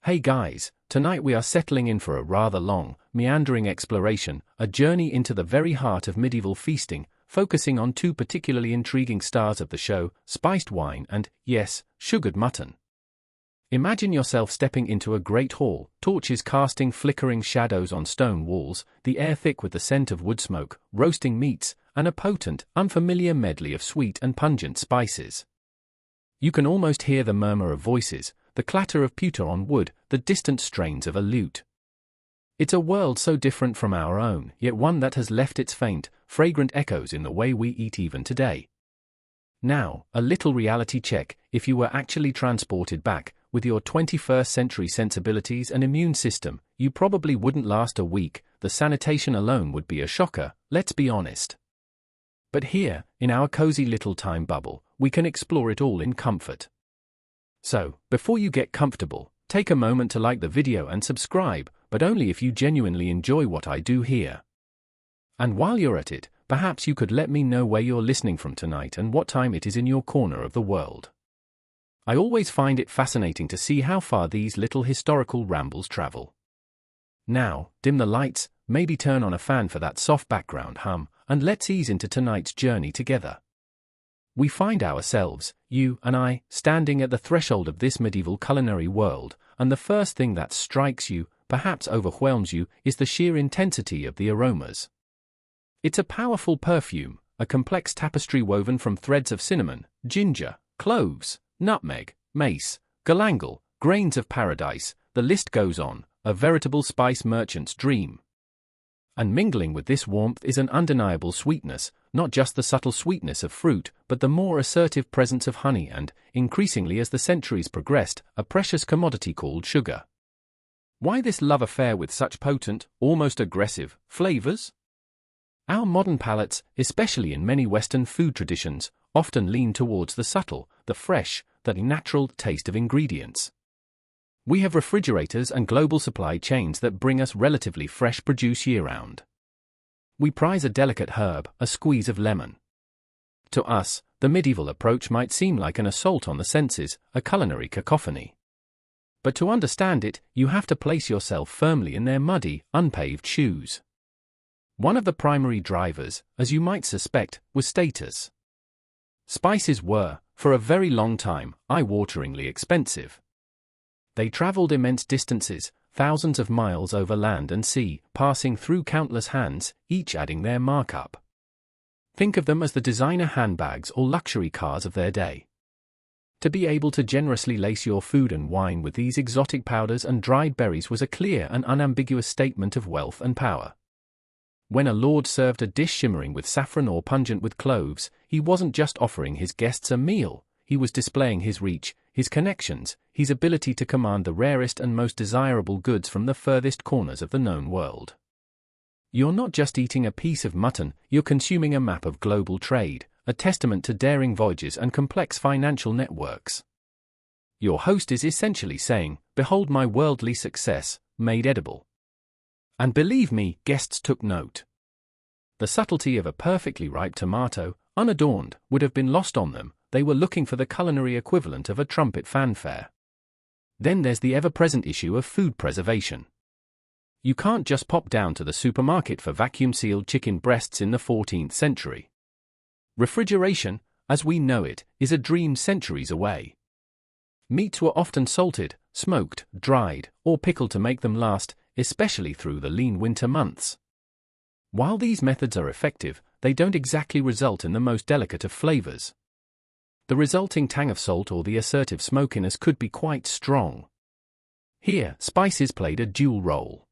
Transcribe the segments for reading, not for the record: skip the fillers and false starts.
Hey guys, tonight we are settling in for a rather long, meandering exploration, a journey into the very heart of medieval feasting, focusing on two particularly intriguing stars of the show, spiced wine and, yes, sugared mutton. Imagine yourself stepping into a great hall, torches casting flickering shadows on stone walls, the air thick with the scent of wood smoke, roasting meats, and a potent, unfamiliar medley of sweet and pungent spices. You can almost hear the murmur of voices, the clatter of pewter on wood, the distant strains of a lute. It's a world so different from our own, yet one that has left its faint, fragrant echoes in the way we eat even today. Now, a little reality check: if you were actually transported back, with your 21st century sensibilities and immune system, you probably wouldn't last a week. The sanitation alone would be a shocker, let's be honest. But here, in our cozy little time bubble, we can explore it all in comfort. So, before you get comfortable, take a moment to like the video and subscribe, but only if you genuinely enjoy what I do here. And while you're at it, perhaps you could let me know where you're listening from tonight and what time it is in your corner of the world. I always find it fascinating to see how far these little historical rambles travel. Now, dim the lights, maybe turn on a fan for that soft background hum, and let's ease into tonight's journey together. We find ourselves, you and I, standing at the threshold of this medieval culinary world, and the first thing that strikes you, perhaps overwhelms you, is the sheer intensity of the aromas. It's a powerful perfume, a complex tapestry woven from threads of cinnamon, ginger, cloves, nutmeg, mace, galangal, grains of paradise, the list goes on, a veritable spice merchant's dream. And mingling with this warmth is an undeniable sweetness, not just the subtle sweetness of fruit, but the more assertive presence of honey and, increasingly as the centuries progressed, a precious commodity called sugar. Why this love affair with such potent, almost aggressive, flavors? Our modern palates, especially in many Western food traditions, often lean towards the subtle, the fresh, the natural taste of ingredients. We have refrigerators and global supply chains that bring us relatively fresh produce year-round. We prize a delicate herb, a squeeze of lemon. To us, the medieval approach might seem like an assault on the senses, a culinary cacophony. But to understand it, you have to place yourself firmly in their muddy, unpaved shoes. One of the primary drivers, as you might suspect, was status. Spices were, for a very long time, eye-wateringly expensive. They traveled immense distances, thousands of miles over land and sea, passing through countless hands, each adding their markup. Think of them as the designer handbags or luxury cars of their day. To be able to generously lace your food and wine with these exotic powders and dried berries was a clear and unambiguous statement of wealth and power. When a lord served a dish shimmering with saffron or pungent with cloves, he wasn't just offering his guests a meal, he was displaying his reach, his connections, his ability to command the rarest and most desirable goods from the furthest corners of the known world. You're not just eating a piece of mutton, you're consuming a map of global trade, a testament to daring voyages and complex financial networks. Your host is essentially saying, "Behold my worldly success, made edible." And believe me, guests took note. The subtlety of a perfectly ripe tomato, unadorned, would have been lost on them. They were looking for the culinary equivalent of a trumpet fanfare. Then there's the ever-present issue of food preservation. You can't just pop down to the supermarket for vacuum-sealed chicken breasts in the 14th century. Refrigeration, as we know it, is a dream centuries away. Meats were often salted, smoked, dried, or pickled to make them last, especially through the lean winter months. While these methods are effective, they don't exactly result in the most delicate of flavors. The resulting tang of salt or the assertive smokiness could be quite strong. Here, spices played a dual role.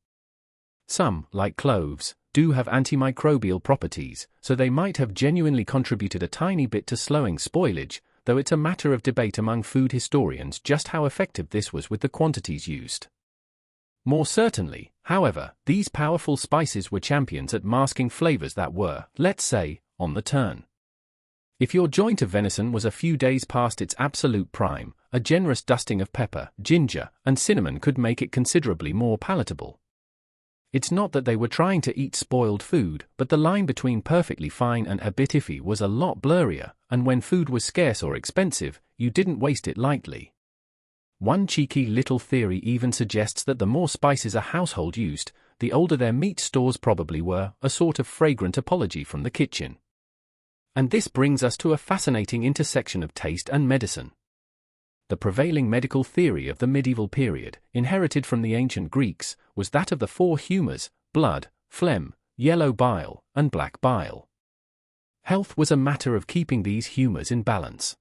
Some, like cloves, do have antimicrobial properties, so they might have genuinely contributed a tiny bit to slowing spoilage, though it's a matter of debate among food historians just how effective this was with the quantities used. More certainly, however, these powerful spices were champions at masking flavors that were, let's say, on the turn. If your joint of venison was a few days past its absolute prime, a generous dusting of pepper, ginger, and cinnamon could make it considerably more palatable. It's not that they were trying to eat spoiled food, but the line between perfectly fine and a bit iffy was a lot blurrier, and when food was scarce or expensive, you didn't waste it lightly. One cheeky little theory even suggests that the more spices a household used, the older their meat stores probably were, a sort of fragrant apology from the kitchen. And this brings us to a fascinating intersection of taste and medicine. The prevailing medical theory of the medieval period, inherited from the ancient Greeks, was that of the four humours: blood, phlegm, yellow bile, and black bile. Health was a matter of keeping these humours in balance.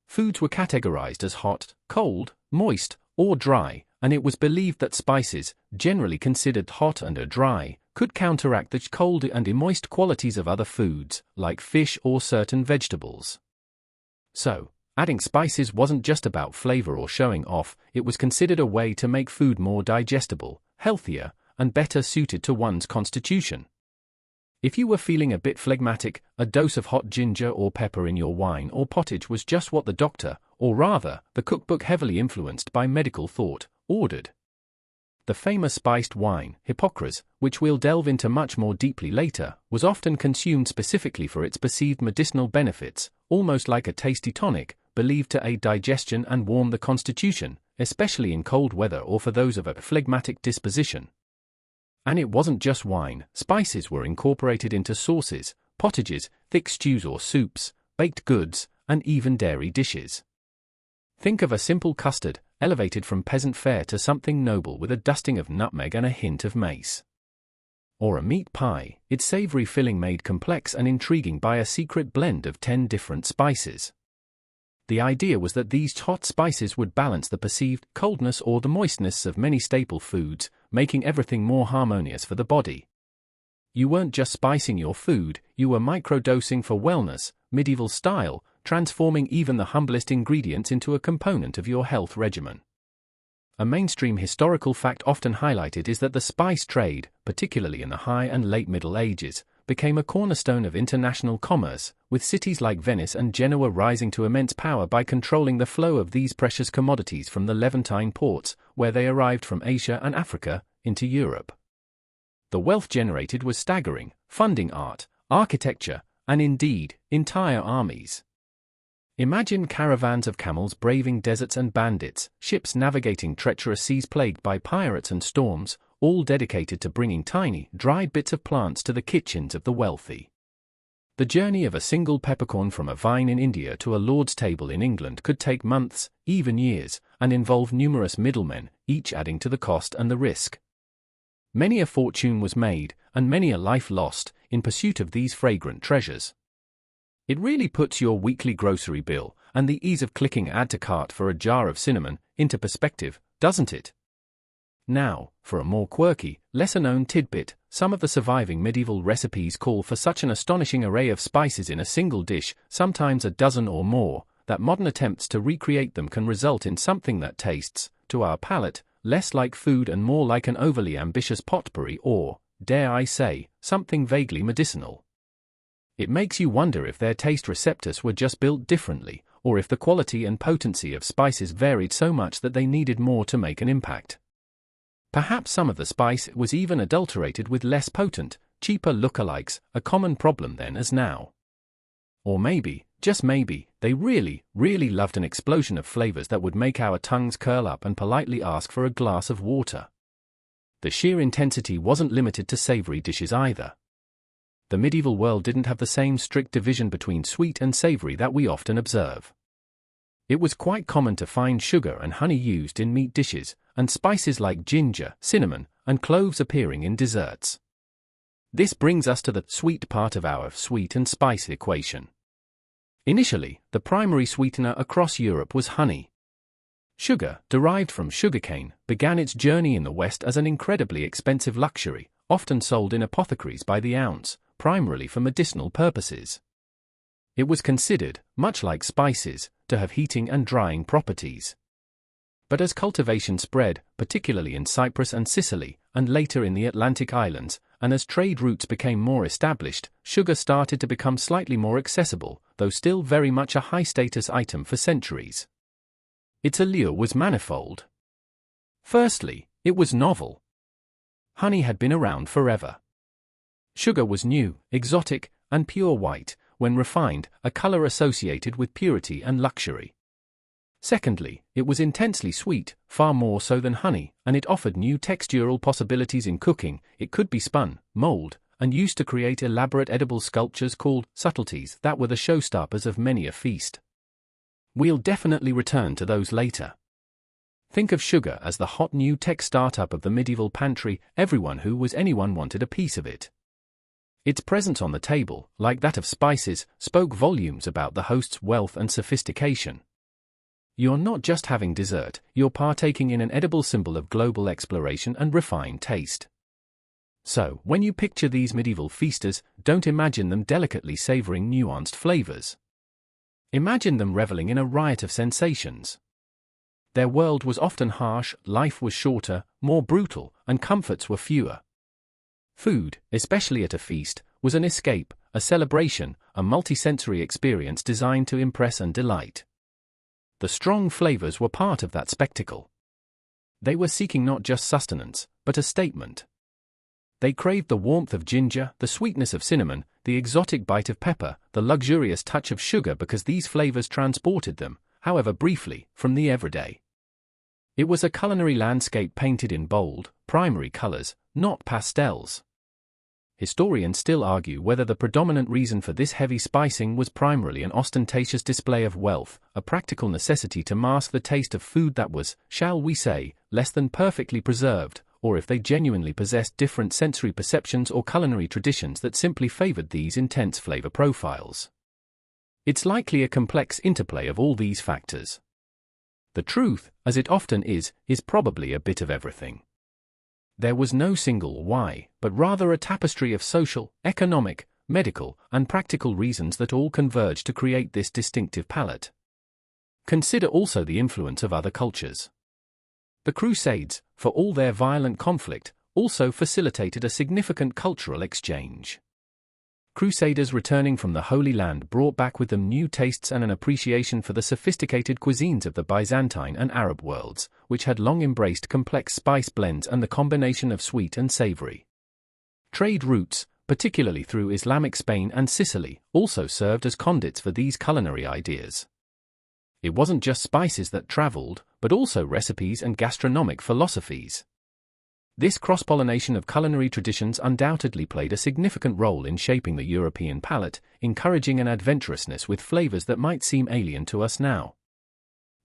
Foods were categorized as hot, cold, moist, or dry, and it was believed that spices, generally considered hot and dry, could counteract the cold and moist qualities of other foods, like fish or certain vegetables. So, adding spices wasn't just about flavor or showing off, it was considered a way to make food more digestible, healthier, and better suited to one's constitution. If you were feeling a bit phlegmatic, a dose of hot ginger or pepper in your wine or pottage was just what the doctor, or rather, the cookbook heavily influenced by medical thought, ordered. The famous spiced wine, hypocras, which we'll delve into much more deeply later, was often consumed specifically for its perceived medicinal benefits, almost like a tasty tonic, believed to aid digestion and warm the constitution, especially in cold weather or for those of a phlegmatic disposition. And it wasn't just wine, spices were incorporated into sauces, pottages, thick stews or soups, baked goods, and even dairy dishes. Think of a simple custard, elevated from peasant fare to something noble with a dusting of nutmeg and a hint of mace. Or a meat pie, its savory filling made complex and intriguing by a secret blend of 10 different spices. The idea was that these hot spices would balance the perceived coldness or the moistness of many staple foods, making everything more harmonious for the body. You weren't just spicing your food, you were microdosing for wellness, medieval style, transforming even the humblest ingredients into a component of your health regimen. A mainstream historical fact often highlighted is that the spice trade, particularly in the High and Late Middle Ages, became a cornerstone of international commerce, with cities like Venice and Genoa rising to immense power by controlling the flow of these precious commodities from the Levantine ports, where they arrived from Asia and Africa, into Europe. The wealth generated was staggering, funding art, architecture, and indeed, entire armies. Imagine caravans of camels braving deserts and bandits, ships navigating treacherous seas plagued by pirates and storms, all dedicated to bringing tiny, dried bits of plants to the kitchens of the wealthy. The journey of a single peppercorn from a vine in India to a lord's table in England could take months, even years, and involve numerous middlemen, each adding to the cost and the risk. Many a fortune was made, and many a life lost, in pursuit of these fragrant treasures. It really puts your weekly grocery bill, and the ease of clicking add to cart for a jar of cinnamon, into perspective, doesn't it? Now, for a more quirky, lesser-known tidbit, some of the surviving medieval recipes call for such an astonishing array of spices in a single dish, sometimes a dozen or more, that modern attempts to recreate them can result in something that tastes, to our palate, less like food and more like an overly ambitious potpourri or, dare I say, something vaguely medicinal. It makes you wonder if their taste receptors were just built differently, or if the quality and potency of spices varied so much that they needed more to make an impact. Perhaps some of the spice was even adulterated with less potent, cheaper lookalikes, a common problem then as now. Or maybe, just maybe, they really, really loved an explosion of flavors that would make our tongues curl up and politely ask for a glass of water. The sheer intensity wasn't limited to savory dishes either. The medieval world didn't have the same strict division between sweet and savory that we often observe. It was quite common to find sugar and honey used in meat dishes, and spices like ginger, cinnamon, and cloves appearing in desserts. This brings us to the sweet part of our sweet and spice equation. Initially, the primary sweetener across Europe was honey. Sugar, derived from sugarcane, began its journey in the West as an incredibly expensive luxury, often sold in apothecaries by the ounce, primarily for medicinal purposes. It was considered, much like spices, to have heating and drying properties. But as cultivation spread, particularly in Cyprus and Sicily, and later in the Atlantic islands, and as trade routes became more established, sugar started to become slightly more accessible, though still very much a high-status item for centuries. Its allure was manifold. Firstly, it was novel. Honey had been around forever. Sugar was new, exotic, and pure white, when refined, a color associated with purity and luxury. Secondly, it was intensely sweet, far more so than honey, and it offered new textural possibilities in cooking. It could be spun, molded, and used to create elaborate edible sculptures called subtleties that were the showstoppers of many a feast. We'll definitely return to those later. Think of sugar as the hot new tech startup of the medieval pantry. Everyone who was anyone wanted a piece of it. Its presence on the table, like that of spices, spoke volumes about the host's wealth and sophistication. You're not just having dessert, you're partaking in an edible symbol of global exploration and refined taste. So, when you picture these medieval feasters, don't imagine them delicately savoring nuanced flavors. Imagine them reveling in a riot of sensations. Their world was often harsh, life was shorter, more brutal, and comforts were fewer. Food, especially at a feast, was an escape, a celebration, a multisensory experience designed to impress and delight. The strong flavors were part of that spectacle. They were seeking not just sustenance, but a statement. They craved the warmth of ginger, the sweetness of cinnamon, the exotic bite of pepper, the luxurious touch of sugar, because these flavors transported them, however briefly, from the everyday. It was a culinary landscape painted in bold, primary colors, not pastels. Historians still argue whether the predominant reason for this heavy spicing was primarily an ostentatious display of wealth, a practical necessity to mask the taste of food that was, shall we say, less than perfectly preserved, or if they genuinely possessed different sensory perceptions or culinary traditions that simply favored these intense flavor profiles. It's likely a complex interplay of all these factors. The truth, as it often is probably a bit of everything. There was no single why, but rather a tapestry of social, economic, medical, and practical reasons that all converge to create this distinctive palate. Consider also the influence of other cultures. The Crusades, for all their violent conflict, also facilitated a significant cultural exchange. Crusaders returning from the Holy Land brought back with them new tastes and an appreciation for the sophisticated cuisines of the Byzantine and Arab worlds, which had long embraced complex spice blends and the combination of sweet and savory. Trade routes, particularly through Islamic Spain and Sicily, also served as conduits for these culinary ideas. It wasn't just spices that traveled, but also recipes and gastronomic philosophies. This cross-pollination of culinary traditions undoubtedly played a significant role in shaping the European palate, encouraging an adventurousness with flavors that might seem alien to us now.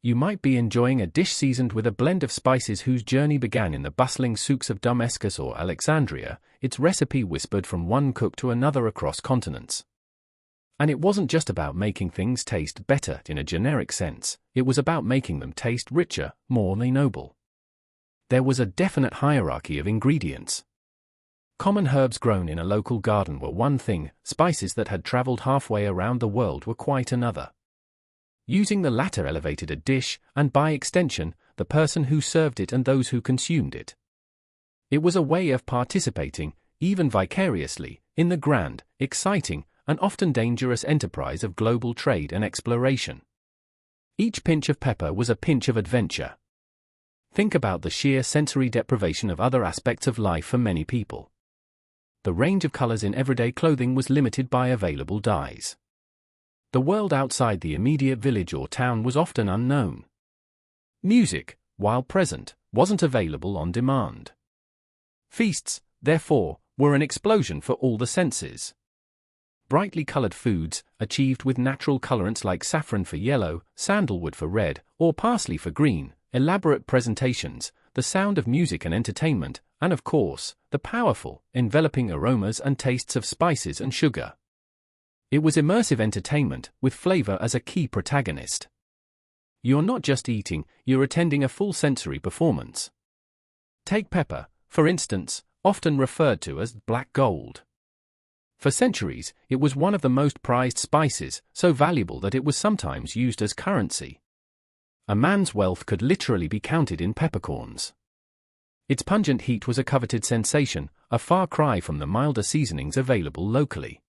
You might be enjoying a dish seasoned with a blend of spices whose journey began in the bustling souks of Damascus or Alexandria, its recipe whispered from one cook to another across continents. And it wasn't just about making things taste better in a generic sense, it was about making them taste richer, more noble. There was a definite hierarchy of ingredients. Common herbs grown in a local garden were one thing, spices that had traveled halfway around the world were quite another. Using the latter elevated a dish, and by extension, the person who served it and those who consumed it. It was a way of participating, even vicariously, in the grand, exciting, and often dangerous enterprise of global trade and exploration. Each pinch of pepper was a pinch of adventure. Think about the sheer sensory deprivation of other aspects of life for many people. The range of colors in everyday clothing was limited by available dyes. The world outside the immediate village or town was often unknown. Music, while present, wasn't available on demand. Feasts, therefore, were an explosion for all the senses. Brightly colored foods, achieved with natural colorants like saffron for yellow, sandalwood for red, or parsley for green, elaborate presentations, the sound of music and entertainment, and of course, the powerful, enveloping aromas and tastes of spices and sugar. It was immersive entertainment, with flavor as a key protagonist. You're not just eating, you're attending a full sensory performance. Take pepper, for instance, often referred to as black gold. For centuries, it was one of the most prized spices, so valuable that it was sometimes used as currency. A man's wealth could literally be counted in peppercorns. Its pungent heat was a coveted sensation, a far cry from the milder seasonings available locally.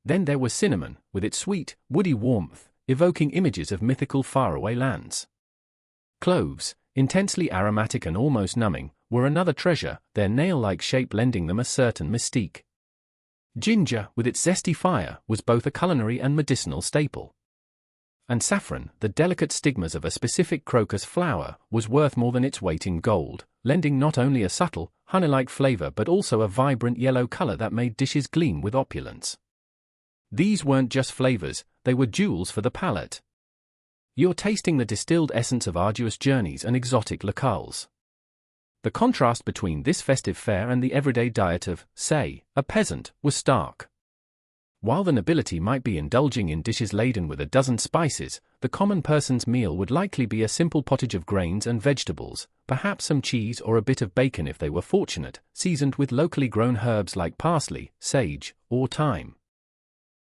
Then there was cinnamon, with its sweet, woody warmth, evoking images of mythical faraway lands. Cloves, intensely aromatic and almost numbing, were another treasure, their nail-like shape lending them a certain mystique. Ginger, with its zesty fire, was both a culinary and medicinal staple. And saffron, the delicate stigmas of a specific crocus flower, was worth more than its weight in gold, lending not only a subtle, honey-like flavor but also a vibrant yellow color that made dishes gleam with opulence. These weren't just flavors, they were jewels for the palate. You're tasting the distilled essence of arduous journeys and exotic locales. The contrast between this festive fare and the everyday diet of, say, a peasant, was stark. While the nobility might be indulging in dishes laden with a dozen spices, the common person's meal would likely be a simple pottage of grains and vegetables, perhaps some cheese or a bit of bacon if they were fortunate, seasoned with locally grown herbs like parsley, sage, or thyme.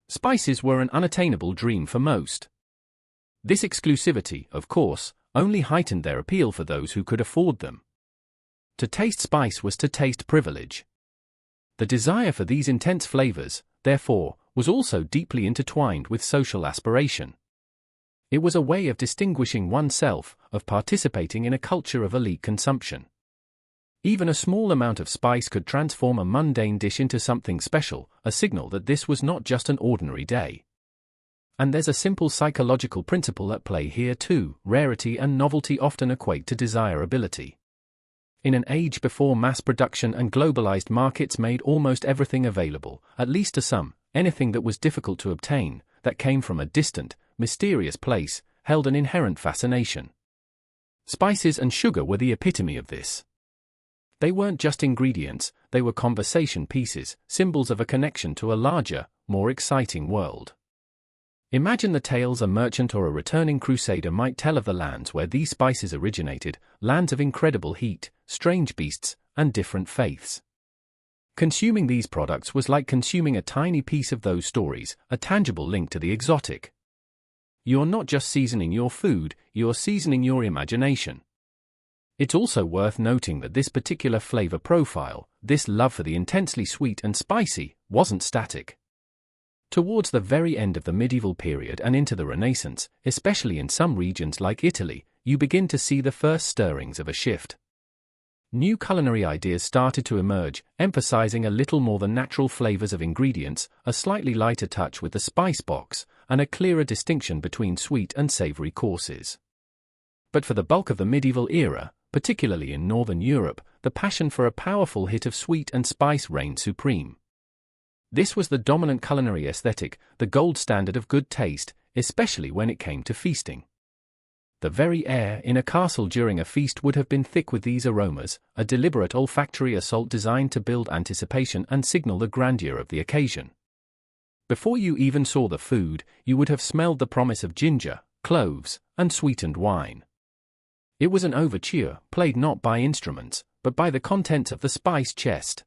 Spices were an unattainable dream for most. This exclusivity, of course, only heightened their appeal for those who could afford them. To taste spice was to taste privilege. The desire for these intense flavors, therefore, was also deeply intertwined with social aspiration. It was a way of distinguishing oneself, of participating in a culture of elite consumption. Even a small amount of spice could transform a mundane dish into something special, a signal that this was not just an ordinary day. And there's a simple psychological principle at play here too: rarity and novelty often equate to desirability. In an age before mass production and globalized markets made almost everything available, at least to some, anything that was difficult to obtain, that came from a distant, mysterious place, held an inherent fascination. Spices and sugar were the epitome of this. They weren't just ingredients, they were conversation pieces, symbols of a connection to a larger, more exciting world. Imagine the tales a merchant or a returning crusader might tell of the lands where these spices originated, lands of incredible heat, strange beasts, and different faiths. Consuming these products was like consuming a tiny piece of those stories, a tangible link to the exotic. You're not just seasoning your food, you're seasoning your imagination. It's also worth noting that this particular flavor profile, this love for the intensely sweet and spicy, wasn't static. Towards the very end of the medieval period and into the Renaissance, especially in some regions like Italy, you begin to see the first stirrings of a shift. New culinary ideas started to emerge, emphasizing a little more than natural flavors of ingredients, a slightly lighter touch with the spice box, and a clearer distinction between sweet and savory courses. But for the bulk of the medieval era, particularly in Northern Europe, the passion for a powerful hit of sweet and spice reigned supreme. This was the dominant culinary aesthetic, the gold standard of good taste, especially when it came to feasting. The very air in a castle during a feast would have been thick with these aromas, a deliberate olfactory assault designed to build anticipation and signal the grandeur of the occasion. Before you even saw the food, you would have smelled the promise of ginger, cloves, and sweetened wine. It was an overture, played not by instruments, but by the contents of the spice chest.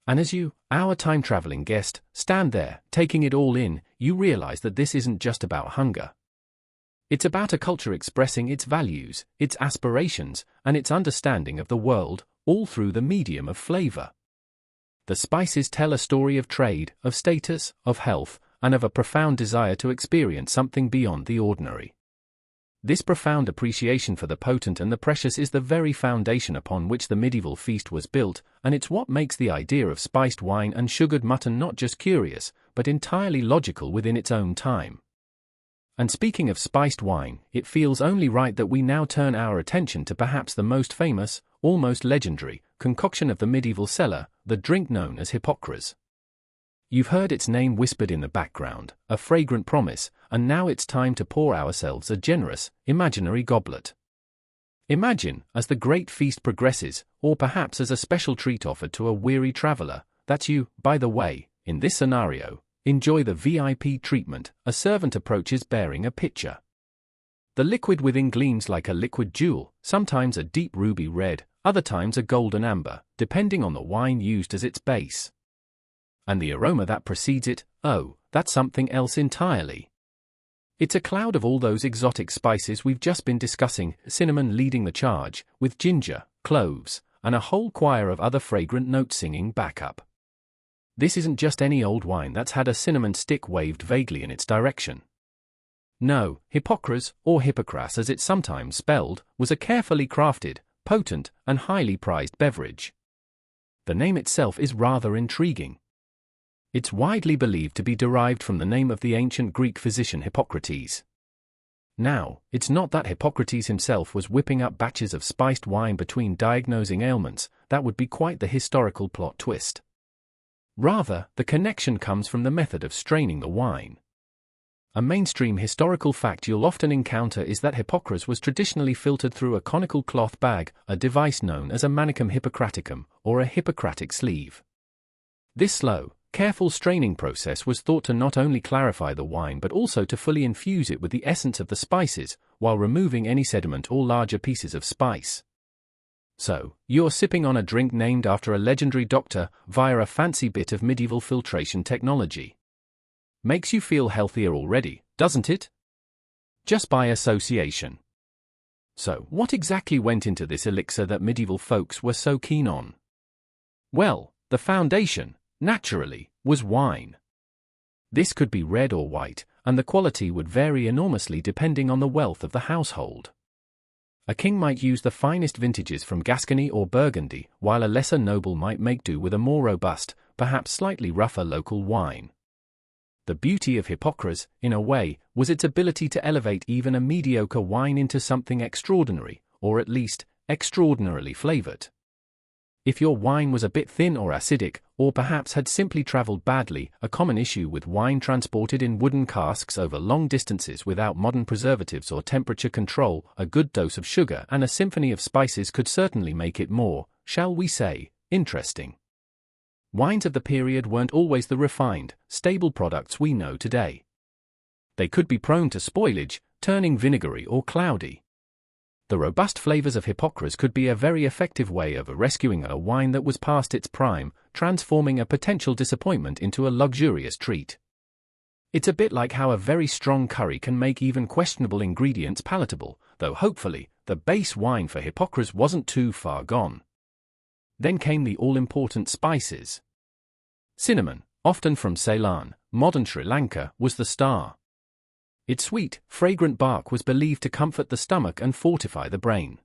And as you, our time-traveling guest, stand there, taking it all in, you realize that this isn't just about hunger. It's about a culture expressing its values, its aspirations, and its understanding of the world, all through the medium of flavor. The spices tell a story of trade, of status, of health, and of a profound desire to experience something beyond the ordinary. This profound appreciation for the potent and the precious is the very foundation upon which the medieval feast was built, and it's what makes the idea of spiced wine and sugared mutton not just curious, but entirely logical within its own time. And speaking of spiced wine, it feels only right that we now turn our attention to perhaps the most famous, almost legendary, concoction of the medieval cellar, the drink known as hypocras. You've heard its name whispered in the background, a fragrant promise, and now it's time to pour ourselves a generous, imaginary goblet. Imagine, as the great feast progresses, or perhaps as a special treat offered to a weary traveler, that you, by the way, in this scenario, enjoy the VIP treatment. A servant approaches bearing a pitcher. The liquid within gleams like a liquid jewel, sometimes a deep ruby red, other times a golden amber, depending on the wine used as its base. And the aroma that precedes it, oh, that's something else entirely. It's a cloud of all those exotic spices we've just been discussing, cinnamon leading the charge, with ginger, cloves, and a whole choir of other fragrant notes singing backup. This isn't just any old wine that's had a cinnamon stick waved vaguely in its direction. No, hypocras, or hypocras as it's sometimes spelled, was a carefully crafted, potent, and highly prized beverage. The name itself is rather intriguing. It's widely believed to be derived from the name of the ancient Greek physician Hippocrates. Now, it's not that Hippocrates himself was whipping up batches of spiced wine between diagnosing ailments, that would be quite the historical plot twist. Rather, the connection comes from the method of straining the wine. A mainstream historical fact you'll often encounter is that hypocras was traditionally filtered through a conical cloth bag, a device known as a manicum hippocraticum, or a Hippocratic sleeve. This slow, careful straining process was thought to not only clarify the wine but also to fully infuse it with the essence of the spices, while removing any sediment or larger pieces of spice. So, you're sipping on a drink named after a legendary doctor via a fancy bit of medieval filtration technology. Makes you feel healthier already, doesn't it? Just by association. So, what exactly went into this elixir that medieval folks were so keen on? Well, the foundation, naturally, was wine. This could be red or white, and the quality would vary enormously depending on the wealth of the household. A king might use the finest vintages from Gascony or Burgundy, while a lesser noble might make do with a more robust, perhaps slightly rougher local wine. The beauty of hypocras, in a way, was its ability to elevate even a mediocre wine into something extraordinary, or at least, extraordinarily flavored. If your wine was a bit thin or acidic, or perhaps had simply traveled badly, a common issue with wine transported in wooden casks over long distances without modern preservatives or temperature control, a good dose of sugar and a symphony of spices could certainly make it more, shall we say, interesting. Wines of the period weren't always the refined, stable products we know today. They could be prone to spoilage, turning vinegary or cloudy. The robust flavors of hypocras could be a very effective way of rescuing a wine that was past its prime, transforming a potential disappointment into a luxurious treat. It's a bit like how a very strong curry can make even questionable ingredients palatable, though hopefully, the base wine for hypocras wasn't too far gone. Then came the all-important spices. Cinnamon, often from Ceylon, modern Sri Lanka, was the star. Its sweet, fragrant bark was believed to comfort the stomach and fortify the brain.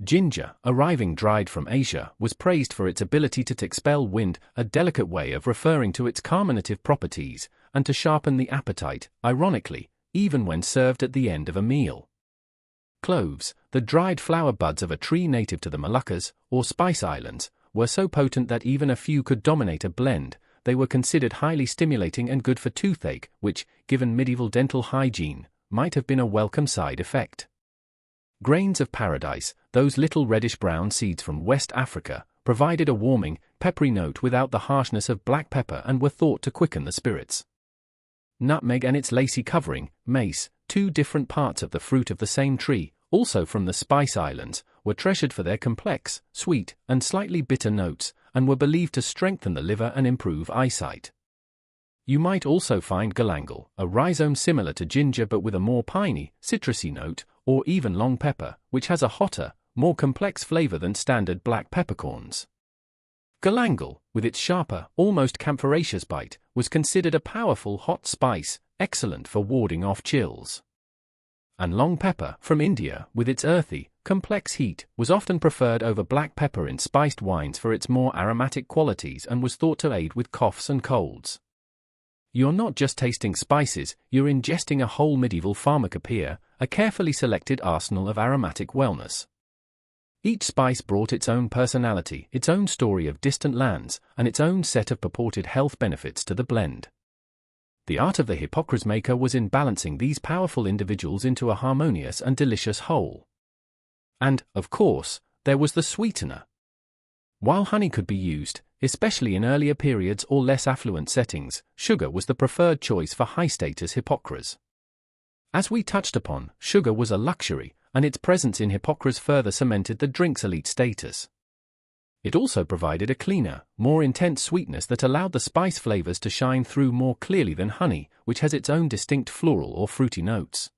Ginger, arriving dried from Asia, was praised for its ability to expel wind, a delicate way of referring to its carminative properties, and to sharpen the appetite, ironically, even when served at the end of a meal. Cloves, the dried flower buds of a tree native to the Moluccas, or Spice Islands, were so potent that even a few could dominate a blend. They were considered highly stimulating and good for toothache, which, given medieval dental hygiene, might have been a welcome side effect. Grains of paradise, those little reddish-brown seeds from West Africa, provided a warming, peppery note without the harshness of black pepper and were thought to quicken the spirits. Nutmeg and its lacy covering, mace, two different parts of the fruit of the same tree, also from the Spice Islands, were treasured for their complex, sweet, and slightly bitter notes, and were believed to strengthen the liver and improve eyesight. You might also find galangal, a rhizome similar to ginger but with a more piney, citrusy note, or even long pepper, which has a hotter, more complex flavor than standard black peppercorns. Galangal, with its sharper, almost camphoraceous bite, was considered a powerful hot spice, excellent for warding off chills. And long pepper, from India, with its earthy, complex heat, was often preferred over black pepper in spiced wines for its more aromatic qualities and was thought to aid with coughs and colds. You're not just tasting spices, you're ingesting a whole medieval pharmacopoeia, a carefully selected arsenal of aromatic wellness. Each spice brought its own personality, its own story of distant lands, and its own set of purported health benefits to the blend. The art of the hypocras maker was in balancing these powerful individuals into a harmonious and delicious whole. And, of course, there was the sweetener. While honey could be used, especially in earlier periods or less affluent settings, sugar was the preferred choice for high-status hypocras. As we touched upon, sugar was a luxury, and its presence in hypocras further cemented the drink's elite status. It also provided a cleaner, more intense sweetness that allowed the spice flavors to shine through more clearly than honey, which has its own distinct floral or fruity notes.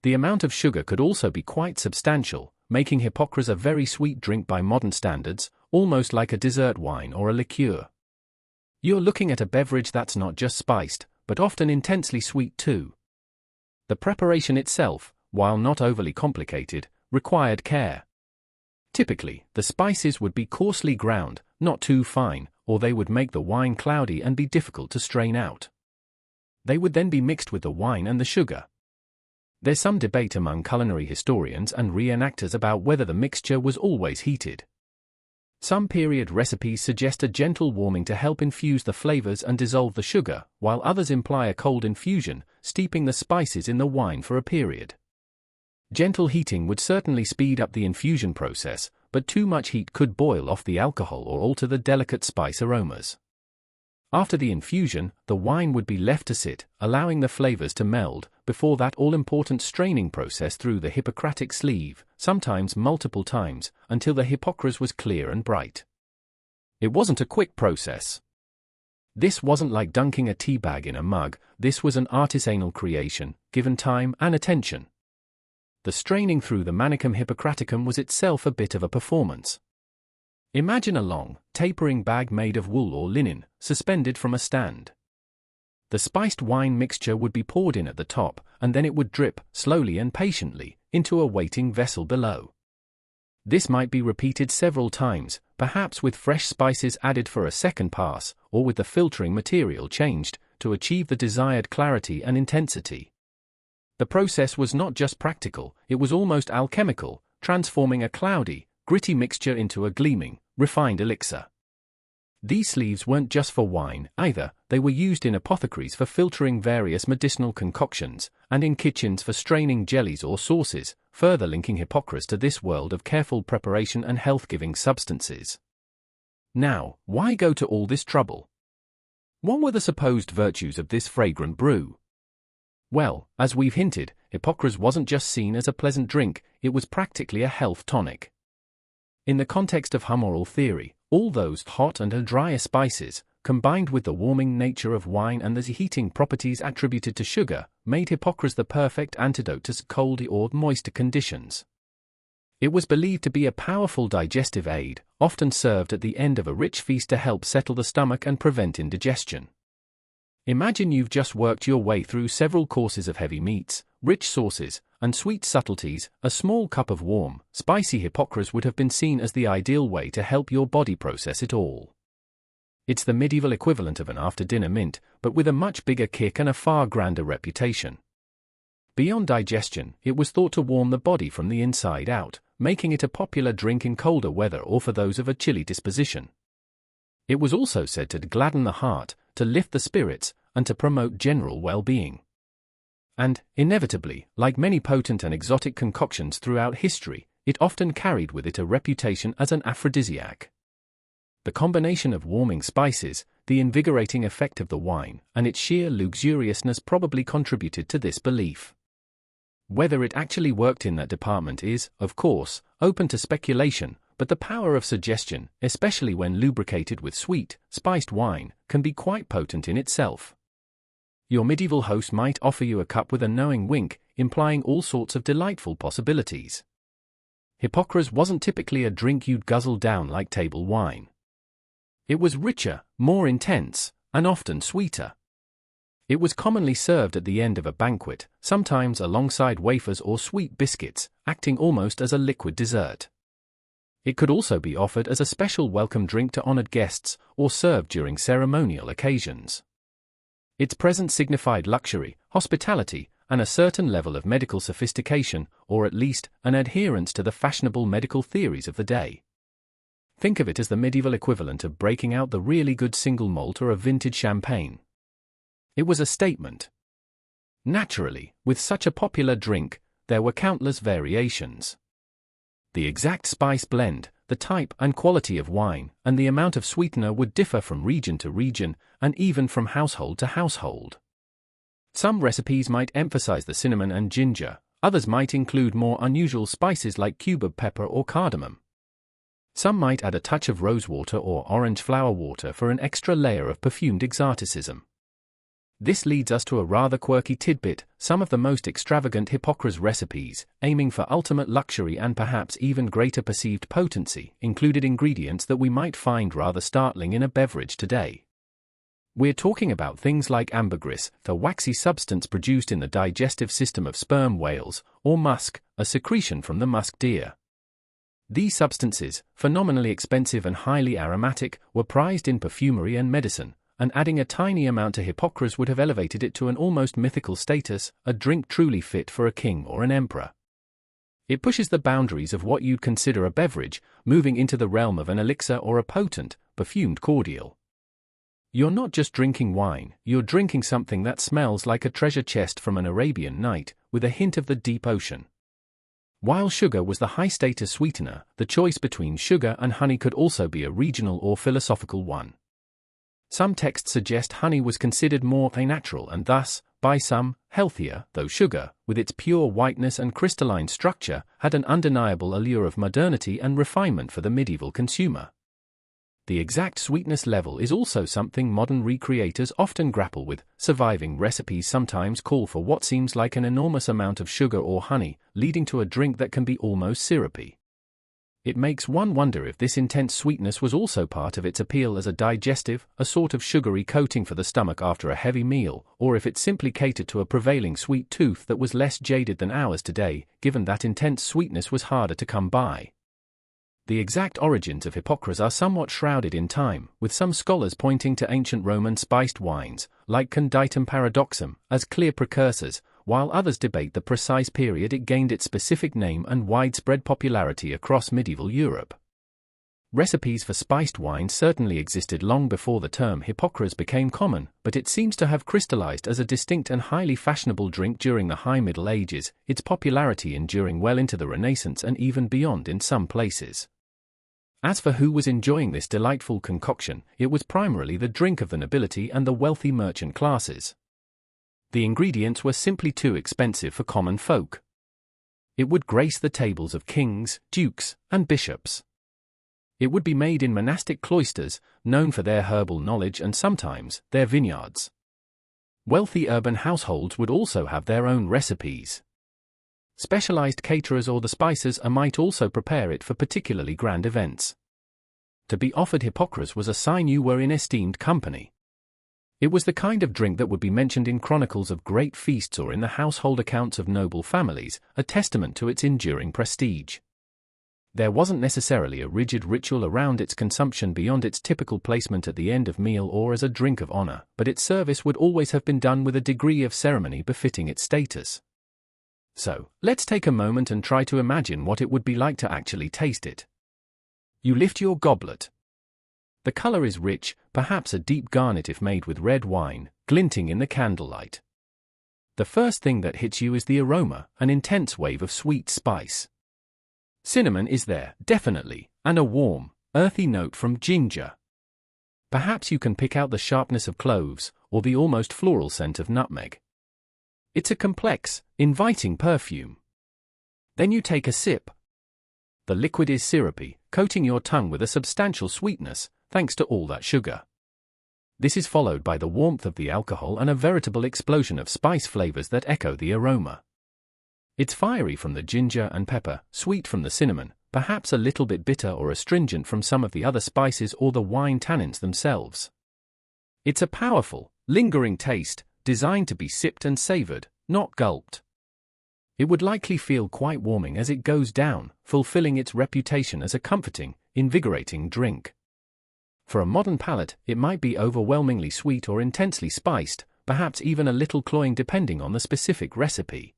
The amount of sugar could also be quite substantial, making hypocras a very sweet drink by modern standards, almost like a dessert wine or a liqueur. You're looking at a beverage that's not just spiced, but often intensely sweet too. The preparation itself, while not overly complicated, required care. Typically, the spices would be coarsely ground, not too fine, or they would make the wine cloudy and be difficult to strain out. They would then be mixed with the wine and the sugar. There's some debate among culinary historians and reenactors about whether the mixture was always heated. Some period recipes suggest a gentle warming to help infuse the flavors and dissolve the sugar, while others imply a cold infusion, steeping the spices in the wine for a period. Gentle heating would certainly speed up the infusion process, but too much heat could boil off the alcohol or alter the delicate spice aromas. After the infusion, the wine would be left to sit, allowing the flavors to meld, before that all-important straining process through the Hippocratic sleeve, sometimes multiple times, until the hypocras was clear and bright. It wasn't a quick process. This wasn't like dunking a tea bag in a mug, this was an artisanal creation, given time and attention. The straining through the manicum hippocraticum was itself a bit of a performance. Imagine a long, tapering bag made of wool or linen, suspended from a stand. The spiced wine mixture would be poured in at the top, and then it would drip, slowly and patiently, into a waiting vessel below. This might be repeated several times, perhaps with fresh spices added for a second pass, or with the filtering material changed, to achieve the desired clarity and intensity. The process was not just practical, it was almost alchemical, transforming a cloudy, gritty mixture into a gleaming, refined elixir. These sleeves weren't just for wine, either, they were used in apothecaries for filtering various medicinal concoctions, and in kitchens for straining jellies or sauces, further linking hypocras to this world of careful preparation and health-giving substances. Now, why go to all this trouble? What were the supposed virtues of this fragrant brew? Well, as we've hinted, hypocras wasn't just seen as a pleasant drink, it was practically a health tonic. In the context of humoral theory, all those hot and drier spices, combined with the warming nature of wine and the heating properties attributed to sugar, made hypocras the perfect antidote to cold or moist conditions. It was believed to be a powerful digestive aid, often served at the end of a rich feast to help settle the stomach and prevent indigestion. Imagine you've just worked your way through several courses of heavy meats, rich sauces, and sweet subtleties. A small cup of warm, spicy hypocras would have been seen as the ideal way to help your body process it all. It's the medieval equivalent of an after-dinner mint, but with a much bigger kick and a far grander reputation. Beyond digestion, it was thought to warm the body from the inside out, making it a popular drink in colder weather or for those of a chilly disposition. It was also said to gladden the heart, to lift the spirits, and to promote general well-being. And, inevitably, like many potent and exotic concoctions throughout history, it often carried with it a reputation as an aphrodisiac. The combination of warming spices, the invigorating effect of the wine, and its sheer luxuriousness probably contributed to this belief. Whether it actually worked in that department is, of course, open to speculation, but the power of suggestion, especially when lubricated with sweet, spiced wine, can be quite potent in itself. Your medieval host might offer you a cup with a knowing wink, implying all sorts of delightful possibilities. Hypocras wasn't typically a drink you'd guzzle down like table wine. It was richer, more intense, and often sweeter. It was commonly served at the end of a banquet, sometimes alongside wafers or sweet biscuits, acting almost as a liquid dessert. It could also be offered as a special welcome drink to honored guests, or served during ceremonial occasions. Its presence signified luxury, hospitality, and a certain level of medical sophistication, or at least, an adherence to the fashionable medical theories of the day. Think of it as the medieval equivalent of breaking out the really good single malt or a vintage champagne. It was a statement. Naturally, with such a popular drink, there were countless variations. The exact spice blend, the type and quality of wine, and the amount of sweetener would differ from region to region, and even from household to household. Some recipes might emphasize the cinnamon and ginger, others might include more unusual spices like cubeb pepper or cardamom. Some might add a touch of rosewater or orange flower water for an extra layer of perfumed exoticism. This leads us to a rather quirky tidbit: some of the most extravagant hypocras recipes, aiming for ultimate luxury and perhaps even greater perceived potency, included ingredients that we might find rather startling in a beverage today. We're talking about things like ambergris, the waxy substance produced in the digestive system of sperm whales, or musk, a secretion from the musk deer. These substances, phenomenally expensive and highly aromatic, were prized in perfumery and medicine, and adding a tiny amount to hypocras would have elevated it to an almost mythical status, a drink truly fit for a king or an emperor. It pushes the boundaries of what you'd consider a beverage, moving into the realm of an elixir or a potent, perfumed cordial. You're not just drinking wine, you're drinking something that smells like a treasure chest from an Arabian night, with a hint of the deep ocean. While sugar was the high-status sweetener, the choice between sugar and honey could also be a regional or philosophical one. Some texts suggest honey was considered more natural and thus, by some, healthier, though sugar, with its pure whiteness and crystalline structure, had an undeniable allure of modernity and refinement for the medieval consumer. The exact sweetness level is also something modern recreators often grapple with. Surviving recipes sometimes call for what seems like an enormous amount of sugar or honey, leading to a drink that can be almost syrupy. It makes one wonder if this intense sweetness was also part of its appeal as a digestive, a sort of sugary coating for the stomach after a heavy meal, or if it simply catered to a prevailing sweet tooth that was less jaded than ours today, given that intense sweetness was harder to come by. The exact origins of hypocras are somewhat shrouded in time, with some scholars pointing to ancient Roman spiced wines, like Conditum Paradoxum, as clear precursors, while others debate the precise period it gained its specific name and widespread popularity across medieval Europe. Recipes for spiced wines certainly existed long before the term hypocras became common, but it seems to have crystallized as a distinct and highly fashionable drink during the High Middle Ages, its popularity enduring well into the Renaissance and even beyond in some places. As for who was enjoying this delightful concoction, it was primarily the drink of the nobility and the wealthy merchant classes. The ingredients were simply too expensive for common folk. It would grace the tables of kings, dukes, and bishops. It would be made in monastic cloisters, known for their herbal knowledge and sometimes their vineyards. Wealthy urban households would also have their own recipes. Specialized caterers or the spicers might also prepare it for particularly grand events. To be offered hypocras was a sign you were in esteemed company. It was the kind of drink that would be mentioned in chronicles of great feasts or in the household accounts of noble families, a testament to its enduring prestige. There wasn't necessarily a rigid ritual around its consumption beyond its typical placement at the end of meal or as a drink of honor, but its service would always have been done with a degree of ceremony befitting its status. So, let's take a moment and try to imagine what it would be like to actually taste it. You lift your goblet. The color is rich, perhaps a deep garnet if made with red wine, glinting in the candlelight. The first thing that hits you is the aroma, an intense wave of sweet spice. Cinnamon is there, definitely, and a warm, earthy note from ginger. Perhaps you can pick out the sharpness of cloves, or the almost floral scent of nutmeg. It's a complex, inviting perfume. Then you take a sip. The liquid is syrupy, coating your tongue with a substantial sweetness, thanks to all that sugar. This is followed by the warmth of the alcohol and a veritable explosion of spice flavors that echo the aroma. It's fiery from the ginger and pepper, sweet from the cinnamon, perhaps a little bit bitter or astringent from some of the other spices or the wine tannins themselves. It's a powerful, lingering taste, designed to be sipped and savored, not gulped. It would likely feel quite warming as it goes down, fulfilling its reputation as a comforting, invigorating drink. For a modern palate, it might be overwhelmingly sweet or intensely spiced, perhaps even a little cloying depending on the specific recipe.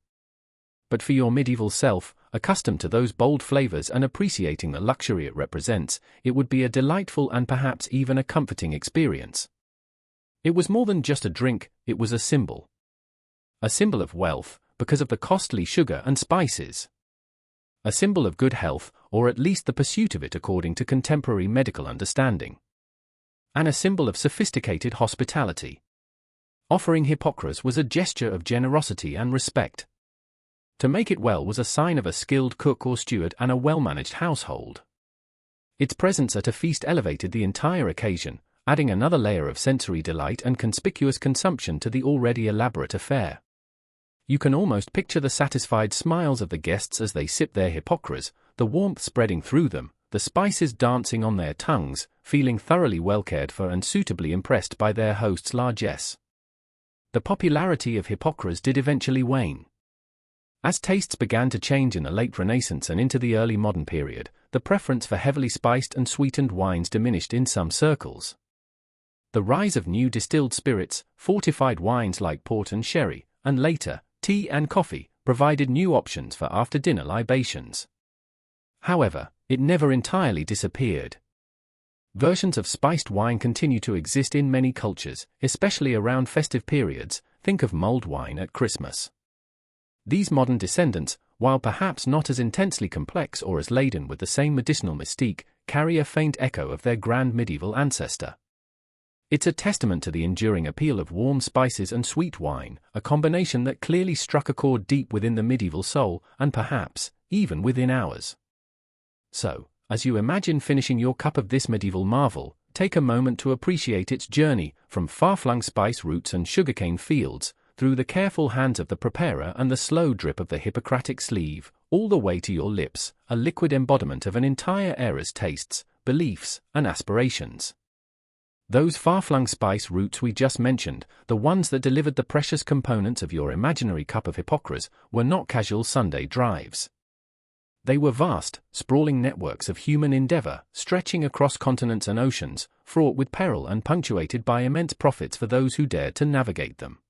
But for your medieval self, accustomed to those bold flavors and appreciating the luxury it represents, it would be a delightful and perhaps even a comforting experience. It was more than just a drink, it was a symbol. A symbol of wealth, because of the costly sugar and spices. A symbol of good health, or at least the pursuit of it according to contemporary medical understanding. And a symbol of sophisticated hospitality. Offering hypocras was a gesture of generosity and respect. To make it well was a sign of a skilled cook or steward and a well-managed household. Its presence at a feast elevated the entire occasion, adding another layer of sensory delight and conspicuous consumption to the already elaborate affair. You can almost picture the satisfied smiles of the guests as they sip their hypocras, the warmth spreading through them, the spices dancing on their tongues, feeling thoroughly well cared for and suitably impressed by their host's largesse. The popularity of hypocras did eventually wane. As tastes began to change in the late Renaissance and into the early modern period, the preference for heavily spiced and sweetened wines diminished in some circles. The rise of new distilled spirits, fortified wines like port and sherry, and later, tea and coffee, provided new options for after-dinner libations. However, it never entirely disappeared. Versions of spiced wine continue to exist in many cultures, especially around festive periods. Think of mulled wine at Christmas. These modern descendants, while perhaps not as intensely complex or as laden with the same medicinal mystique, carry a faint echo of their grand medieval ancestor. It's a testament to the enduring appeal of warm spices and sweet wine, a combination that clearly struck a chord deep within the medieval soul, and perhaps, even within ours. So, as you imagine finishing your cup of this medieval marvel, take a moment to appreciate its journey, from far-flung spice roots and sugarcane fields, through the careful hands of the preparer and the slow drip of the Hippocratic sleeve, all the way to your lips, a liquid embodiment of an entire era's tastes, beliefs, and aspirations. Those far-flung spice roots we just mentioned, the ones that delivered the precious components of your imaginary cup of hypocras, were not casual Sunday drives. They were vast, sprawling networks of human endeavor, stretching across continents and oceans, fraught with peril and punctuated by immense profits for those who dared to navigate them.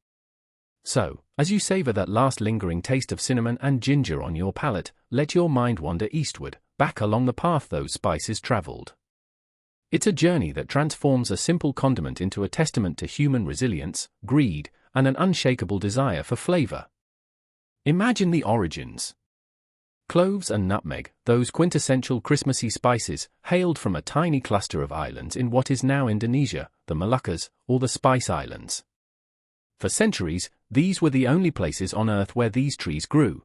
So, as you savor that last lingering taste of cinnamon and ginger on your palate, let your mind wander eastward, back along the path those spices traveled. It's a journey that transforms a simple condiment into a testament to human resilience, greed, and an unshakable desire for flavor. Imagine the origins. Cloves and nutmeg, those quintessential Christmassy spices, hailed from a tiny cluster of islands in what is now Indonesia, the Moluccas, or the Spice Islands. For centuries, these were the only places on Earth where these trees grew.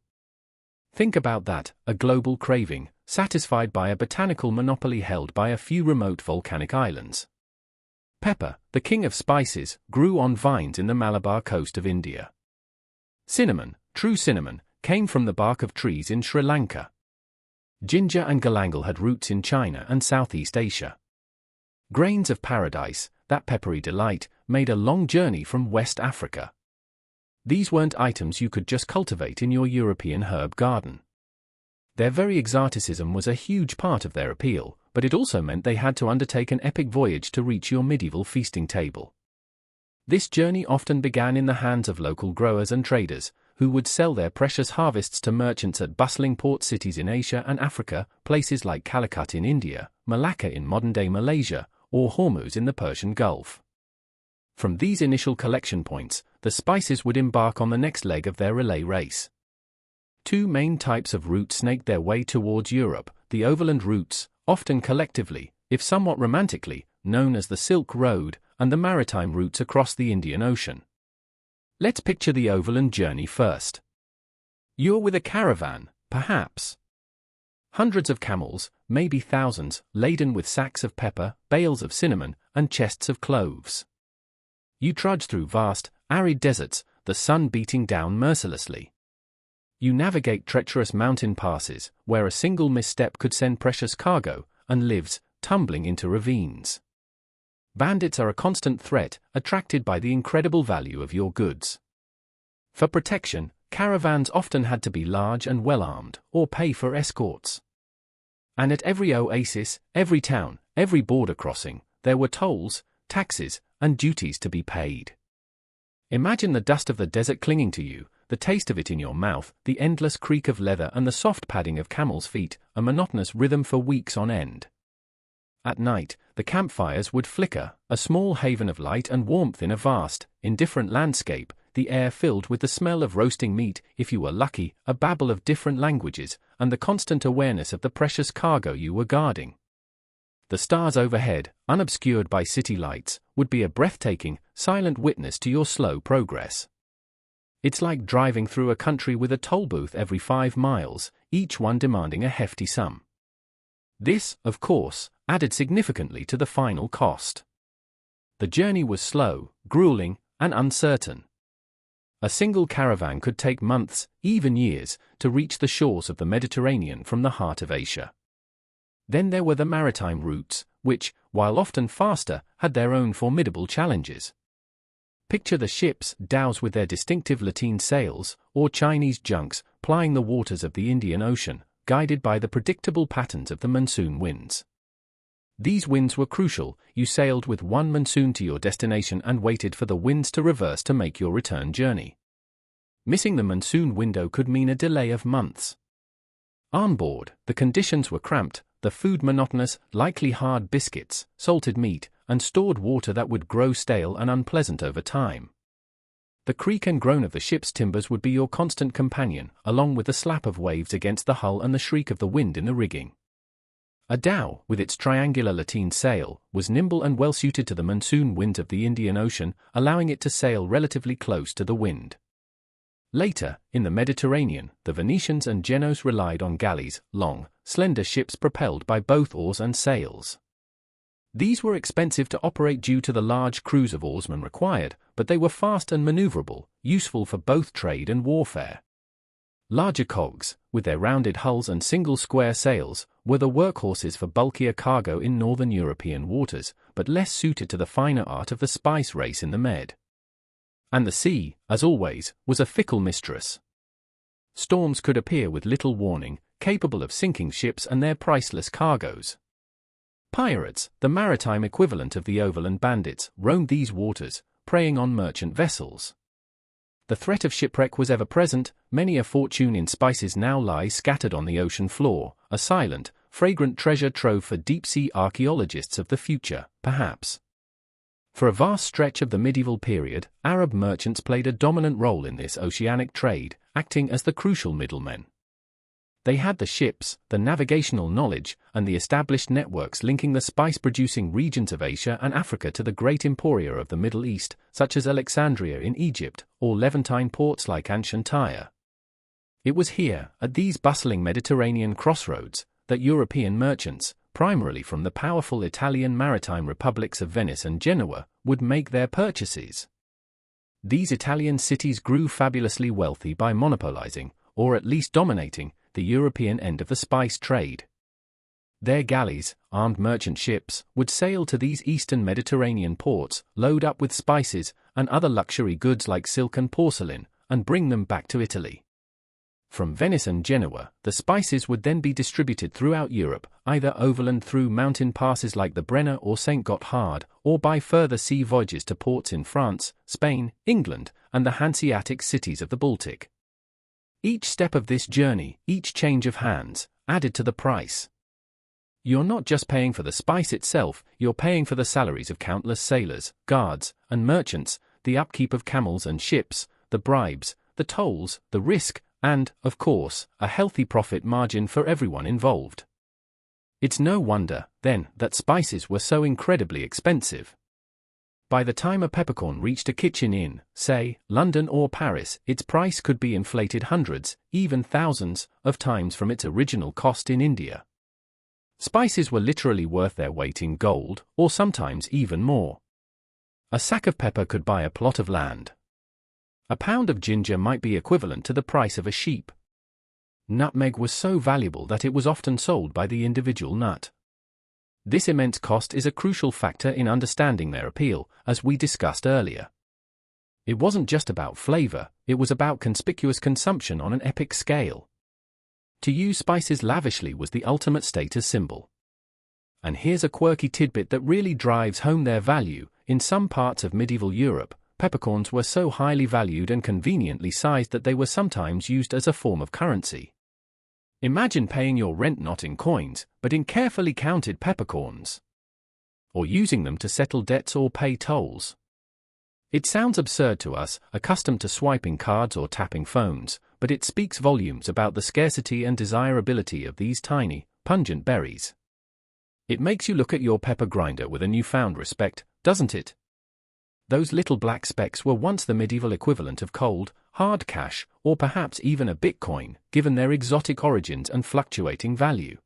Think about that, a global craving, satisfied by a botanical monopoly held by a few remote volcanic islands. Pepper, the king of spices, grew on vines in the Malabar coast of India. Cinnamon, true cinnamon, came from the bark of trees in Sri Lanka. Ginger and galangal had roots in China and Southeast Asia. Grains of paradise, that peppery delight, made a long journey from West Africa. These weren't items you could just cultivate in your European herb garden. Their very exoticism was a huge part of their appeal, but it also meant they had to undertake an epic voyage to reach your medieval feasting table. This journey often began in the hands of local growers and traders, who would sell their precious harvests to merchants at bustling port cities in Asia and Africa, places like Calicut in India, Malacca in modern-day Malaysia, or Hormuz in the Persian Gulf. From these initial collection points, the spices would embark on the next leg of their relay race. Two main types of route snaked their way towards Europe, the overland routes, often collectively, if somewhat romantically, known as the Silk Road, and the maritime routes across the Indian Ocean. Let's picture the overland journey first. You're with a caravan, perhaps. Hundreds of camels, maybe thousands, laden with sacks of pepper, bales of cinnamon, and chests of cloves. You trudge through vast, arid deserts, the sun beating down mercilessly. You navigate treacherous mountain passes, where a single misstep could send precious cargo and lives tumbling into ravines. Bandits are a constant threat, attracted by the incredible value of your goods. For protection, caravans often had to be large and well-armed, or pay for escorts. And at every oasis, every town, every border crossing, there were tolls, taxes, and duties to be paid. Imagine the dust of the desert clinging to you, the taste of it in your mouth, the endless creak of leather and the soft padding of camels' feet, a monotonous rhythm for weeks on end. At night, the campfires would flicker, a small haven of light and warmth in a vast, indifferent landscape, the air filled with the smell of roasting meat, if you were lucky, a babble of different languages, and the constant awareness of the precious cargo you were guarding. The stars overhead, unobscured by city lights, would be a breathtaking, silent witness to your slow progress. It's like driving through a country with a toll booth every 5 miles, each one demanding a hefty sum. This, of course, added significantly to the final cost. The journey was slow, grueling, and uncertain. A single caravan could take months, even years, to reach the shores of the Mediterranean from the heart of Asia. Then there were the maritime routes, which, while often faster, had their own formidable challenges. Picture the ships, dhows with their distinctive lateen sails, or Chinese junks, plying the waters of the Indian Ocean, guided by the predictable patterns of the monsoon winds. These winds were crucial. You sailed with one monsoon to your destination and waited for the winds to reverse to make your return journey. Missing the monsoon window could mean a delay of months. On board, the conditions were cramped, the food monotonous, likely hard biscuits, salted meat, and stored water that would grow stale and unpleasant over time. The creak and groan of the ship's timbers would be your constant companion, along with the slap of waves against the hull and the shriek of the wind in the rigging. A dhow, with its triangular lateen sail, was nimble and well-suited to the monsoon winds of the Indian Ocean, allowing it to sail relatively close to the wind. Later, in the Mediterranean, the Venetians and Genoese relied on galleys, long, slender ships propelled by both oars and sails. These were expensive to operate due to the large crews of oarsmen required, but they were fast and maneuverable, useful for both trade and warfare. Larger cogs, with their rounded hulls and single square sails, were the workhorses for bulkier cargo in northern European waters, but less suited to the finer art of the spice race in the Med. And the sea, as always, was a fickle mistress. Storms could appear with little warning, capable of sinking ships and their priceless cargoes. Pirates, the maritime equivalent of the overland bandits, roamed these waters, preying on merchant vessels. The threat of shipwreck was ever present. Many a fortune in spices now lies scattered on the ocean floor, a silent, fragrant treasure trove for deep-sea archaeologists of the future, perhaps. For a vast stretch of the medieval period, Arab merchants played a dominant role in this oceanic trade, acting as the crucial middlemen. They had the ships, the navigational knowledge, and the established networks linking the spice-producing regions of Asia and Africa to the great emporia of the Middle East, such as Alexandria in Egypt, or Levantine ports like Antium. It was here, at these bustling Mediterranean crossroads, that European merchants, primarily from the powerful Italian maritime republics of Venice and Genoa, would make their purchases. These Italian cities grew fabulously wealthy by monopolizing, or at least dominating, the European end of the spice trade. Their galleys, armed merchant ships, would sail to these eastern Mediterranean ports, load up with spices and other luxury goods like silk and porcelain, and bring them back to Italy. From Venice and Genoa, the spices would then be distributed throughout Europe, either overland through mountain passes like the Brenner or St. Gotthard, or by further sea voyages to ports in France, Spain, England, and the Hanseatic cities of the Baltic. Each step of this journey, each change of hands, added to the price. You're not just paying for the spice itself, you're paying for the salaries of countless sailors, guards, and merchants, the upkeep of camels and ships, the bribes, the tolls, the risk, and, of course, a healthy profit margin for everyone involved. It's no wonder, then, that spices were so incredibly expensive. By the time a peppercorn reached a kitchen in, say, London or Paris, its price could be inflated hundreds, even thousands, of times from its original cost in India. Spices were literally worth their weight in gold, or sometimes even more. A sack of pepper could buy a plot of land. A pound of ginger might be equivalent to the price of a sheep. Nutmeg was so valuable that it was often sold by the individual nut. This immense cost is a crucial factor in understanding their appeal, as we discussed earlier. It wasn't just about flavor, it was about conspicuous consumption on an epic scale. To use spices lavishly was the ultimate status symbol. And here's a quirky tidbit that really drives home their value. In some parts of medieval Europe, peppercorns were so highly valued and conveniently sized that they were sometimes used as a form of currency. Imagine paying your rent not in coins, but in carefully counted peppercorns. Or using them to settle debts or pay tolls. It sounds absurd to us, accustomed to swiping cards or tapping phones, but it speaks volumes about the scarcity and desirability of these tiny, pungent berries. It makes you look at your pepper grinder with a newfound respect, doesn't it? Those little black specks were once the medieval equivalent of cold, hard cash, or perhaps even a Bitcoin, given their exotic origins and fluctuating value.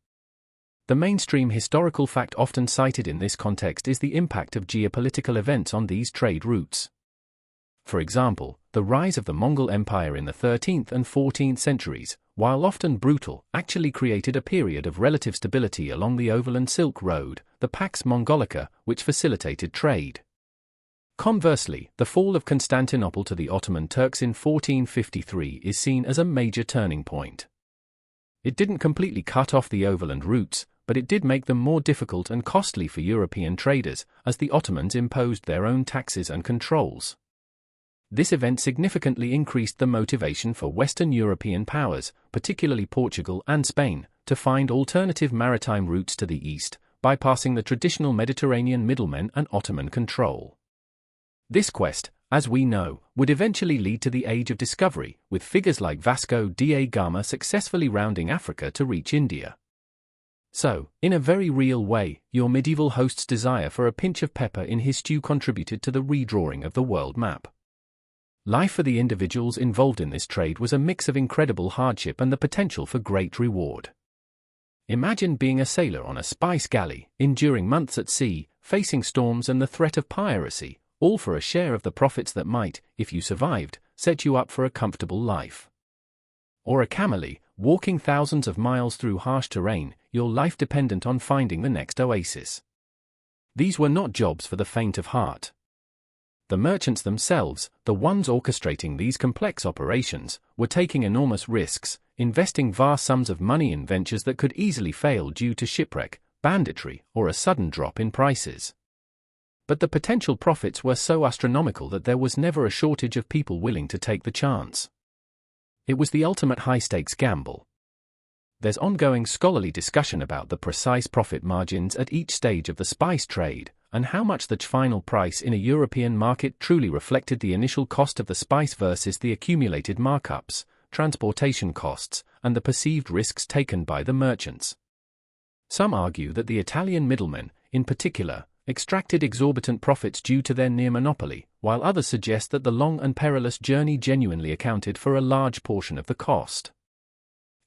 The mainstream historical fact often cited in this context is the impact of geopolitical events on these trade routes. For example, the rise of the Mongol Empire in the 13th and 14th centuries, while often brutal, actually created a period of relative stability along the overland Silk Road, the Pax Mongolica, which facilitated trade. Conversely, the fall of Constantinople to the Ottoman Turks in 1453 is seen as a major turning point. It didn't completely cut off the overland routes, but it did make them more difficult and costly for European traders, as the Ottomans imposed their own taxes and controls. This event significantly increased the motivation for Western European powers, particularly Portugal and Spain, to find alternative maritime routes to the east, bypassing the traditional Mediterranean middlemen and Ottoman control. This quest, as we know, would eventually lead to the Age of Discovery, with figures like Vasco da Gama successfully rounding Africa to reach India. So, in a very real way, your medieval host's desire for a pinch of pepper in his stew contributed to the redrawing of the world map. Life for the individuals involved in this trade was a mix of incredible hardship and the potential for great reward. Imagine being a sailor on a spice galley, enduring months at sea, facing storms and the threat of piracy, all for a share of the profits that might, if you survived, set you up for a comfortable life. Or a camele, walking thousands of miles through harsh terrain, your life dependent on finding the next oasis. These were not jobs for the faint of heart. The merchants themselves, the ones orchestrating these complex operations, were taking enormous risks, investing vast sums of money in ventures that could easily fail due to shipwreck, banditry, or a sudden drop in prices. But the potential profits were so astronomical that there was never a shortage of people willing to take the chance. It was the ultimate high-stakes gamble. There's ongoing scholarly discussion about the precise profit margins at each stage of the spice trade, and how much the final price in a European market truly reflected the initial cost of the spice versus the accumulated markups, transportation costs, and the perceived risks taken by the merchants. Some argue that the Italian middlemen, in particular, extracted exorbitant profits due to their near monopoly, while others suggest that the long and perilous journey genuinely accounted for a large portion of the cost.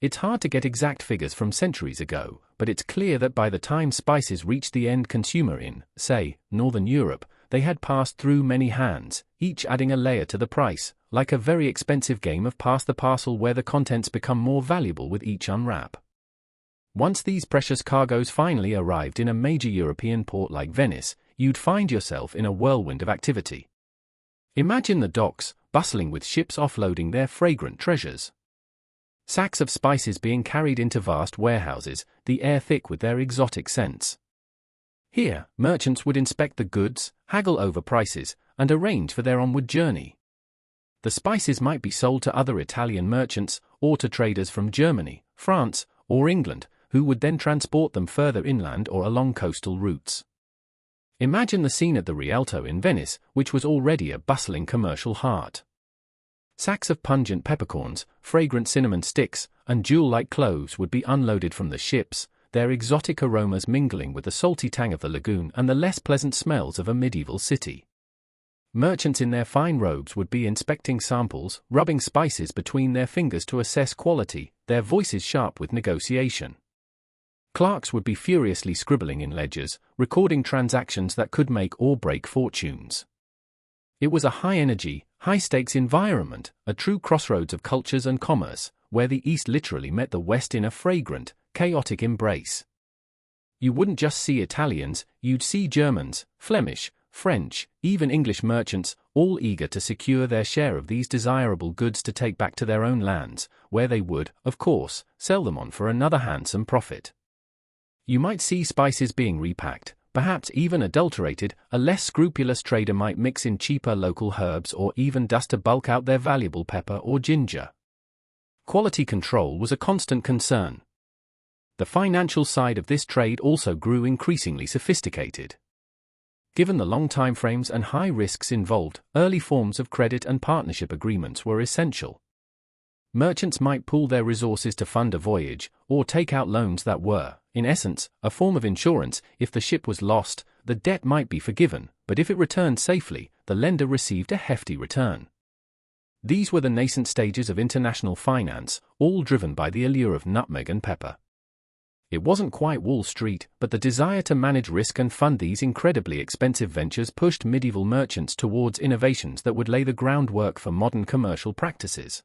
It's hard to get exact figures from centuries ago, but it's clear that by the time spices reached the end consumer in, say, Northern Europe, they had passed through many hands, each adding a layer to the price, like a very expensive game of pass the parcel where the contents become more valuable with each unwrap. Once these precious cargoes finally arrived in a major European port like Venice, you'd find yourself in a whirlwind of activity. Imagine the docks, bustling with ships offloading their fragrant treasures. Sacks of spices being carried into vast warehouses, the air thick with their exotic scents. Here, merchants would inspect the goods, haggle over prices, and arrange for their onward journey. The spices might be sold to other Italian merchants, or to traders from Germany, France, or England, who would then transport them further inland or along coastal routes. Imagine the scene at the Rialto in Venice, which was already a bustling commercial heart. Sacks of pungent peppercorns, fragrant cinnamon sticks, and jewel-like cloves would be unloaded from the ships, their exotic aromas mingling with the salty tang of the lagoon and the less pleasant smells of a medieval city. Merchants in their fine robes would be inspecting samples, rubbing spices between their fingers to assess quality, their voices sharp with negotiation. Clerks would be furiously scribbling in ledgers, recording transactions that could make or break fortunes. It was a high-energy, high-stakes environment, a true crossroads of cultures and commerce, where the East literally met the West in a fragrant, chaotic embrace. You wouldn't just see Italians, you'd see Germans, Flemish, French, even English merchants, all eager to secure their share of these desirable goods to take back to their own lands, where they would, of course, sell them on for another handsome profit. You might see spices being repacked, perhaps even adulterated. A less scrupulous trader might mix in cheaper local herbs or even dust to bulk out their valuable pepper or ginger. Quality control was a constant concern. The financial side of this trade also grew increasingly sophisticated. Given the long time frames and high risks involved, early forms of credit and partnership agreements were essential. Merchants might pool their resources to fund a voyage, or take out loans that were, in essence, a form of insurance. If the ship was lost, the debt might be forgiven, but if it returned safely, the lender received a hefty return. These were the nascent stages of international finance, all driven by the allure of nutmeg and pepper. It wasn't quite Wall Street, but the desire to manage risk and fund these incredibly expensive ventures pushed medieval merchants towards innovations that would lay the groundwork for modern commercial practices.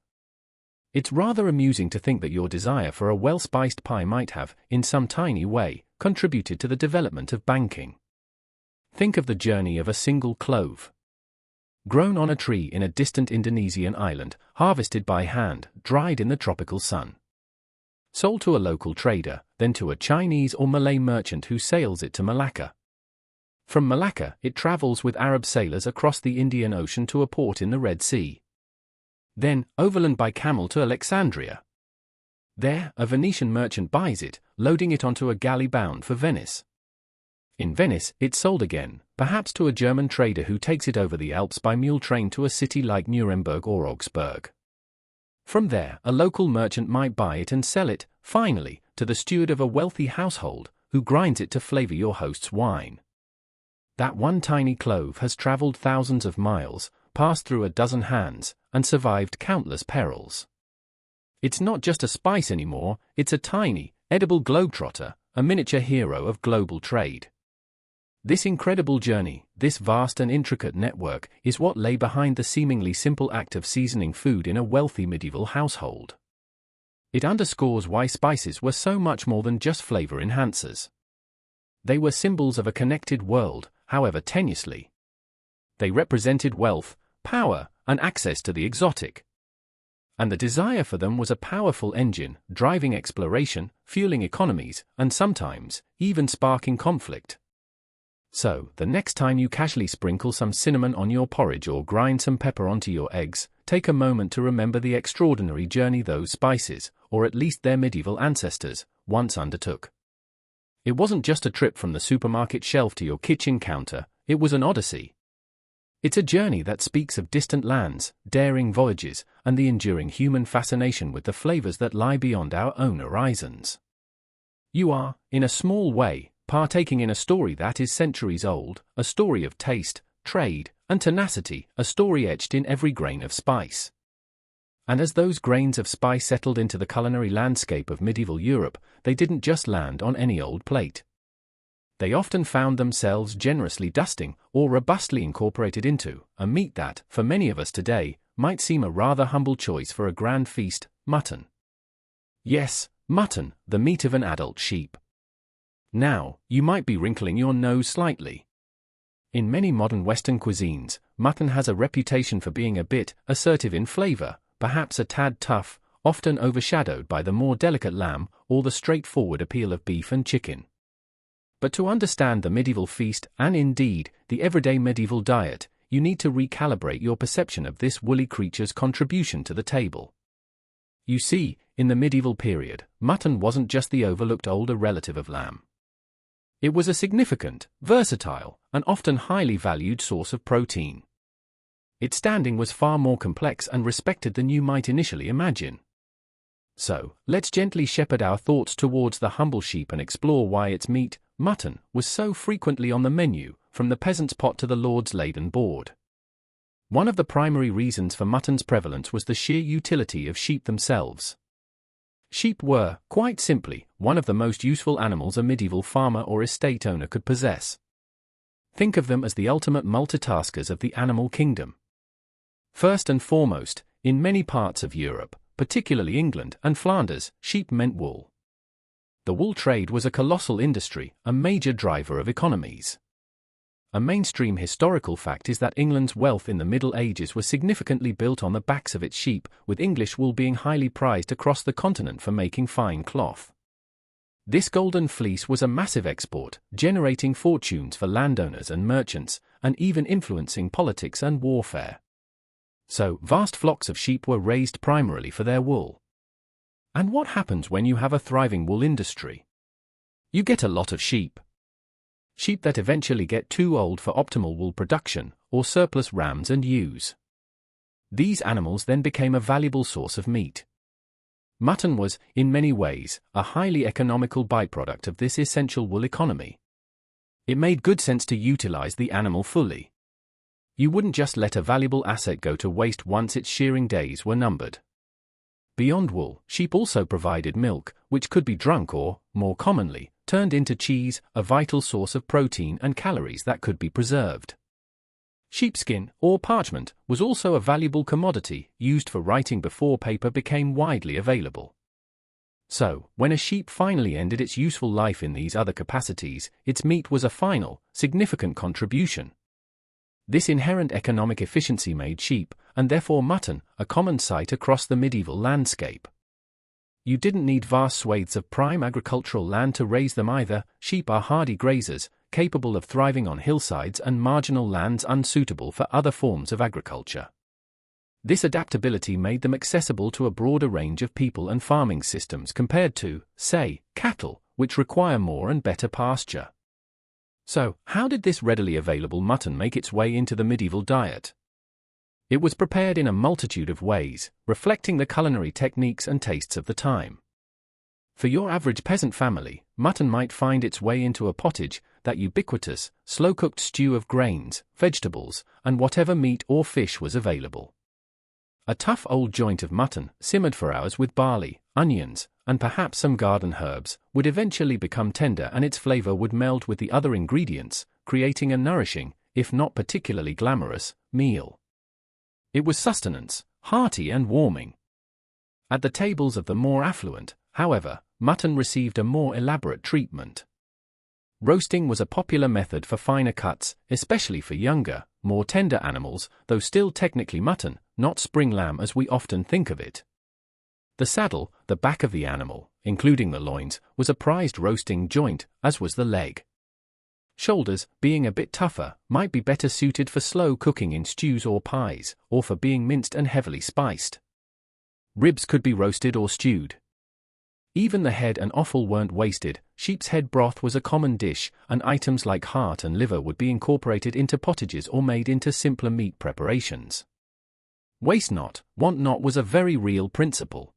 It's rather amusing to think that your desire for a well-spiced pie might have, in some tiny way, contributed to the development of banking. Think of the journey of a single clove. Grown on a tree in a distant Indonesian island, harvested by hand, dried in the tropical sun. sold to a local trader, then to a Chinese or Malay merchant who sails it to Malacca. From Malacca, it travels with Arab sailors across the Indian Ocean to a port in the Red Sea. Then, overland by camel to Alexandria. There, a Venetian merchant buys it, loading it onto a galley bound for Venice. In Venice, it's sold again, perhaps to a German trader who takes it over the Alps by mule train to a city like Nuremberg or Augsburg. From there, a local merchant might buy it and sell it, finally, to the steward of a wealthy household, who grinds it to flavor your host's wine. That one tiny clove has traveled thousands of miles, passed through a dozen hands, and survived countless perils. It's not just a spice anymore, it's a tiny, edible globetrotter, a miniature hero of global trade. This incredible journey, this vast and intricate network, is what lay behind the seemingly simple act of seasoning food in a wealthy medieval household. It underscores why spices were so much more than just flavor enhancers. They were symbols of a connected world, however tenuously. They represented wealth, power, and access to the exotic. And the desire for them was a powerful engine, driving exploration, fueling economies, and sometimes, even sparking conflict. So, the next time you casually sprinkle some cinnamon on your porridge or grind some pepper onto your eggs, take a moment to remember the extraordinary journey those spices, or at least their medieval ancestors, once undertook. It wasn't just a trip from the supermarket shelf to your kitchen counter, it was an odyssey. It's a journey that speaks of distant lands, daring voyages, and the enduring human fascination with the flavors that lie beyond our own horizons. You are, in a small way, partaking in a story that is centuries old, a story of taste, trade, and tenacity, a story etched in every grain of spice. And as those grains of spice settled into the culinary landscape of medieval Europe, they didn't just land on any old plate. They often found themselves generously dusting, or robustly incorporated into, a meat that, for many of us today, might seem a rather humble choice for a grand feast: mutton. Yes, mutton, the meat of an adult sheep. Now, you might be wrinkling your nose slightly. In many modern Western cuisines, mutton has a reputation for being a bit assertive in flavor, perhaps a tad tough, often overshadowed by the more delicate lamb or the straightforward appeal of beef and chicken. But to understand the medieval feast, and indeed, the everyday medieval diet, you need to recalibrate your perception of this woolly creature's contribution to the table. You see, in the medieval period, mutton wasn't just the overlooked older relative of lamb. It was a significant, versatile, and often highly valued source of protein. Its standing was far more complex and respected than you might initially imagine. So, let's gently shepherd our thoughts towards the humble sheep and explore why its meat, mutton, was so frequently on the menu, from the peasant's pot to the lord's laden board. One of the primary reasons for mutton's prevalence was the sheer utility of sheep themselves. Sheep were, quite simply, one of the most useful animals a medieval farmer or estate owner could possess. Think of them as the ultimate multitaskers of the animal kingdom. First and foremost, in many parts of Europe, particularly England and Flanders, sheep meant wool. The wool trade was a colossal industry, a major driver of economies. A mainstream historical fact is that England's wealth in the Middle Ages was significantly built on the backs of its sheep, with English wool being highly prized across the continent for making fine cloth. This golden fleece was a massive export, generating fortunes for landowners and merchants, and even influencing politics and warfare. So, vast flocks of sheep were raised primarily for their wool. And what happens when you have a thriving wool industry? You get a lot of sheep. Sheep that eventually get too old for optimal wool production, or surplus rams and ewes. These animals then became a valuable source of meat. Mutton was, in many ways, a highly economical byproduct of this essential wool economy. It made good sense to utilize the animal fully. You wouldn't just let a valuable asset go to waste once its shearing days were numbered. Beyond wool, sheep also provided milk, which could be drunk or, more commonly, turned into cheese, a vital source of protein and calories that could be preserved. Sheepskin, or parchment, was also a valuable commodity, used for writing before paper became widely available. So, when a sheep finally ended its useful life in these other capacities, its meat was a final, significant contribution. This inherent economic efficiency made sheep, and therefore mutton, a common sight across the medieval landscape. You didn't need vast swathes of prime agricultural land to raise them either. Sheep are hardy grazers, capable of thriving on hillsides and marginal lands unsuitable for other forms of agriculture. This adaptability made them accessible to a broader range of people and farming systems compared to, say, cattle, which require more and better pasture. So, how did this readily available mutton make its way into the medieval diet? It was prepared in a multitude of ways, reflecting the culinary techniques and tastes of the time. For your average peasant family, mutton might find its way into a pottage, that ubiquitous, slow-cooked stew of grains, vegetables, and whatever meat or fish was available. A tough old joint of mutton, simmered for hours with barley, onions, and perhaps some garden herbs, would eventually become tender and its flavor would meld with the other ingredients, creating a nourishing, if not particularly glamorous, meal. It was sustenance, hearty and warming. At the tables of the more affluent, however, mutton received a more elaborate treatment. Roasting was a popular method for finer cuts, especially for younger, more tender animals, though still technically mutton, not spring lamb as we often think of it. The saddle, the back of the animal, including the loins, was a prized roasting joint, as was the leg. Shoulders, being a bit tougher, might be better suited for slow cooking in stews or pies, or for being minced and heavily spiced. Ribs could be roasted or stewed. Even the head and offal weren't wasted. Sheep's head broth was a common dish, and items like heart and liver would be incorporated into pottages or made into simpler meat preparations. Waste not, want not was a very real principle.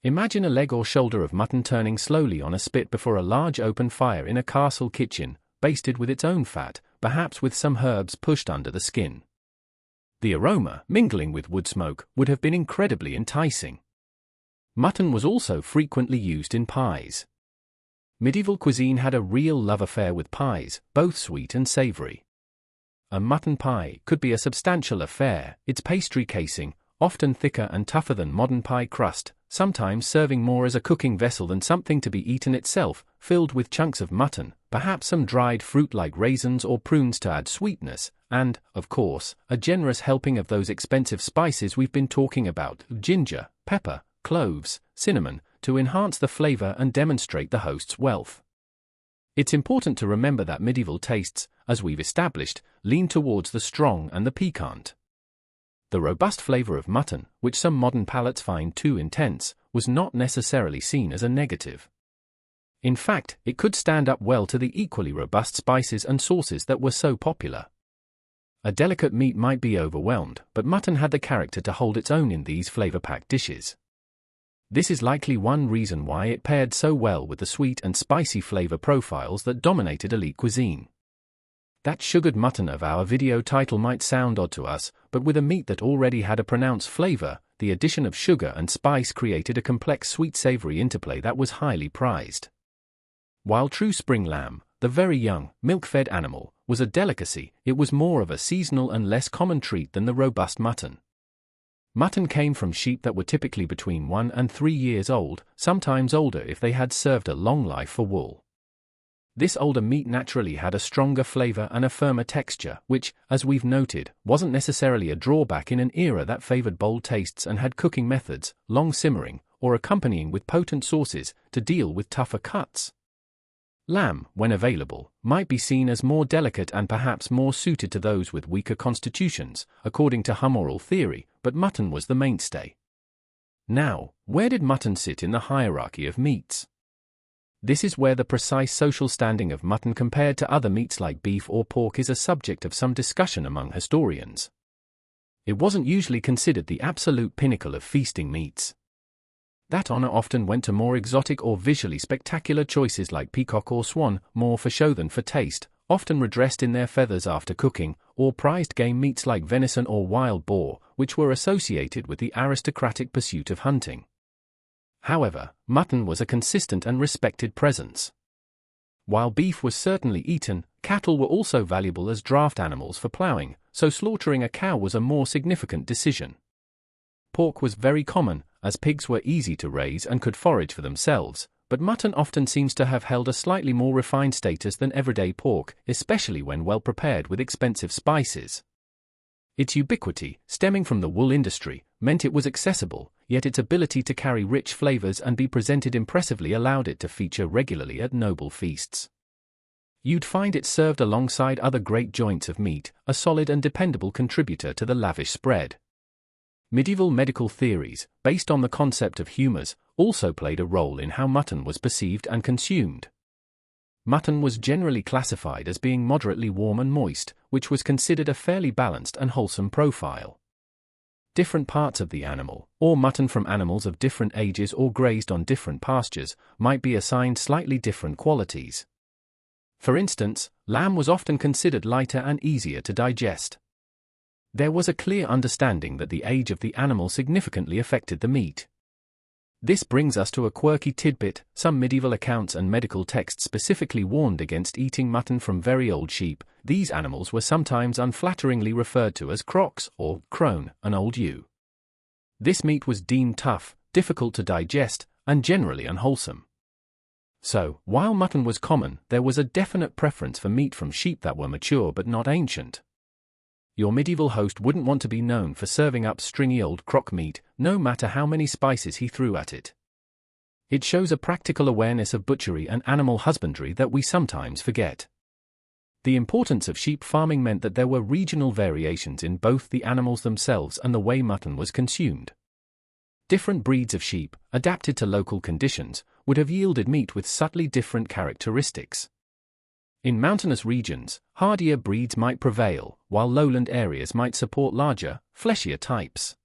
Imagine a leg or shoulder of mutton turning slowly on a spit before a large open fire in a castle kitchen, basted with its own fat, perhaps with some herbs pushed under the skin. The aroma, mingling with wood smoke, would have been incredibly enticing. Mutton was also frequently used in pies. Medieval cuisine had a real love affair with pies, both sweet and savory. A mutton pie could be a substantial affair, its pastry casing, often thicker and tougher than modern pie crust, sometimes serving more as a cooking vessel than something to be eaten itself, filled with chunks of mutton, perhaps some dried fruit like raisins or prunes to add sweetness, and, of course, a generous helping of those expensive spices we've been talking about, ginger, pepper, cloves, cinnamon, to enhance the flavor and demonstrate the host's wealth. It's important to remember that medieval tastes, as we've established, lean towards the strong and the piquant. The robust flavor of mutton, which some modern palates find too intense, was not necessarily seen as a negative. In fact, it could stand up well to the equally robust spices and sauces that were so popular. A delicate meat might be overwhelmed, but mutton had the character to hold its own in these flavor-packed dishes. This is likely one reason why it paired so well with the sweet and spicy flavor profiles that dominated elite cuisine. That sugared mutton of our video title might sound odd to us, but with a meat that already had a pronounced flavor, the addition of sugar and spice created a complex sweet-savory interplay that was highly prized. While true spring lamb, the very young, milk-fed animal, was a delicacy, it was more of a seasonal and less common treat than the robust mutton. Mutton came from sheep that were typically between 1 and 3 years old, sometimes older if they had served a long life for wool. This older meat naturally had a stronger flavor and a firmer texture, which, as we've noted, wasn't necessarily a drawback in an era that favored bold tastes and had cooking methods, long simmering, or accompanying with potent sauces, to deal with tougher cuts. Lamb, when available, might be seen as more delicate and perhaps more suited to those with weaker constitutions, according to humoral theory, but mutton was the mainstay. Now, where did mutton sit in the hierarchy of meats? This is where the precise social standing of mutton compared to other meats like beef or pork is a subject of some discussion among historians. It wasn't usually considered the absolute pinnacle of feasting meats. That honor often went to more exotic or visually spectacular choices like peacock or swan, more for show than for taste, often redressed in their feathers after cooking, or prized game meats like venison or wild boar, which were associated with the aristocratic pursuit of hunting. However, mutton was a consistent and respected presence. While beef was certainly eaten, cattle were also valuable as draft animals for plowing, so slaughtering a cow was a more significant decision. Pork was very common, as pigs were easy to raise and could forage for themselves, but mutton often seems to have held a slightly more refined status than everyday pork, especially when well prepared with expensive spices. Its ubiquity, stemming from the wool industry, meant it was accessible, yet its ability to carry rich flavors and be presented impressively allowed it to feature regularly at noble feasts. You'd find it served alongside other great joints of meat, a solid and dependable contributor to the lavish spread. Medieval medical theories, based on the concept of humours, also played a role in how mutton was perceived and consumed. Mutton was generally classified as being moderately warm and moist, which was considered a fairly balanced and wholesome profile. Different parts of the animal, or mutton from animals of different ages or grazed on different pastures, might be assigned slightly different qualities. For instance, lamb was often considered lighter and easier to digest. There was a clear understanding that the age of the animal significantly affected the meat. This brings us to a quirky tidbit: some medieval accounts and medical texts specifically warned against eating mutton from very old sheep. These animals were sometimes unflatteringly referred to as crocs or crone, an old ewe. This meat was deemed tough, difficult to digest, and generally unwholesome. So, while mutton was common, there was a definite preference for meat from sheep that were mature but not ancient. Your medieval host wouldn't want to be known for serving up stringy old crock meat, no matter how many spices he threw at it. It shows a practical awareness of butchery and animal husbandry that we sometimes forget. The importance of sheep farming meant that there were regional variations in both the animals themselves and the way mutton was consumed. Different breeds of sheep, adapted to local conditions, would have yielded meat with subtly different characteristics. In mountainous regions, hardier breeds might prevail, while lowland areas might support larger, fleshier types.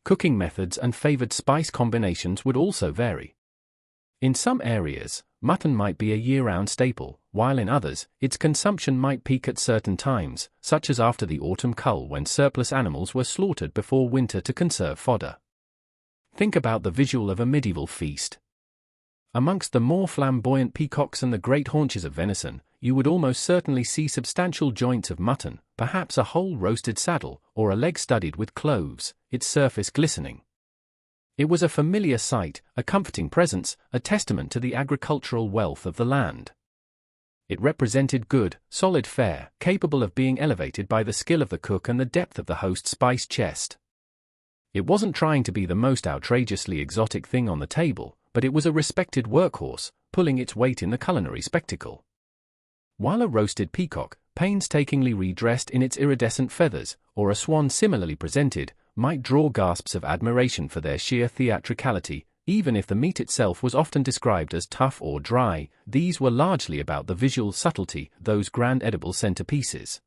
Cooking methods and favored spice combinations would also vary. In some areas, mutton might be a year-round staple, while in others, its consumption might peak at certain times, such as after the autumn cull when surplus animals were slaughtered before winter to conserve fodder. Think about the visual of a medieval feast. Amongst the more flamboyant peacocks and the great haunches of venison, you would almost certainly see substantial joints of mutton, perhaps a whole roasted saddle, or a leg studded with cloves, its surface glistening. It was a familiar sight, a comforting presence, a testament to the agricultural wealth of the land. It represented good, solid fare, capable of being elevated by the skill of the cook and the depth of the host's spice chest. It wasn't trying to be the most outrageously exotic thing on the table, but it was a respected workhorse, pulling its weight in the culinary spectacle. While a roasted peacock, painstakingly redressed in its iridescent feathers, or a swan similarly presented, might draw gasps of admiration for their sheer theatricality, even if the meat itself was often described as tough or dry, these were largely about the visual subtlety, those grand edible centerpieces.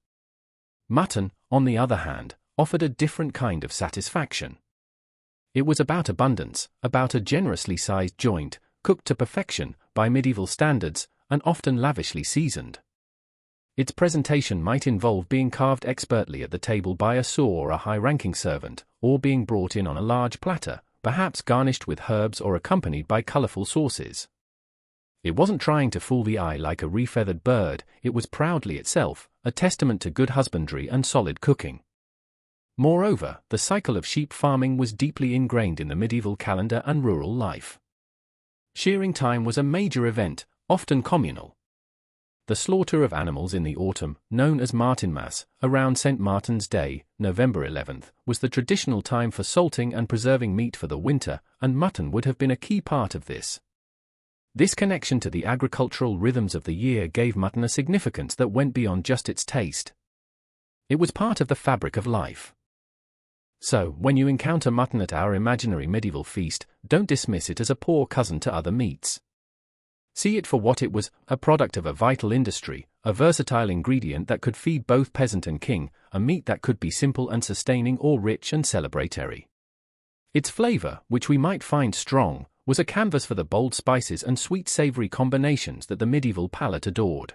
Mutton, on the other hand, offered a different kind of satisfaction. It was about abundance, about a generously sized joint, cooked to perfection by medieval standards, and often lavishly seasoned. Its presentation might involve being carved expertly at the table by a saw or a high-ranking servant, or being brought in on a large platter, perhaps garnished with herbs or accompanied by colorful sauces. It wasn't trying to fool the eye like a refeathered bird, it was proudly itself, a testament to good husbandry and solid cooking. Moreover, the cycle of sheep farming was deeply ingrained in the medieval calendar and rural life. Shearing time was a major event, often communal. The slaughter of animals in the autumn, known as Martinmas, around St. Martin's Day, November 11th, was the traditional time for salting and preserving meat for the winter, and mutton would have been a key part of this. This connection to the agricultural rhythms of the year gave mutton a significance that went beyond just its taste. It was part of the fabric of life. So, when you encounter mutton at our imaginary medieval feast, don't dismiss it as a poor cousin to other meats. See it for what it was, a product of a vital industry, a versatile ingredient that could feed both peasant and king, a meat that could be simple and sustaining or rich and celebratory. Its flavor, which we might find strong, was a canvas for the bold spices and sweet-savory combinations that the medieval palate adored.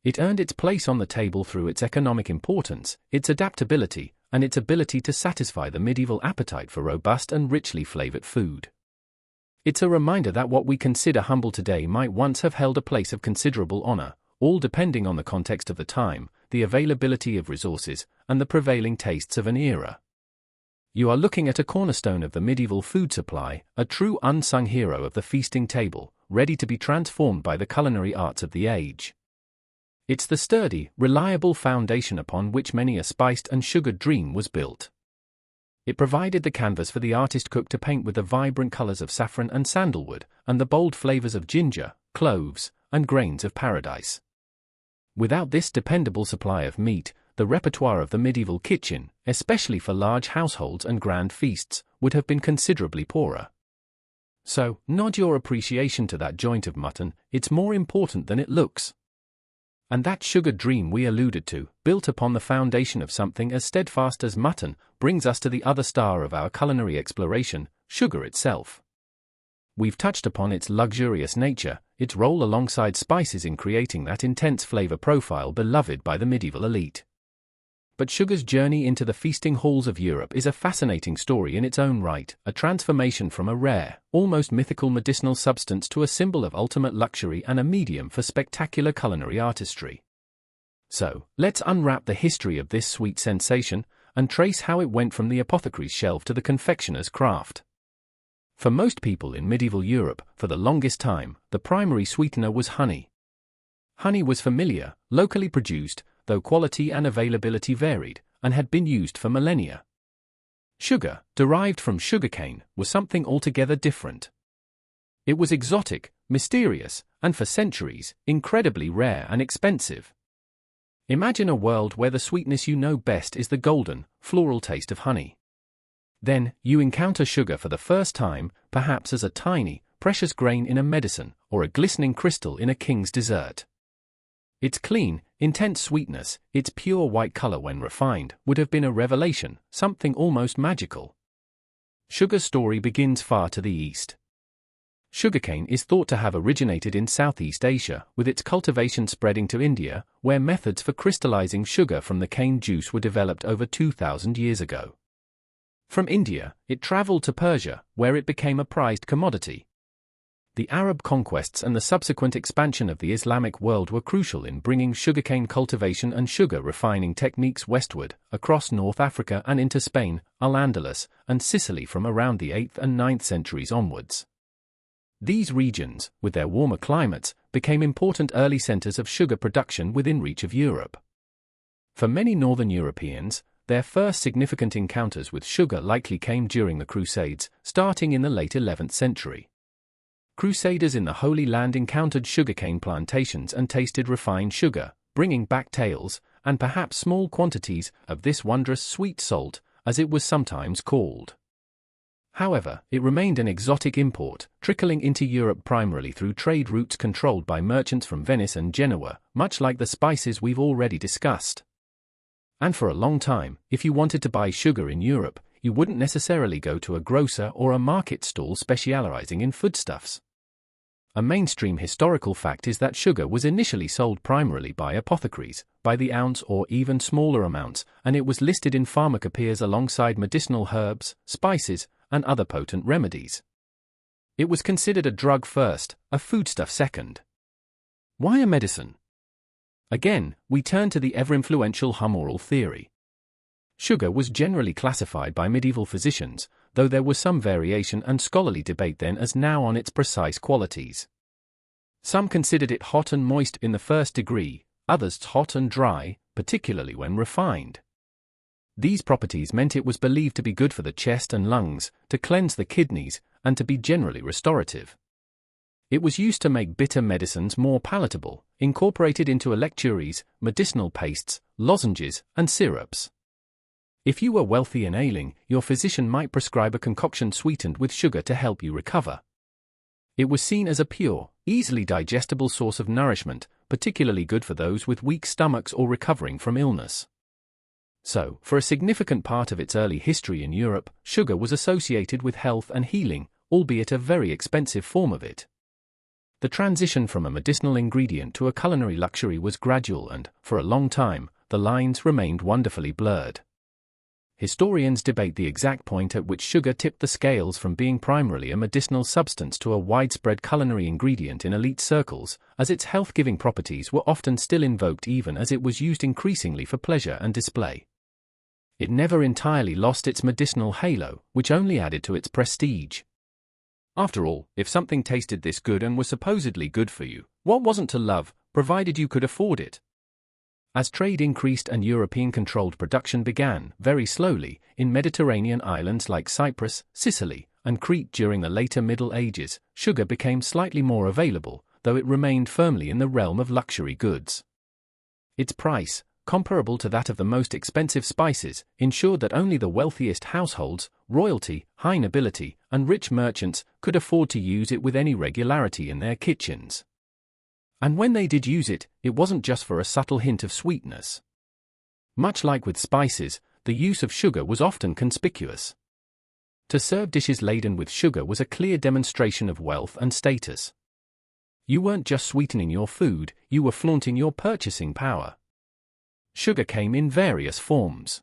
It earned its place on the table through its economic importance, its adaptability, and its ability to satisfy the medieval appetite for robust and richly flavored food. It's a reminder that what we consider humble today might once have held a place of considerable honor, all depending on the context of the time, the availability of resources, and the prevailing tastes of an era. You are looking at a cornerstone of the medieval food supply, a true unsung hero of the feasting table, ready to be transformed by the culinary arts of the age. It's the sturdy, reliable foundation upon which many a spiced and sugared dream was built. It provided the canvas for the artist cook to paint with the vibrant colors of saffron and sandalwood, and the bold flavors of ginger, cloves, and grains of paradise. Without this dependable supply of meat, the repertoire of the medieval kitchen, especially for large households and grand feasts, would have been considerably poorer. So, nod your appreciation to that joint of mutton, it's more important than it looks. And that sugar dream we alluded to, built upon the foundation of something as steadfast as mutton, brings us to the other star of our culinary exploration, sugar itself. We've touched upon its luxurious nature, its role alongside spices in creating that intense flavor profile beloved by the medieval elite. But sugar's journey into the feasting halls of Europe is a fascinating story in its own right, a transformation from a rare, almost mythical medicinal substance to a symbol of ultimate luxury and a medium for spectacular culinary artistry. So, let's unwrap the history of this sweet sensation, and trace how it went from the apothecary's shelf to the confectioner's craft. For most people in medieval Europe, for the longest time, the primary sweetener was honey. Honey was familiar, locally produced, though quality and availability varied, and had been used for millennia. Sugar, derived from sugarcane, was something altogether different. It was exotic, mysterious, and for centuries, incredibly rare and expensive. Imagine a world where the sweetness you know best is the golden, floral taste of honey. Then, you encounter sugar for the first time, perhaps as a tiny, precious grain in a medicine, or a glistening crystal in a king's dessert. Its clean, intense sweetness, its pure white color when refined, would have been a revelation, something almost magical. Sugar's story begins far to the east. Sugarcane is thought to have originated in Southeast Asia, with its cultivation spreading to India, where methods for crystallizing sugar from the cane juice were developed over 2,000 years ago. From India, it traveled to Persia, where it became a prized commodity. The Arab conquests and the subsequent expansion of the Islamic world were crucial in bringing sugarcane cultivation and sugar refining techniques westward, across North Africa and into Spain, Al-Andalus, and Sicily from around the 8th and 9th centuries onwards. These regions, with their warmer climates, became important early centers of sugar production within reach of Europe. For many northern Europeans, their first significant encounters with sugar likely came during the Crusades, starting in the late 11th century. Crusaders in the Holy Land encountered sugarcane plantations and tasted refined sugar, bringing back tales, and perhaps small quantities, of this wondrous sweet salt, as it was sometimes called. However, it remained an exotic import, trickling into Europe primarily through trade routes controlled by merchants from Venice and Genoa, much like the spices we've already discussed. And for a long time, if you wanted to buy sugar in Europe, you wouldn't necessarily go to a grocer or a market stall specializing in foodstuffs. A mainstream historical fact is that sugar was initially sold primarily by apothecaries, by the ounce or even smaller amounts, and it was listed in pharmacopoeias alongside medicinal herbs, spices, and other potent remedies. It was considered a drug first, a foodstuff second. Why a medicine? Again, we turn to the ever-influential humoral theory. Sugar was generally classified by medieval physicians, though there was some variation and scholarly debate then as now on its precise qualities. Some considered it hot and moist in the first degree, others hot and dry, particularly when refined. These properties meant it was believed to be good for the chest and lungs, to cleanse the kidneys, and to be generally restorative. It was used to make bitter medicines more palatable, incorporated into electuaries, medicinal pastes, lozenges, and syrups. If you were wealthy and ailing, your physician might prescribe a concoction sweetened with sugar to help you recover. It was seen as a pure, easily digestible source of nourishment, particularly good for those with weak stomachs or recovering from illness. So, for a significant part of its early history in Europe, sugar was associated with health and healing, albeit a very expensive form of it. The transition from a medicinal ingredient to a culinary luxury was gradual and, for a long time, the lines remained wonderfully blurred. Historians debate the exact point at which sugar tipped the scales from being primarily a medicinal substance to a widespread culinary ingredient in elite circles, as its health-giving properties were often still invoked even as it was used increasingly for pleasure and display. It never entirely lost its medicinal halo, which only added to its prestige. After all, if something tasted this good and was supposedly good for you, what wasn't to love, provided you could afford it? As trade increased and European-controlled production began, very slowly, in Mediterranean islands like Cyprus, Sicily, and Crete during the later Middle Ages, sugar became slightly more available, though it remained firmly in the realm of luxury goods. Its price, comparable to that of the most expensive spices, ensured that only the wealthiest households, royalty, high nobility, and rich merchants could afford to use it with any regularity in their kitchens. And when they did use it, it wasn't just for a subtle hint of sweetness. Much like with spices, the use of sugar was often conspicuous. To serve dishes laden with sugar was a clear demonstration of wealth and status. You weren't just sweetening your food, you were flaunting your purchasing power. Sugar came in various forms.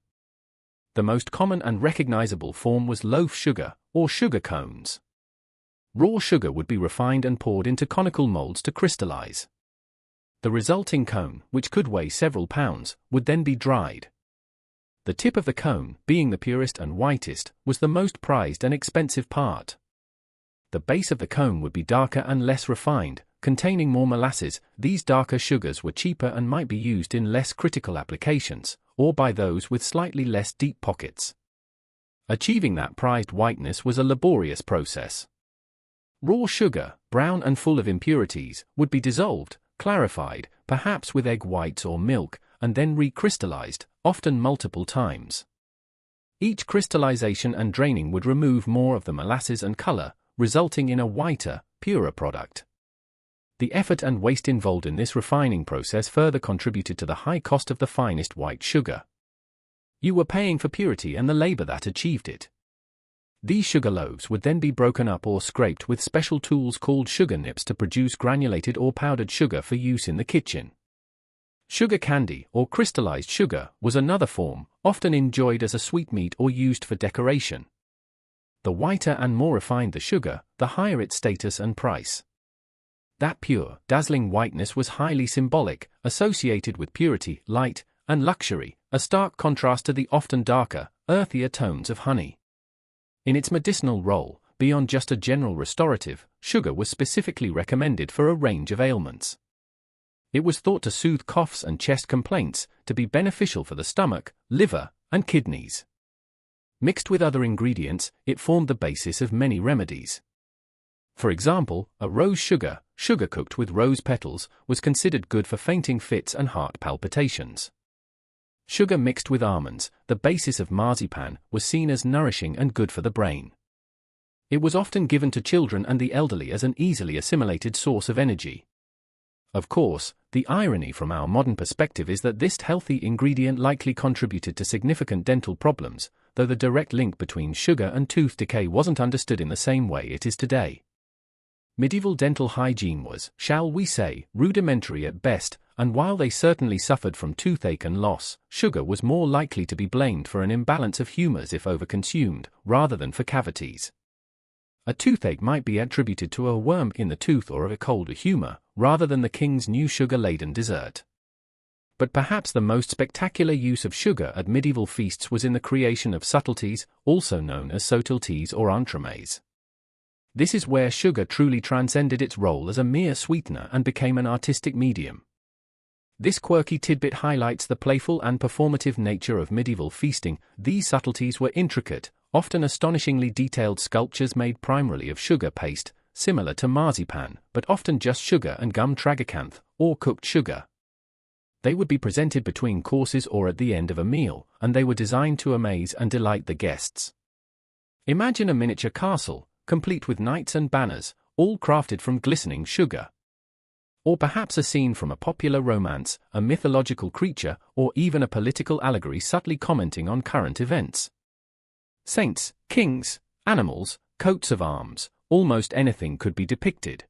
The most common and recognizable form was loaf sugar, or sugar cones. Raw sugar would be refined and poured into conical molds to crystallize. The resulting cone, which could weigh several pounds, would then be dried. The tip of the cone, being the purest and whitest, was the most prized and expensive part. The base of the cone would be darker and less refined, containing more molasses. These darker sugars were cheaper and might be used in less critical applications, or by those with slightly less deep pockets. Achieving that prized whiteness was a laborious process. Raw sugar, brown and full of impurities, would be dissolved, clarified, perhaps with egg whites or milk, and then recrystallized, often multiple times. Each crystallization and draining would remove more of the molasses and color, resulting in a whiter, purer product. The effort and waste involved in this refining process further contributed to the high cost of the finest white sugar. You were paying for purity and the labor that achieved it. These sugar loaves would then be broken up or scraped with special tools called sugar nips to produce granulated or powdered sugar for use in the kitchen. Sugar candy, or crystallized sugar, was another form, often enjoyed as a sweetmeat or used for decoration. The whiter and more refined the sugar, the higher its status and price. That pure, dazzling whiteness was highly symbolic, associated with purity, light, and luxury, a stark contrast to the often darker, earthier tones of honey. In its medicinal role, beyond just a general restorative, sugar was specifically recommended for a range of ailments. It was thought to soothe coughs and chest complaints, to be beneficial for the stomach, liver, and kidneys. Mixed with other ingredients, it formed the basis of many remedies. For example, a rose sugar, sugar cooked with rose petals, was considered good for fainting fits and heart palpitations. Sugar mixed with almonds, the basis of marzipan, was seen as nourishing and good for the brain. It was often given to children and the elderly as an easily assimilated source of energy. Of course, the irony from our modern perspective is that this healthy ingredient likely contributed to significant dental problems, though the direct link between sugar and tooth decay wasn't understood in the same way it is today. Medieval dental hygiene was, shall we say, rudimentary at best, and while they certainly suffered from toothache and loss, sugar was more likely to be blamed for an imbalance of humors if overconsumed, rather than for cavities. A toothache might be attributed to a worm in the tooth or a colder humor, rather than the king's new sugar-laden dessert. But perhaps the most spectacular use of sugar at medieval feasts was in the creation of subtleties, also known as subtleties or entremets. This is where sugar truly transcended its role as a mere sweetener and became an artistic medium. This quirky tidbit highlights the playful and performative nature of medieval feasting. These subtleties were intricate, often astonishingly detailed sculptures made primarily of sugar paste, similar to marzipan, but often just sugar and gum tragacanth, or cooked sugar. They would be presented between courses or at the end of a meal, and they were designed to amaze and delight the guests. Imagine a miniature castle, complete with knights and banners, all crafted from glistening sugar. Or perhaps a scene from a popular romance, a mythological creature, or even a political allegory subtly commenting on current events. Saints, kings, animals, coats of arms, almost anything could be depicted.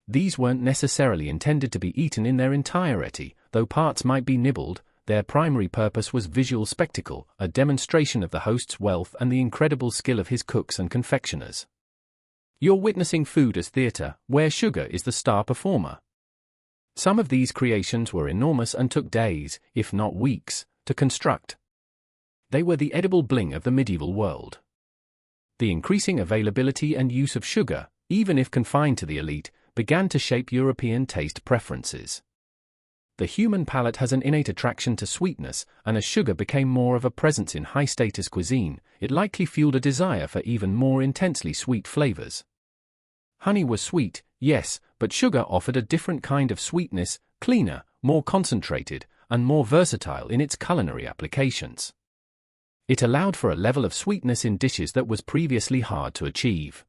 These weren't necessarily intended to be eaten in their entirety, though parts might be nibbled. Their primary purpose was visual spectacle, a demonstration of the host's wealth and the incredible skill of his cooks and confectioners. You're witnessing food as theater, where sugar is the star performer. Some of these creations were enormous and took days, if not weeks, to construct. They were the edible bling of the medieval world. The increasing availability and use of sugar, even if confined to the elite, began to shape European taste preferences. The human palate has an innate attraction to sweetness, and as sugar became more of a presence in high-status cuisine, it likely fueled a desire for even more intensely sweet flavors. Honey was sweet, yes, but sugar offered a different kind of sweetness, cleaner, more concentrated, and more versatile in its culinary applications. It allowed for a level of sweetness in dishes that was previously hard to achieve.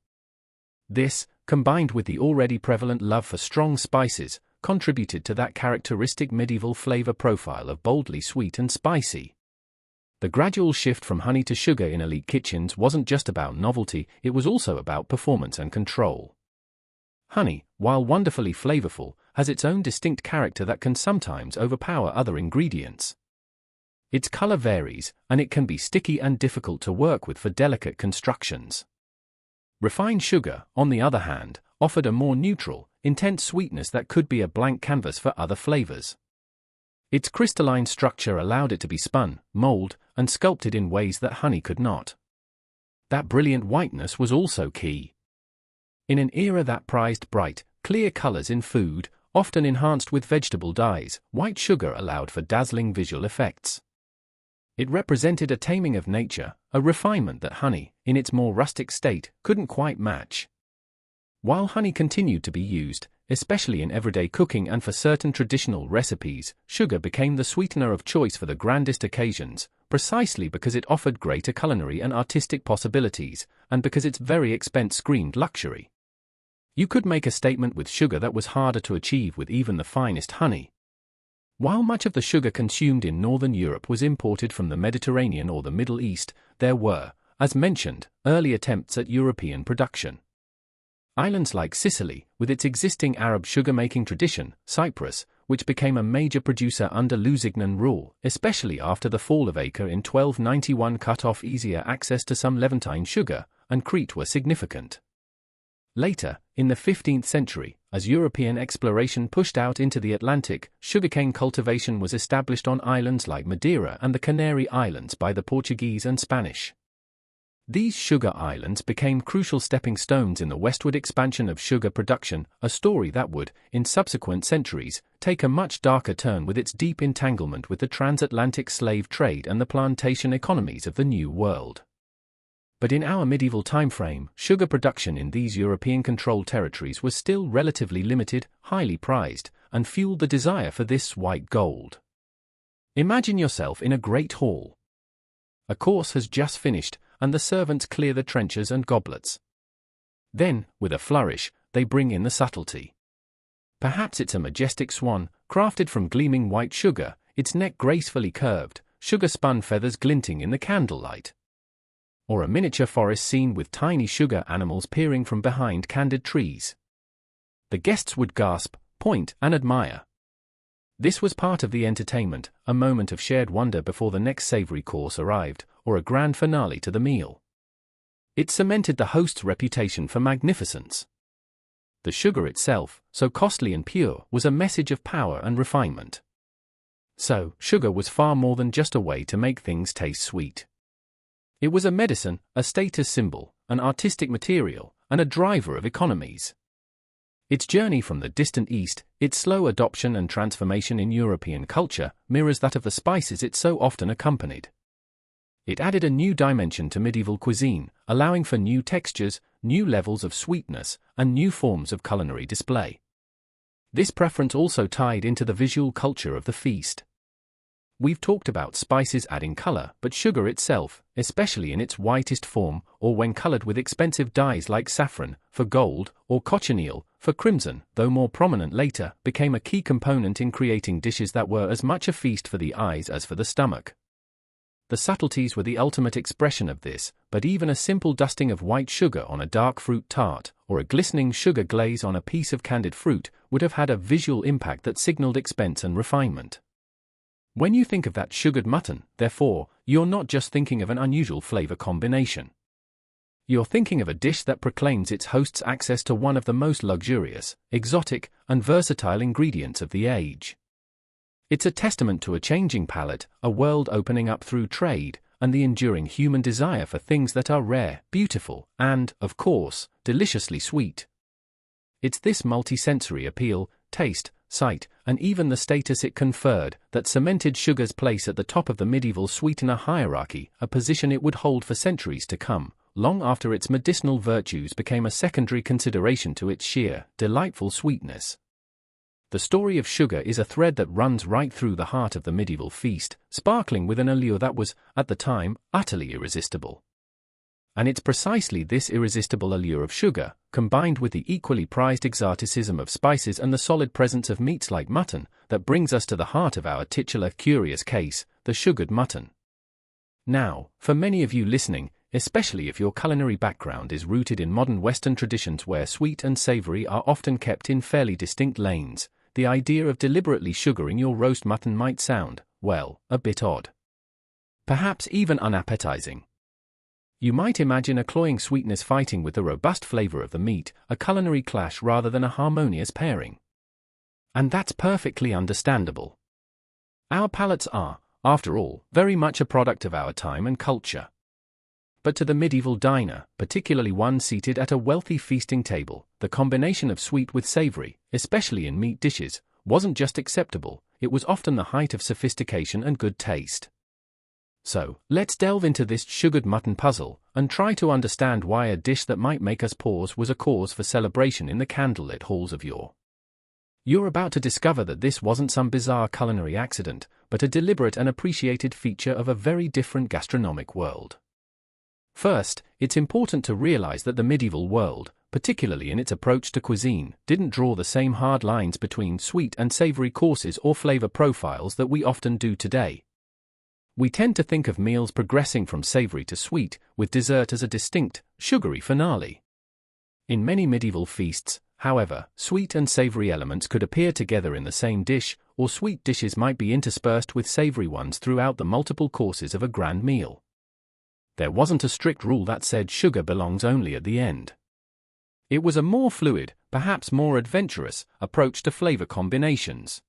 This, combined with the already prevalent love for strong spices, contributed to that characteristic medieval flavor profile of boldly sweet and spicy. The gradual shift from honey to sugar in elite kitchens wasn't just about novelty, it was also about performance and control. Honey, while wonderfully flavorful, has its own distinct character that can sometimes overpower other ingredients. Its color varies, and it can be sticky and difficult to work with for delicate constructions. Refined sugar, on the other hand, offered a more neutral, intense sweetness that could be a blank canvas for other flavors. Its crystalline structure allowed it to be spun, molded, and sculpted in ways that honey could not. That brilliant whiteness was also key. In an era that prized bright, clear colors in food, often enhanced with vegetable dyes, white sugar allowed for dazzling visual effects. It represented a taming of nature, a refinement that honey, in its more rustic state, couldn't quite match. While honey continued to be used, especially in everyday cooking and for certain traditional recipes, sugar became the sweetener of choice for the grandest occasions, precisely because it offered greater culinary and artistic possibilities, and because its very expense screamed luxury. You could make a statement with sugar that was harder to achieve with even the finest honey. While much of the sugar consumed in Northern Europe was imported from the Mediterranean or the Middle East, there were, as mentioned, early attempts at European production. Islands like Sicily, with its existing Arab sugar-making tradition, Cyprus, which became a major producer under Lusignan rule, especially after the fall of Acre in 1291, cut off easier access to some Levantine sugar, and Crete were significant. Later, in the 15th century, as European exploration pushed out into the Atlantic, sugarcane cultivation was established on islands like Madeira and the Canary Islands by the Portuguese and Spanish. These sugar islands became crucial stepping stones in the westward expansion of sugar production, a story that would, in subsequent centuries, take a much darker turn with its deep entanglement with the transatlantic slave trade and the plantation economies of the New World. But in our medieval timeframe, sugar production in these European-controlled territories was still relatively limited, highly prized, and fueled the desire for this white gold. Imagine yourself in a great hall. A course has just finished, and the servants clear the trenchers and goblets. Then, with a flourish, they bring in the subtlety. Perhaps it's a majestic swan, crafted from gleaming white sugar, its neck gracefully curved, sugar-spun feathers glinting in the candlelight. Or a miniature forest scene with tiny sugar animals peering from behind candied trees. The guests would gasp, point, and admire. This was part of the entertainment, a moment of shared wonder before the next savory course arrived, or a grand finale to the meal. It cemented the host's reputation for magnificence. The sugar itself, so costly and pure, was a message of power and refinement. So, sugar was far more than just a way to make things taste sweet. It was a medicine, a status symbol, an artistic material, and a driver of economies. Its journey from the distant East, its slow adoption and transformation in European culture, mirrors that of the spices it so often accompanied. It added a new dimension to medieval cuisine, allowing for new textures, new levels of sweetness, and new forms of culinary display. This preference also tied into the visual culture of the feast. We've talked about spices adding color, but sugar itself, especially in its whitest form, or when colored with expensive dyes like saffron, for gold, or cochineal, for crimson, though more prominent later, became a key component in creating dishes that were as much a feast for the eyes as for the stomach. The subtleties were the ultimate expression of this, but even a simple dusting of white sugar on a dark fruit tart, or a glistening sugar glaze on a piece of candied fruit, would have had a visual impact that signaled expense and refinement. When you think of that sugared mutton, therefore, you're not just thinking of an unusual flavor combination. You're thinking of a dish that proclaims its hosts access to one of the most luxurious, exotic, and versatile ingredients of the age. It's a testament to a changing palate, a world opening up through trade, and the enduring human desire for things that are rare, beautiful, and, of course, deliciously sweet. It's this multi-sensory appeal, taste, sight, and even the status it conferred, that cemented sugar's place at the top of the medieval sweetener hierarchy, a position it would hold for centuries to come, long after its medicinal virtues became a secondary consideration to its sheer, delightful sweetness. The story of sugar is a thread that runs right through the heart of the medieval feast, sparkling with an allure that was, at the time, utterly irresistible. And it's precisely this irresistible allure of sugar, combined with the equally prized exoticism of spices and the solid presence of meats like mutton, that brings us to the heart of our titular curious case, the sugared mutton. Now, for many of you listening, especially if your culinary background is rooted in modern Western traditions where sweet and savory are often kept in fairly distinct lanes, the idea of deliberately sugaring your roast mutton might sound, well, a bit odd. Perhaps even unappetizing. You might imagine a cloying sweetness fighting with the robust flavor of the meat, a culinary clash rather than a harmonious pairing. And that's perfectly understandable. Our palates are, after all, very much a product of our time and culture. But to the medieval diner, particularly one seated at a wealthy feasting table, the combination of sweet with savory, especially in meat dishes, wasn't just acceptable, it was often the height of sophistication and good taste. So, let's delve into this sugared mutton puzzle, and try to understand why a dish that might make us pause was a cause for celebration in the candlelit halls of yore. You're about to discover that this wasn't some bizarre culinary accident, but a deliberate and appreciated feature of a very different gastronomic world. First, it's important to realize that the medieval world, particularly in its approach to cuisine, didn't draw the same hard lines between sweet and savory courses or flavor profiles that we often do today. We tend to think of meals progressing from savory to sweet, with dessert as a distinct, sugary finale. In many medieval feasts, however, sweet and savory elements could appear together in the same dish, or sweet dishes might be interspersed with savory ones throughout the multiple courses of a grand meal. There wasn't a strict rule that said sugar belongs only at the end. It was a more fluid, perhaps more adventurous, approach to flavor combinations.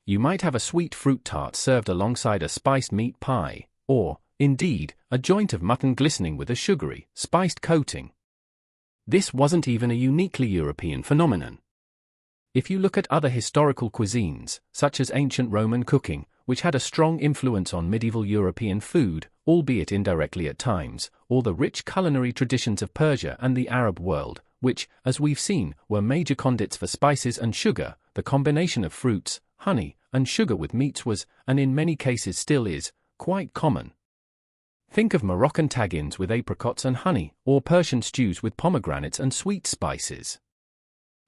You might have a sweet fruit tart served alongside a spiced meat pie, or, indeed, a joint of mutton glistening with a sugary, spiced coating. This wasn't even a uniquely European phenomenon. If you look at other historical cuisines, such as ancient Roman cooking, which had a strong influence on medieval European food, albeit indirectly at times, or the rich culinary traditions of Persia and the Arab world, which, as we've seen, were major conduits for spices and sugar, the combination of fruits, honey, and sugar with meats was, and in many cases still is, quite common. Think of Moroccan tagines with apricots and honey, or Persian stews with pomegranates and sweet spices.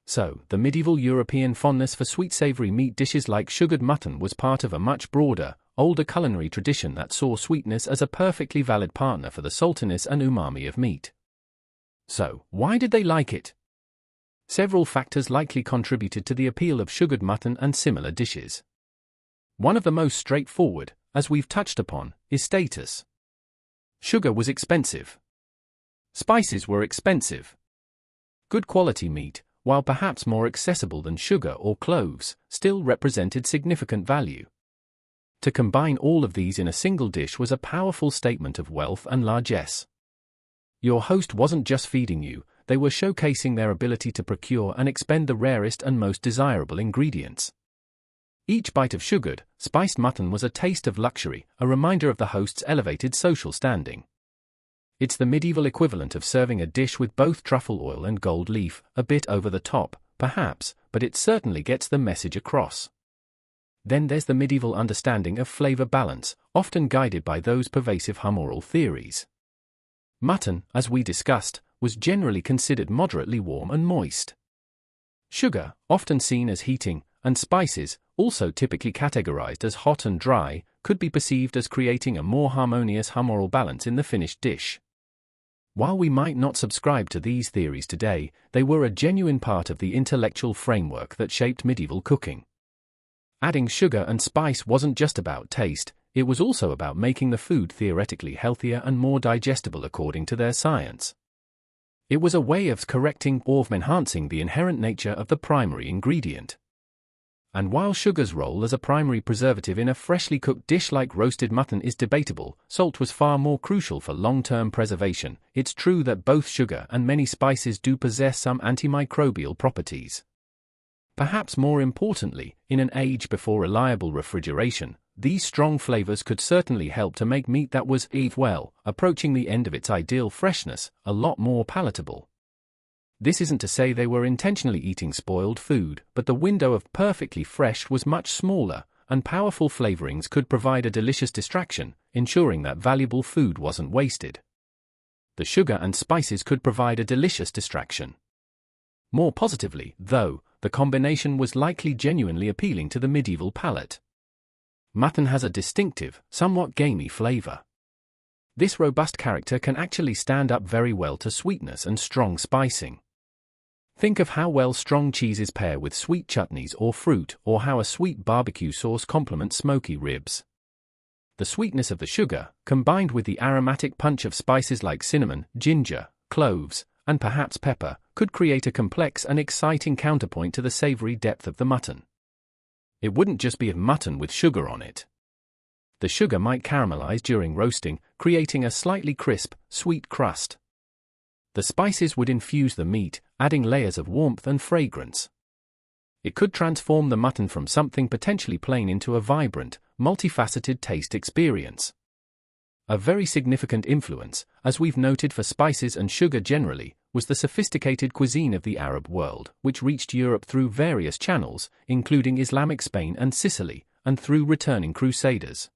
So, the medieval European fondness for sweet-savory meat dishes like sugared mutton was part of a much broader, older culinary tradition that saw sweetness as a perfectly valid partner for the saltiness and umami of meat. So, why did they like it? Several factors likely contributed to the appeal of sugared mutton and similar dishes. One of the most straightforward, as we've touched upon, is status. Sugar was expensive. Spices were expensive. Good quality meat, while perhaps more accessible than sugar or cloves, still represented significant value. To combine all of these in a single dish was a powerful statement of wealth and largesse. Your host wasn't just feeding you, they were showcasing their ability to procure and expend the rarest and most desirable ingredients. Each bite of sugared, spiced mutton was a taste of luxury, a reminder of the host's elevated social standing. It's the medieval equivalent of serving a dish with both truffle oil and gold leaf, a bit over the top, perhaps, but it certainly gets the message across. Then there's the medieval understanding of flavor balance, often guided by those pervasive humoral theories. Mutton, as we discussed, was generally considered moderately warm and moist. Sugar, often seen as heating, and spices, also typically categorized as hot and dry, could be perceived as creating a more harmonious humoral balance in the finished dish. While we might not subscribe to these theories today, they were a genuine part of the intellectual framework that shaped medieval cooking. Adding sugar and spice wasn't just about taste, it was also about making the food theoretically healthier and more digestible according to their science. It was a way of correcting or enhancing the inherent nature of the primary ingredient. And while sugar's role as a primary preservative in a freshly cooked dish like roasted mutton is debatable, salt was far more crucial for long-term preservation. It's true that both sugar and many spices do possess some antimicrobial properties. Perhaps more importantly, in an age before reliable refrigeration, these strong flavors could certainly help to make meat that was, approaching the end of its ideal freshness, a lot more palatable. This isn't to say they were intentionally eating spoiled food, but the window of perfectly fresh was much smaller, and powerful flavorings could provide a delicious distraction, ensuring that valuable food wasn't wasted. The sugar and spices could provide a delicious distraction. More positively, though, the combination was likely genuinely appealing to the medieval palate. Mutton has a distinctive, somewhat gamey flavor. This robust character can actually stand up very well to sweetness and strong spicing. Think of how well strong cheeses pair with sweet chutneys or fruit, or how a sweet barbecue sauce complements smoky ribs. The sweetness of the sugar, combined with the aromatic punch of spices like cinnamon, ginger, cloves, and perhaps pepper, could create a complex and exciting counterpoint to the savory depth of the mutton. It wouldn't just be a mutton with sugar on it. The sugar might caramelize during roasting, creating a slightly crisp, sweet crust. The spices would infuse the meat, adding layers of warmth and fragrance. It could transform the mutton from something potentially plain into a vibrant, multifaceted taste experience. A very significant influence, as we've noted for spices and sugar generally, was the sophisticated cuisine of the Arab world, which reached Europe through various channels, including Islamic Spain and Sicily, and through returning crusaders.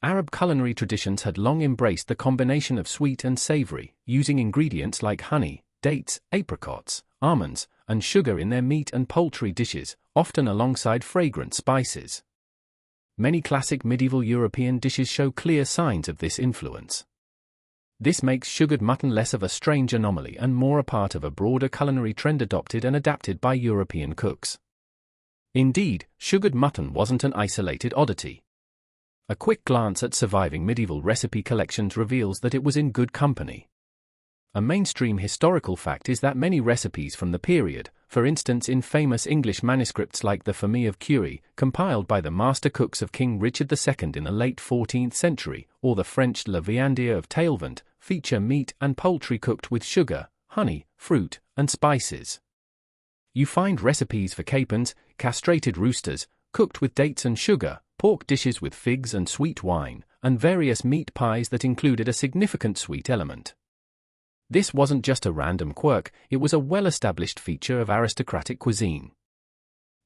Arab culinary traditions had long embraced the combination of sweet and savory, using ingredients like honey, dates, apricots, almonds, and sugar in their meat and poultry dishes, often alongside fragrant spices. Many classic medieval European dishes show clear signs of this influence. This makes sugared mutton less of a strange anomaly and more a part of a broader culinary trend adopted and adapted by European cooks. Indeed, sugared mutton wasn't an isolated oddity. A quick glance at surviving medieval recipe collections reveals that it was in good company. A mainstream historical fact is that many recipes from the period, for instance in famous English manuscripts like the Famille of Curie, compiled by the master cooks of King Richard II in the late 14th century, or the French La Viandière of Taillevent, feature meat and poultry cooked with sugar, honey, fruit, and spices. You find recipes for capons, castrated roosters, cooked with dates and sugar, pork dishes with figs and sweet wine, and various meat pies that included a significant sweet element. This wasn't just a random quirk, it was a well-established feature of aristocratic cuisine.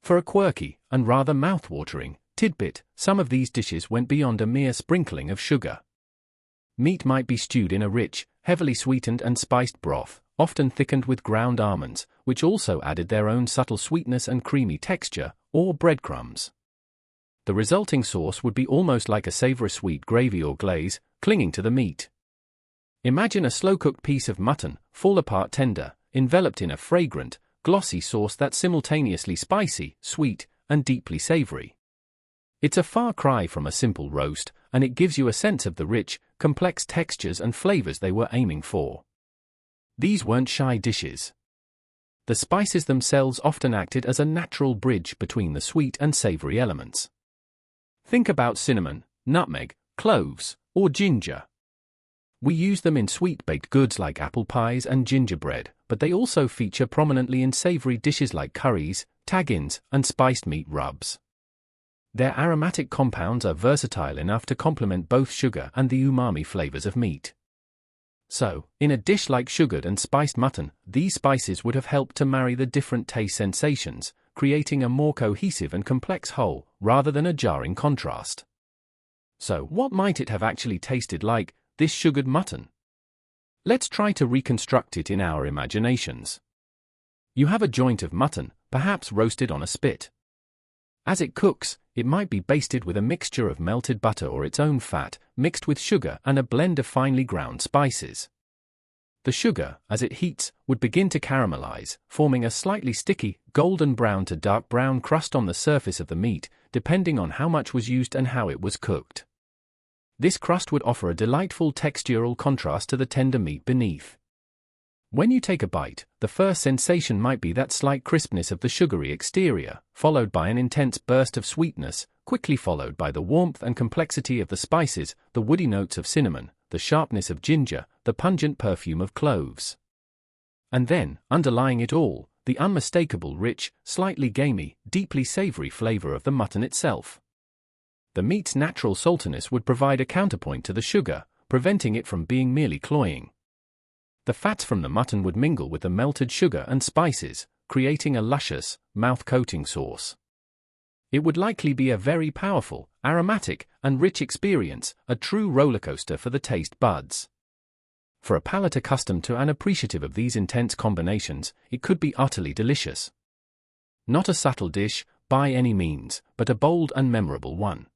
For a quirky, and rather mouth-watering, tidbit, some of these dishes went beyond a mere sprinkling of sugar. Meat might be stewed in a rich, heavily sweetened and spiced broth, often thickened with ground almonds, which also added their own subtle sweetness and creamy texture, or breadcrumbs. The resulting sauce would be almost like a savory sweet gravy or glaze, clinging to the meat. Imagine a slow-cooked piece of mutton, fall-apart tender, enveloped in a fragrant, glossy sauce that's simultaneously spicy, sweet, and deeply savory. It's a far cry from a simple roast, and it gives you a sense of the rich, complex textures and flavors they were aiming for. These weren't shy dishes. The spices themselves often acted as a natural bridge between the sweet and savory elements. Think about cinnamon, nutmeg, cloves, or ginger. We use them in sweet-baked goods like apple pies and gingerbread, but they also feature prominently in savory dishes like curries, tagines, and spiced meat rubs. Their aromatic compounds are versatile enough to complement both sugar and the umami flavors of meat. So, in a dish like sugared and spiced mutton, these spices would have helped to marry the different taste sensations, creating a more cohesive and complex whole, rather than a jarring contrast. So, what might it have actually tasted like, this sugared mutton? Let's try to reconstruct it in our imaginations. You have a joint of mutton, perhaps roasted on a spit. As it cooks, it might be basted with a mixture of melted butter or its own fat, mixed with sugar and a blend of finely ground spices. The sugar, as it heats, would begin to caramelize, forming a slightly sticky, golden brown to dark brown crust on the surface of the meat, depending on how much was used and how it was cooked. This crust would offer a delightful textural contrast to the tender meat beneath. When you take a bite, the first sensation might be that slight crispness of the sugary exterior, followed by an intense burst of sweetness, quickly followed by the warmth and complexity of the spices, the woody notes of cinnamon, the sharpness of ginger, the pungent perfume of cloves. And then, underlying it all, the unmistakable rich, slightly gamey, deeply savory flavor of the mutton itself. The meat's natural saltiness would provide a counterpoint to the sugar, preventing it from being merely cloying. The fats from the mutton would mingle with the melted sugar and spices, creating a luscious, mouth-coating sauce. It would likely be a very powerful, aromatic, and rich experience, a true rollercoaster for the taste buds. For a palate accustomed to and appreciative of these intense combinations, it could be utterly delicious. Not a subtle dish, by any means, but a bold and memorable one.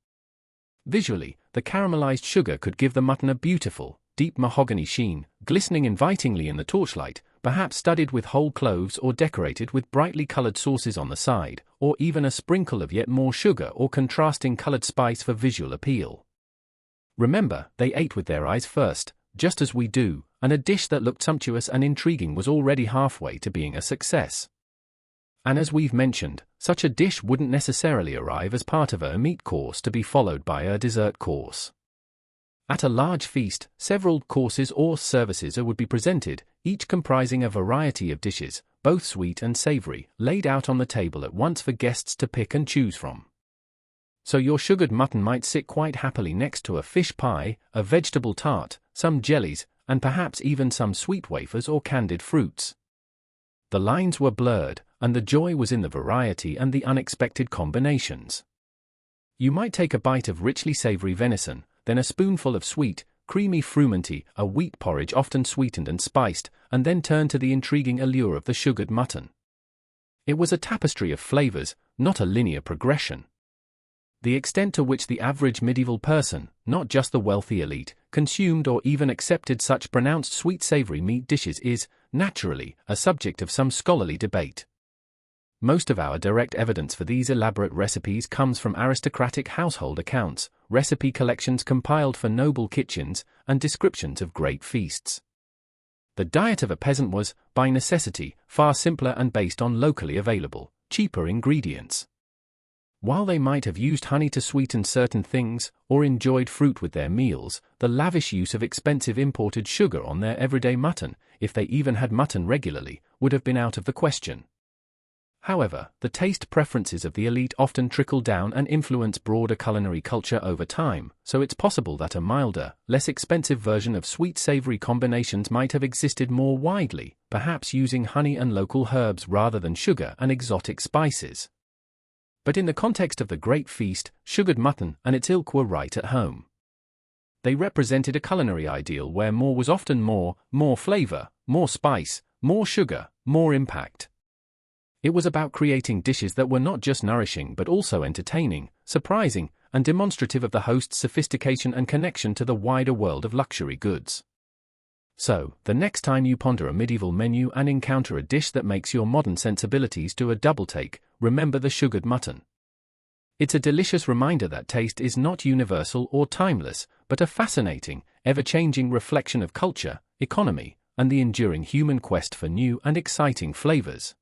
Visually, the caramelized sugar could give the mutton a beautiful, deep mahogany sheen, glistening invitingly in the torchlight, perhaps studded with whole cloves or decorated with brightly colored sauces on the side, or even a sprinkle of yet more sugar or contrasting colored spice for visual appeal. Remember, they ate with their eyes first, just as we do, and a dish that looked sumptuous and intriguing was already halfway to being a success. And as we've mentioned, such a dish wouldn't necessarily arrive as part of a meat course to be followed by a dessert course. At a large feast, several courses or services would be presented, each comprising a variety of dishes, both sweet and savory, laid out on the table at once for guests to pick and choose from. So your sugared mutton might sit quite happily next to a fish pie, a vegetable tart, some jellies, and perhaps even some sweet wafers or candied fruits. The lines were blurred, and the joy was in the variety and the unexpected combinations. You might take a bite of richly savory venison, then a spoonful of sweet, creamy frumenty, a wheat porridge often sweetened and spiced, and then turn to the intriguing allure of the sugared mutton. It was a tapestry of flavors, not a linear progression. The extent to which the average medieval person, not just the wealthy elite, consumed or even accepted such pronounced sweet-savory meat dishes is, naturally, a subject of some scholarly debate. Most of our direct evidence for these elaborate recipes comes from aristocratic household accounts, recipe collections compiled for noble kitchens, and descriptions of great feasts. The diet of a peasant was, by necessity, far simpler and based on locally available, cheaper ingredients. While they might have used honey to sweeten certain things, or enjoyed fruit with their meals, the lavish use of expensive imported sugar on their everyday mutton, if they even had mutton regularly, would have been out of the question. However, the taste preferences of the elite often trickle down and influence broader culinary culture over time, so it's possible that a milder, less expensive version of sweet-savory combinations might have existed more widely, perhaps using honey and local herbs rather than sugar and exotic spices. But in the context of the great feast, sugared mutton and its ilk were right at home. They represented a culinary ideal where more was often more flavor, more spice, more sugar, more impact. It was about creating dishes that were not just nourishing but also entertaining, surprising, and demonstrative of the host's sophistication and connection to the wider world of luxury goods. So, the next time you ponder a medieval menu and encounter a dish that makes your modern sensibilities do a double take, remember the sugared mutton. It's a delicious reminder that taste is not universal or timeless, but a fascinating, ever-changing reflection of culture, economy, and the enduring human quest for new and exciting flavors.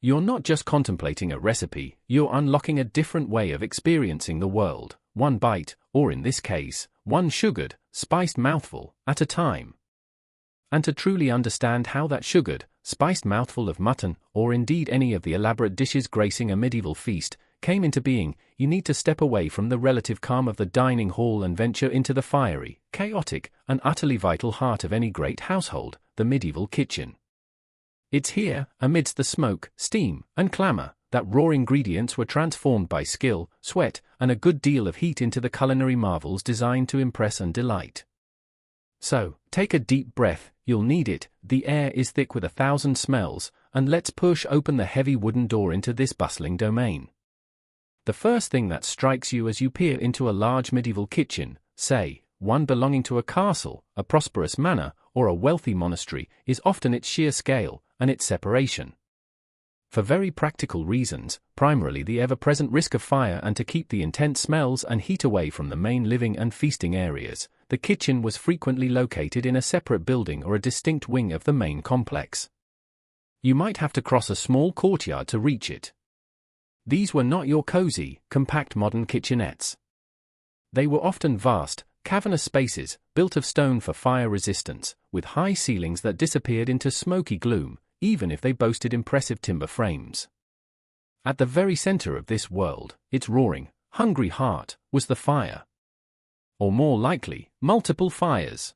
You're not just contemplating a recipe, you're unlocking a different way of experiencing the world, one bite, or in this case, one sugared, spiced mouthful, at a time. And to truly understand how that sugared, spiced mouthful of mutton, or indeed any of the elaborate dishes gracing a medieval feast, came into being, you need to step away from the relative calm of the dining hall and venture into the fiery, chaotic, and utterly vital heart of any great household, the medieval kitchen. It's here, amidst the smoke, steam, and clamor, that raw ingredients were transformed by skill, sweat, and a good deal of heat into the culinary marvels designed to impress and delight. So, take a deep breath, you'll need it, the air is thick with 1,000 smells, and let's push open the heavy wooden door into this bustling domain. The first thing that strikes you as you peer into a large medieval kitchen, say, one belonging to a castle, a prosperous manor, or a wealthy monastery, is often its sheer scale, and its separation. For very practical reasons, primarily the ever-present risk of fire and to keep the intense smells and heat away from the main living and feasting areas, the kitchen was frequently located in a separate building or a distinct wing of the main complex. You might have to cross a small courtyard to reach it. These were not your cozy, compact modern kitchenettes. They were often vast, cavernous spaces, built of stone for fire resistance, with high ceilings that disappeared into smoky gloom, even if they boasted impressive timber frames. At the very center of this world, its roaring, hungry heart, was the fire. Or more likely, multiple fires.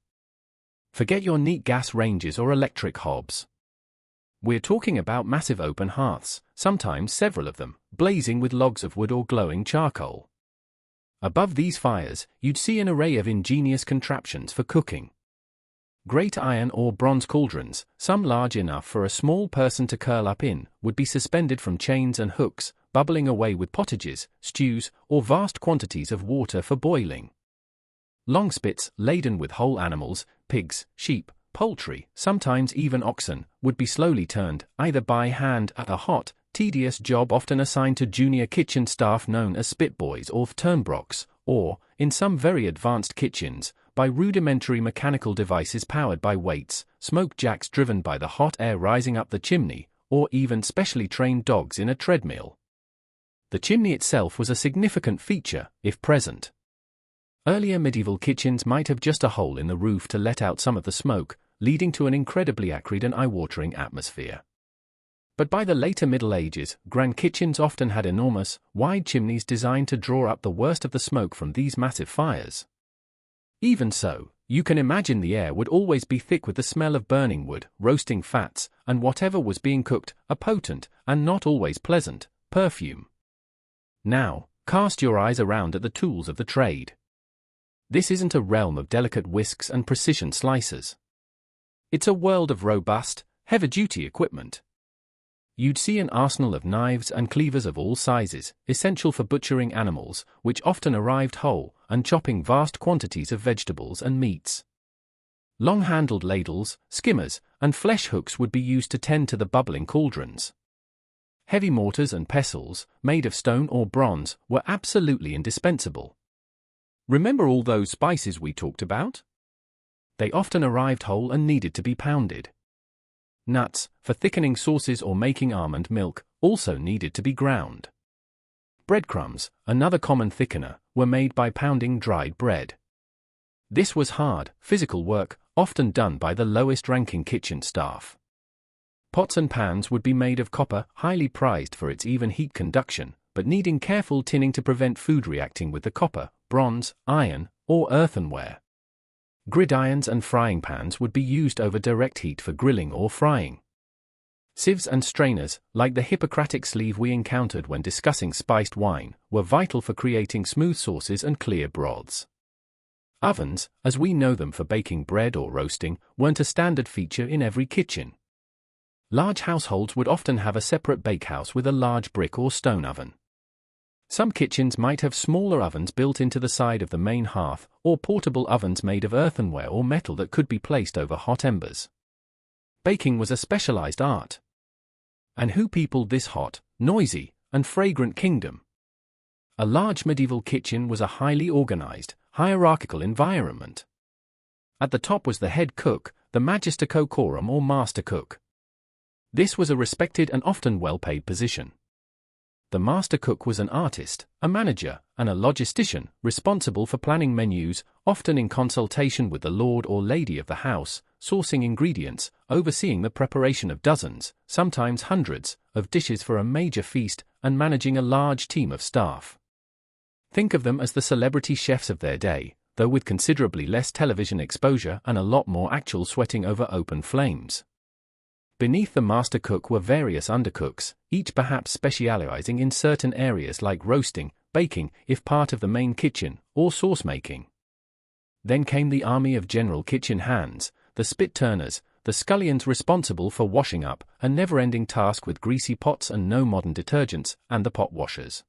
Forget your neat gas ranges or electric hobs. We're talking about massive open hearths, sometimes several of them, blazing with logs of wood or glowing charcoal. Above these fires, you'd see an array of ingenious contraptions for cooking. Great iron or bronze cauldrons, some large enough for a small person to curl up in, would be suspended from chains and hooks, bubbling away with pottages, stews, or vast quantities of water for boiling. Long spits, laden with whole animals, pigs, sheep, poultry, sometimes even oxen, would be slowly turned, either by hand at a hot, tedious job often assigned to junior kitchen staff known as spitboys or turnbrocks, or, in some very advanced kitchens, by rudimentary mechanical devices powered by weights, smoke jacks driven by the hot air rising up the chimney, or even specially trained dogs in a treadmill. The chimney itself was a significant feature, if present. Earlier medieval kitchens might have just a hole in the roof to let out some of the smoke, leading to an incredibly acrid and eye-watering atmosphere. But by the later Middle Ages, grand kitchens often had enormous, wide chimneys designed to draw up the worst of the smoke from these massive fires. Even so, you can imagine the air would always be thick with the smell of burning wood, roasting fats, and whatever was being cooked, a potent, and not always pleasant, perfume. Now, cast your eyes around at the tools of the trade. This isn't a realm of delicate whisks and precision slicers. It's a world of robust, heavy-duty equipment. You'd see an arsenal of knives and cleavers of all sizes, essential for butchering animals, which often arrived whole, and chopping vast quantities of vegetables and meats. Long-handled ladles, skimmers, and flesh hooks would be used to tend to the bubbling cauldrons. Heavy mortars and pestles, made of stone or bronze, were absolutely indispensable. Remember all those spices we talked about? They often arrived whole and needed to be pounded. Nuts, for thickening sauces or making almond milk, also needed to be ground. Breadcrumbs, another common thickener, were made by pounding dried bread. This was hard, physical work, often done by the lowest-ranking kitchen staff. Pots and pans would be made of copper, highly prized for its even heat conduction, but needing careful tinning to prevent food reacting with the copper, bronze, iron, or earthenware. Gridirons and frying pans would be used over direct heat for grilling or frying. Sieves and strainers, like the Hippocratic sleeve we encountered when discussing spiced wine, were vital for creating smooth sauces and clear broths. Ovens, as we know them for baking bread or roasting, weren't a standard feature in every kitchen. Large households would often have a separate bakehouse with a large brick or stone oven. Some kitchens might have smaller ovens built into the side of the main hearth, or portable ovens made of earthenware or metal that could be placed over hot embers. Baking was a specialized art. And who peopled this hot, noisy, and fragrant kingdom? A large medieval kitchen was a highly organized, hierarchical environment. At the top was the head cook, the magister cocorum or master cook. This was a respected and often well-paid position. The master cook was an artist, a manager, and a logistician, responsible for planning menus, often in consultation with the lord or lady of the house, sourcing ingredients, overseeing the preparation of dozens, sometimes hundreds, of dishes for a major feast, and managing a large team of staff. Think of them as the celebrity chefs of their day, though with considerably less television exposure and a lot more actual sweating over open flames. Beneath the master cook were various undercooks, each perhaps specializing in certain areas like roasting, baking, if part of the main kitchen, or sauce making. Then came the army of general kitchen hands, the spit turners, the scullions responsible for washing up, a never-ending task with greasy pots and no modern detergents, and the pot washers.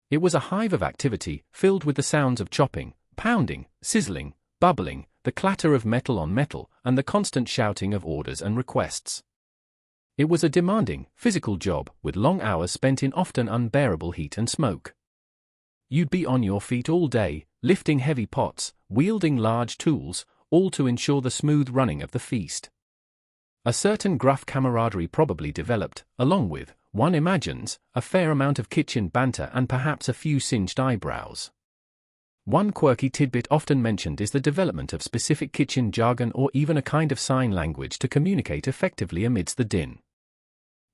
It was a hive of activity, filled with the sounds of chopping, pounding, sizzling, bubbling, the clatter of metal on metal, and the constant shouting of orders and requests. It was a demanding, physical job, with long hours spent in often unbearable heat and smoke. You'd be on your feet all day, lifting heavy pots, wielding large tools, all to ensure the smooth running of the feast. A certain gruff camaraderie probably developed, along with, one imagines, a fair amount of kitchen banter and perhaps a few singed eyebrows. One quirky tidbit often mentioned is the development of specific kitchen jargon or even a kind of sign language to communicate effectively amidst the din.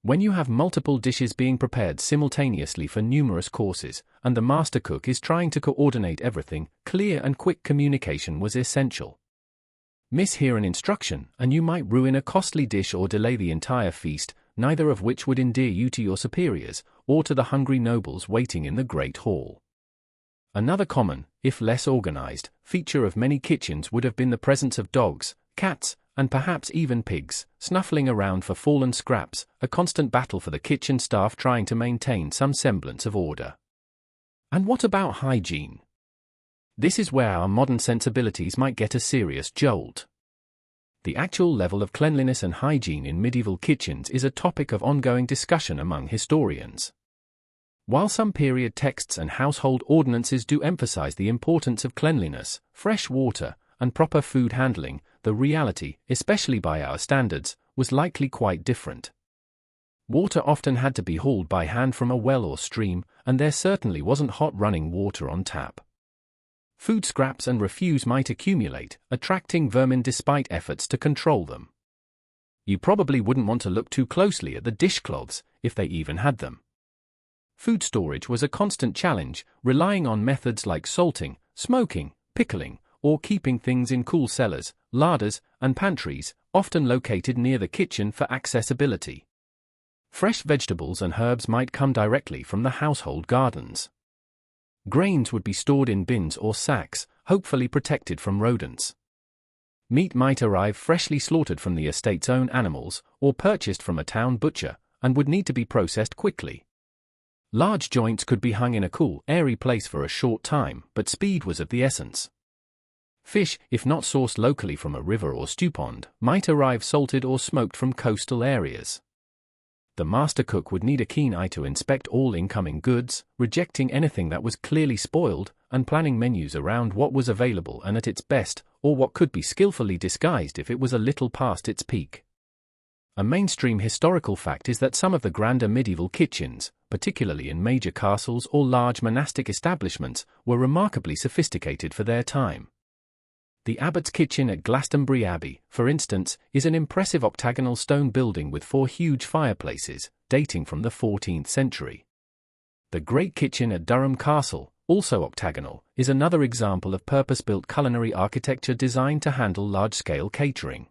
When you have multiple dishes being prepared simultaneously for numerous courses, and the master cook is trying to coordinate everything, clear and quick communication was essential. Mishear an instruction, and you might ruin a costly dish or delay the entire feast, neither of which would endear you to your superiors, or to the hungry nobles waiting in the great hall. Another common, if less organized, feature of many kitchens would have been the presence of dogs, cats, and perhaps even pigs, snuffling around for fallen scraps, a constant battle for the kitchen staff trying to maintain some semblance of order. And what about hygiene? This is where our modern sensibilities might get a serious jolt. The actual level of cleanliness and hygiene in medieval kitchens is a topic of ongoing discussion among historians. While some period texts and household ordinances do emphasize the importance of cleanliness, fresh water, and proper food handling, the reality, especially by our standards, was likely quite different. Water often had to be hauled by hand from a well or stream, and there certainly wasn't hot running water on tap. Food scraps and refuse might accumulate, attracting vermin despite efforts to control them. You probably wouldn't want to look too closely at the dishcloths, if they even had them. Food storage was a constant challenge, relying on methods like salting, smoking, pickling, or keeping things in cool cellars, larders, and pantries, often located near the kitchen for accessibility. Fresh vegetables and herbs might come directly from the household gardens. Grains would be stored in bins or sacks, hopefully protected from rodents. Meat might arrive freshly slaughtered from the estate's own animals, or purchased from a town butcher, and would need to be processed quickly. Large joints could be hung in a cool, airy place for a short time, but speed was of the essence. Fish, if not sourced locally from a river or stew pond, might arrive salted or smoked from coastal areas. The master cook would need a keen eye to inspect all incoming goods, rejecting anything that was clearly spoiled, and planning menus around what was available and at its best, or what could be skillfully disguised if it was a little past its peak. A mainstream historical fact is that some of the grander medieval kitchens, particularly in major castles or large monastic establishments, were remarkably sophisticated for their time. The abbot's kitchen at Glastonbury Abbey, for instance, is an impressive octagonal stone building with 4 huge fireplaces, dating from the 14th century. The Great Kitchen at Durham Castle, also octagonal, is another example of purpose-built culinary architecture designed to handle large-scale catering.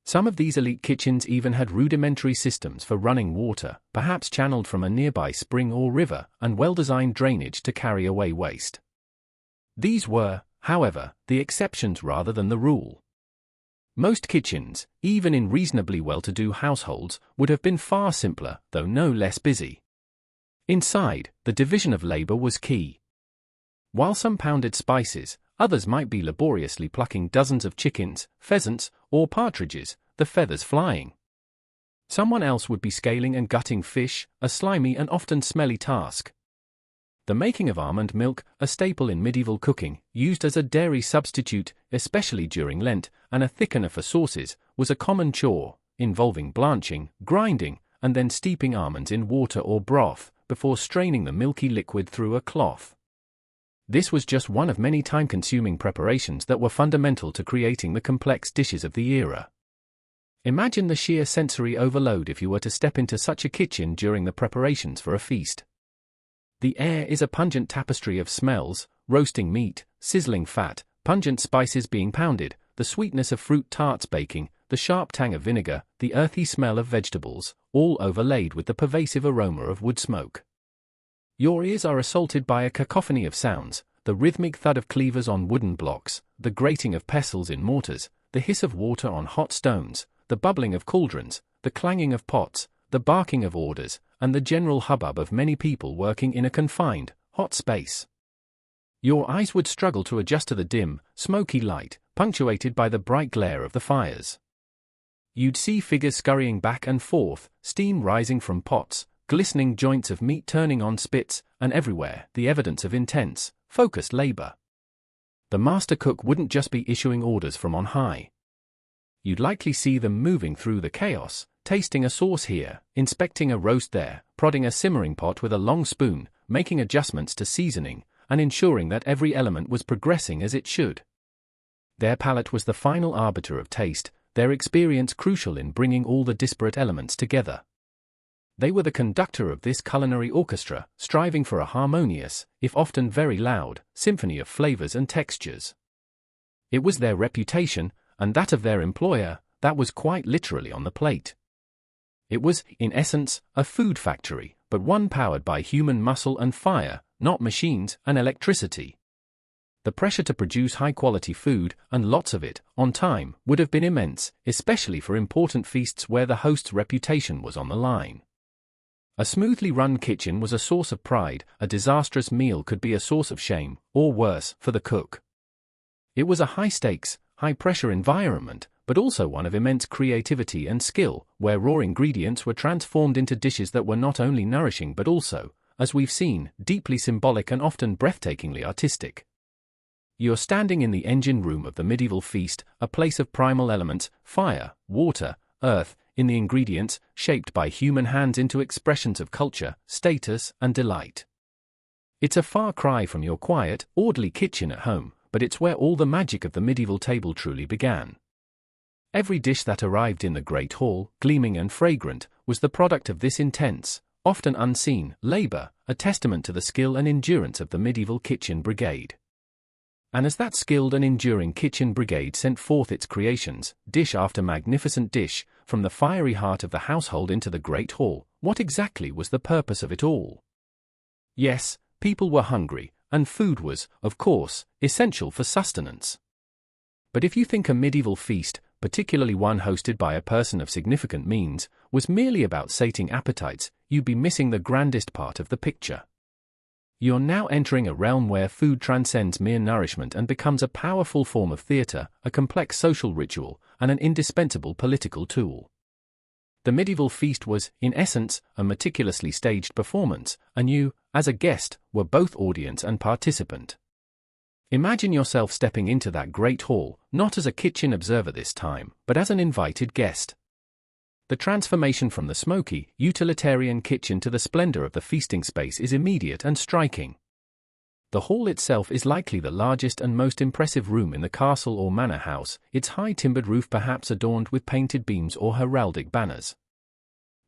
Some of these elite kitchens even had rudimentary systems for running water, perhaps channeled from a nearby spring or river, and well-designed drainage to carry away waste. These were, however, the exceptions rather than the rule. Most kitchens, even in reasonably well-to-do households, would have been far simpler, though no less busy. Inside, the division of labor was key. While some pounded spices, others might be laboriously plucking dozens of chickens, pheasants, or partridges, the feathers flying. Someone else would be scaling and gutting fish, a slimy and often smelly task. The making of almond milk, a staple in medieval cooking, used as a dairy substitute, especially during Lent, and a thickener for sauces, was a common chore, involving blanching, grinding, and then steeping almonds in water or broth, before straining the milky liquid through a cloth. This was just one of many time-consuming preparations that were fundamental to creating the complex dishes of the era. Imagine the sheer sensory overload if you were to step into such a kitchen during the preparations for a feast. The air is a pungent tapestry of smells: roasting meat, sizzling fat, pungent spices being pounded, the sweetness of fruit tarts baking, the sharp tang of vinegar, the earthy smell of vegetables, all overlaid with the pervasive aroma of wood smoke. Your ears are assaulted by a cacophony of sounds: the rhythmic thud of cleavers on wooden blocks, the grating of pestles in mortars, the hiss of water on hot stones, the bubbling of cauldrons, the clanging of pots, the barking of orders, and the general hubbub of many people working in a confined, hot space. Your eyes would struggle to adjust to the dim, smoky light, punctuated by the bright glare of the fires. You'd see figures scurrying back and forth, steam rising from pots, glistening joints of meat turning on spits, and everywhere the evidence of intense, focused labor. The master cook wouldn't just be issuing orders from on high. You'd likely see them moving through the chaos, tasting a sauce here, inspecting a roast there, prodding a simmering pot with a long spoon, making adjustments to seasoning, and ensuring that every element was progressing as it should. Their palate was the final arbiter of taste, their experience crucial in bringing all the disparate elements together. They were the conductor of this culinary orchestra, striving for a harmonious, if often very loud, symphony of flavors and textures. It was their reputation, and that of their employer, that was quite literally on the plate. It was, in essence, a food factory, but one powered by human muscle and fire, not machines and electricity. The pressure to produce high-quality food, and lots of it, on time, would have been immense, especially for important feasts where the host's reputation was on the line. A smoothly run kitchen was a source of pride, a disastrous meal could be a source of shame, or worse, for the cook. It was a high-stakes, high-pressure environment, but also one of immense creativity and skill, where raw ingredients were transformed into dishes that were not only nourishing but also, as we've seen, deeply symbolic and often breathtakingly artistic. You're standing in the engine room of the medieval feast, a place of primal elements, fire, water, earth, in the ingredients, shaped by human hands into expressions of culture, status, and delight. It's a far cry from your quiet, orderly kitchen at home, but it's where all the magic of the medieval table truly began. Every dish that arrived in the great hall, gleaming and fragrant, was the product of this intense, often unseen, labor, a testament to the skill and endurance of the medieval kitchen brigade. And as that skilled and enduring kitchen brigade sent forth its creations, dish after magnificent dish, from the fiery heart of the household into the great hall, what exactly was the purpose of it all? Yes, people were hungry, and food was, of course, essential for sustenance. But if you think a medieval feast, particularly one hosted by a person of significant means, was merely about sating appetites, you'd be missing the grandest part of the picture. You're now entering a realm where food transcends mere nourishment and becomes a powerful form of theater, a complex social ritual, and an indispensable political tool. The medieval feast was, in essence, a meticulously staged performance, and you, as a guest, were both audience and participant. Imagine yourself stepping into that great hall, not as a kitchen observer this time, but as an invited guest. The transformation from the smoky, utilitarian kitchen to the splendor of the feasting space is immediate and striking. The hall itself is likely the largest and most impressive room in the castle or manor house, its high timbered roof perhaps adorned with painted beams or heraldic banners.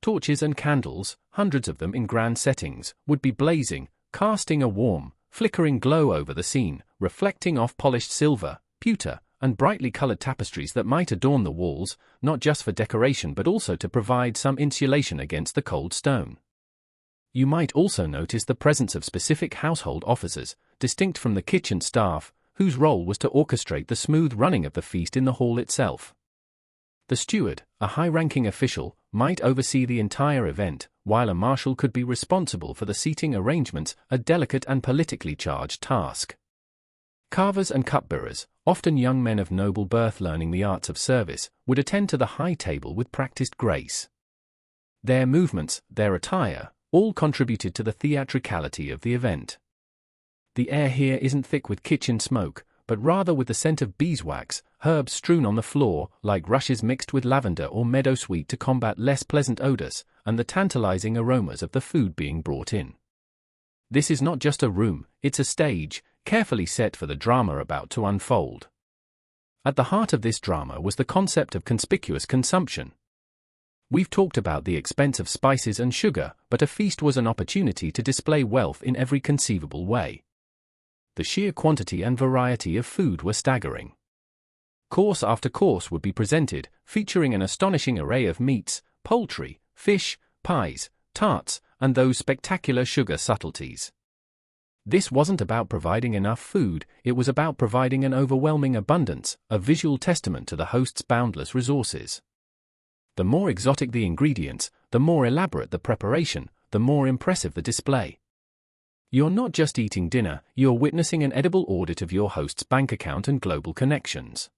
Torches and candles, hundreds of them in grand settings, would be blazing, casting a warm, flickering glow over the scene, reflecting off polished silver, pewter, and brightly colored tapestries that might adorn the walls, not just for decoration but also to provide some insulation against the cold stone. You might also notice the presence of specific household officers, distinct from the kitchen staff, whose role was to orchestrate the smooth running of the feast in the hall itself. The steward, a high-ranking official, might oversee the entire event, while a marshal could be responsible for the seating arrangements, a delicate and politically charged task. Carvers and cupbearers, often young men of noble birth learning the arts of service, would attend to the high table with practiced grace. Their movements, their attire, all contributed to the theatricality of the event. The air here isn't thick with kitchen smoke, but rather with the scent of beeswax, herbs strewn on the floor, like rushes mixed with lavender or meadowsweet to combat less pleasant odors, and the tantalizing aromas of the food being brought in. This is not just a room, it's a stage, carefully set for the drama about to unfold. At the heart of this drama was the concept of conspicuous consumption. We've talked about the expense of spices and sugar, but a feast was an opportunity to display wealth in every conceivable way. The sheer quantity and variety of food were staggering. Course after course would be presented, featuring an astonishing array of meats, poultry, fish, pies, tarts, and those spectacular sugar subtleties. This wasn't about providing enough food, it was about providing an overwhelming abundance, a visual testament to the host's boundless resources. The more exotic the ingredients, the more elaborate the preparation, the more impressive the display. You're not just eating dinner, you're witnessing an edible audit of your host's bank account and global connections.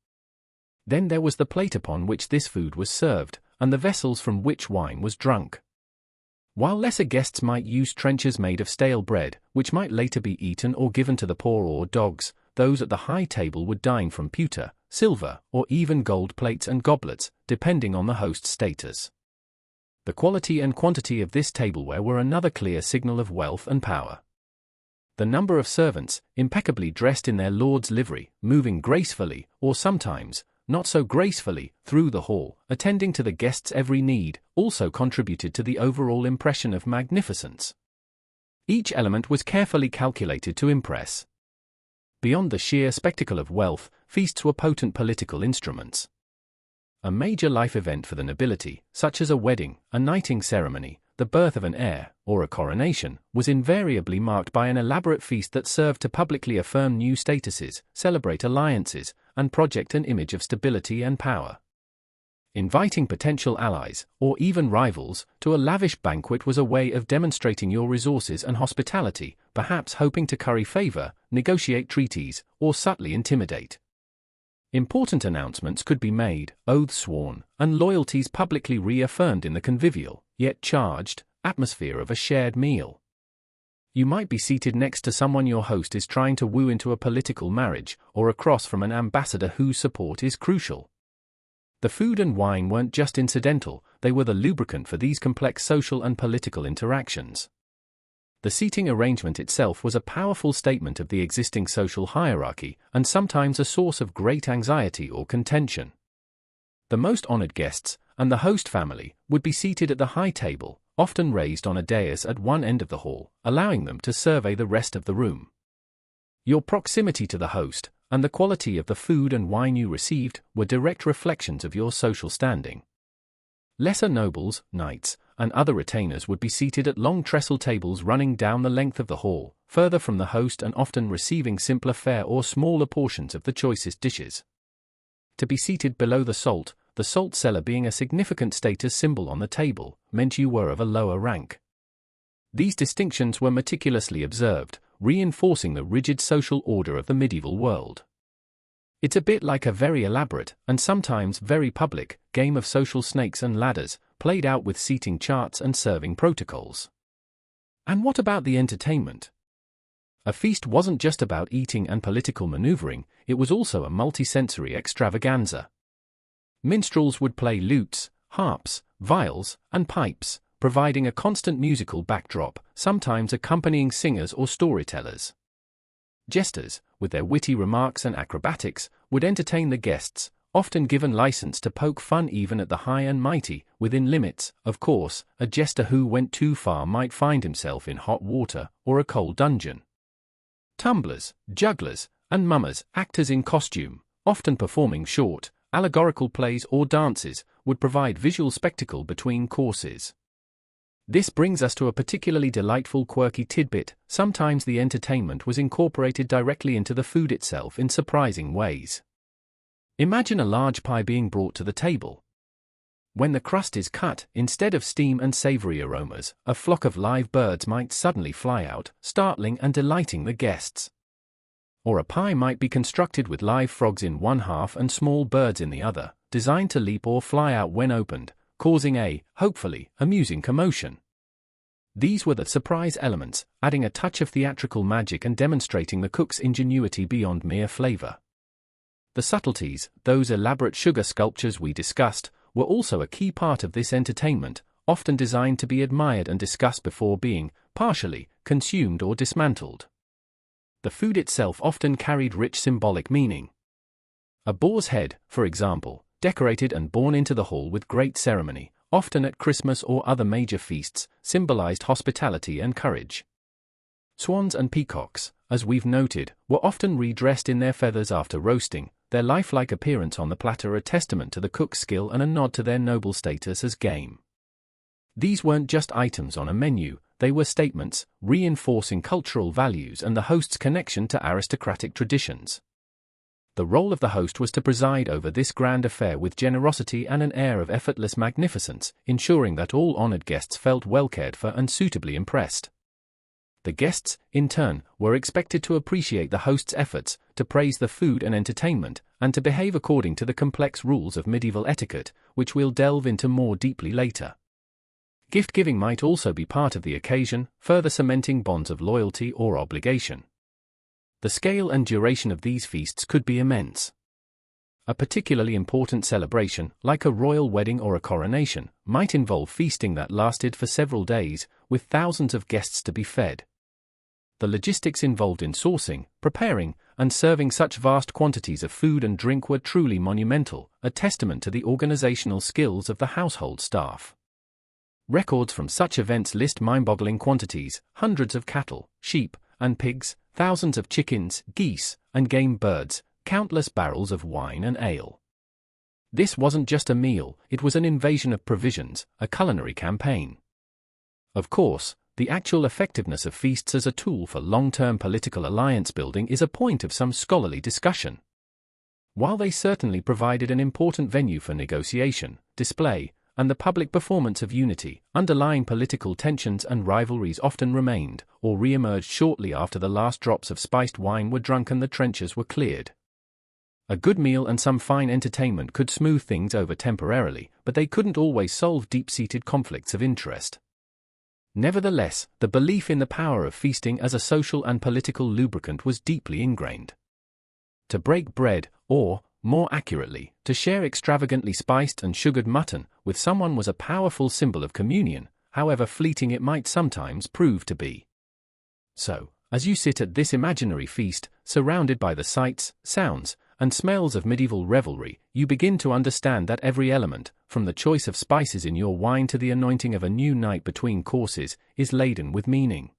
Then there was the plate upon which this food was served, and the vessels from which wine was drunk. While lesser guests might use trenchers made of stale bread, which might later be eaten or given to the poor or dogs, those at the high table would dine from pewter, silver, or even gold plates and goblets, depending on the host's status. The quality and quantity of this tableware were another clear signal of wealth and power. The number of servants, impeccably dressed in their lord's livery, moving gracefully, or sometimes, not so gracefully, through the hall, attending to the guests' every need, also contributed to the overall impression of magnificence. Each element was carefully calculated to impress. Beyond the sheer spectacle of wealth, feasts were potent political instruments. A major life event for the nobility, such as a wedding, a knighting ceremony, the birth of an heir, or a coronation, was invariably marked by an elaborate feast that served to publicly affirm new statuses, celebrate alliances, and project an image of stability and power. Inviting potential allies, or even rivals, to a lavish banquet was a way of demonstrating your resources and hospitality, perhaps hoping to curry favor, negotiate treaties, or subtly intimidate. Important announcements could be made, oaths sworn, and loyalties publicly reaffirmed in the convivial, yet charged, atmosphere of a shared meal. You might be seated next to someone your host is trying to woo into a political marriage, or across from an ambassador whose support is crucial. The food and wine weren't just incidental, they were the lubricant for these complex social and political interactions. The seating arrangement itself was a powerful statement of the existing social hierarchy, and sometimes a source of great anxiety or contention. The most honored guests, and the host family, would be seated at the high table, often raised on a dais at one end of the hall, allowing them to survey the rest of the room. Your proximity to the host, and the quality of the food and wine you received, were direct reflections of your social standing. Lesser nobles, knights, and other retainers would be seated at long trestle tables running down the length of the hall, further from the host and often receiving simpler fare or smaller portions of the choicest dishes. To be seated below the salt cellar being a significant status symbol on the table, meant you were of a lower rank. These distinctions were meticulously observed, reinforcing the rigid social order of the medieval world. It's a bit like a very elaborate, and sometimes very public, game of social snakes and ladders, played out with seating charts and serving protocols. And what about the entertainment? A feast wasn't just about eating and political maneuvering, it was also a multisensory extravaganza. Minstrels would play lutes, harps, viols, and pipes, providing a constant musical backdrop, sometimes accompanying singers or storytellers. Jesters, with their witty remarks and acrobatics, would entertain the guests, often given license to poke fun even at the high and mighty, within limits. Of course, a jester who went too far might find himself in hot water or a cold dungeon. Tumblers, jugglers, and mummers, actors in costume, often performing short, allegorical plays or dances, would provide visual spectacle between courses. This brings us to a particularly delightful quirky tidbit: sometimes the entertainment was incorporated directly into the food itself in surprising ways. Imagine a large pie being brought to the table. When the crust is cut, instead of steam and savory aromas, a flock of live birds might suddenly fly out, startling and delighting the guests. Or a pie might be constructed with live frogs in one half and small birds in the other, designed to leap or fly out when opened, causing a, hopefully, amusing commotion. These were the surprise elements, adding a touch of theatrical magic and demonstrating the cook's ingenuity beyond mere flavor. The subtleties, those elaborate sugar sculptures we discussed, were also a key part of this entertainment, often designed to be admired and discussed before being, partially, consumed or dismantled. The food itself often carried rich symbolic meaning. A boar's head, for example, decorated and borne into the hall with great ceremony, often at Christmas or other major feasts, symbolized hospitality and courage. Swans and peacocks, as we've noted, were often redressed in their feathers after roasting, their lifelike appearance on the platter a testament to the cook's skill and a nod to their noble status as game. These weren't just items on a menu, they were statements, reinforcing cultural values and the host's connection to aristocratic traditions. The role of the host was to preside over this grand affair with generosity and an air of effortless magnificence, ensuring that all honored guests felt well cared for and suitably impressed. The guests, in turn, were expected to appreciate the host's efforts, to praise the food and entertainment, and to behave according to the complex rules of medieval etiquette, which we'll delve into more deeply later. Gift-giving might also be part of the occasion, further cementing bonds of loyalty or obligation. The scale and duration of these feasts could be immense. A particularly important celebration, like a royal wedding or a coronation, might involve feasting that lasted for several days, with thousands of guests to be fed. the logistics involved in sourcing, preparing, and serving such vast quantities of food and drink were truly monumental, a testament to the organizational skills of the household staff. Records from such events list mind-boggling quantities: hundreds of cattle, sheep, and pigs, thousands of chickens, geese, and game birds, countless barrels of wine and ale. This wasn't just a meal, it was an invasion of provisions, a culinary campaign. Of course, the actual effectiveness of feasts as a tool for long-term political alliance building is a point of some scholarly discussion. While they certainly provided an important venue for negotiation, display, and the public performance of unity, underlying political tensions and rivalries often remained, or re-emerged shortly after the last drops of spiced wine were drunk and the trenches were cleared. A good meal and some fine entertainment could smooth things over temporarily, but they couldn't always solve deep-seated conflicts of interest. Nevertheless, the belief in the power of feasting as a social and political lubricant was deeply ingrained. To break bread, or, more accurately, to share extravagantly spiced and sugared mutton with someone was a powerful symbol of communion, however fleeting it might sometimes prove to be. So, as you sit at this imaginary feast, surrounded by the sights, sounds, and smells of medieval revelry, you begin to understand that every element, from the choice of spices in your wine to the anointing of a new night between courses, is laden with meaning.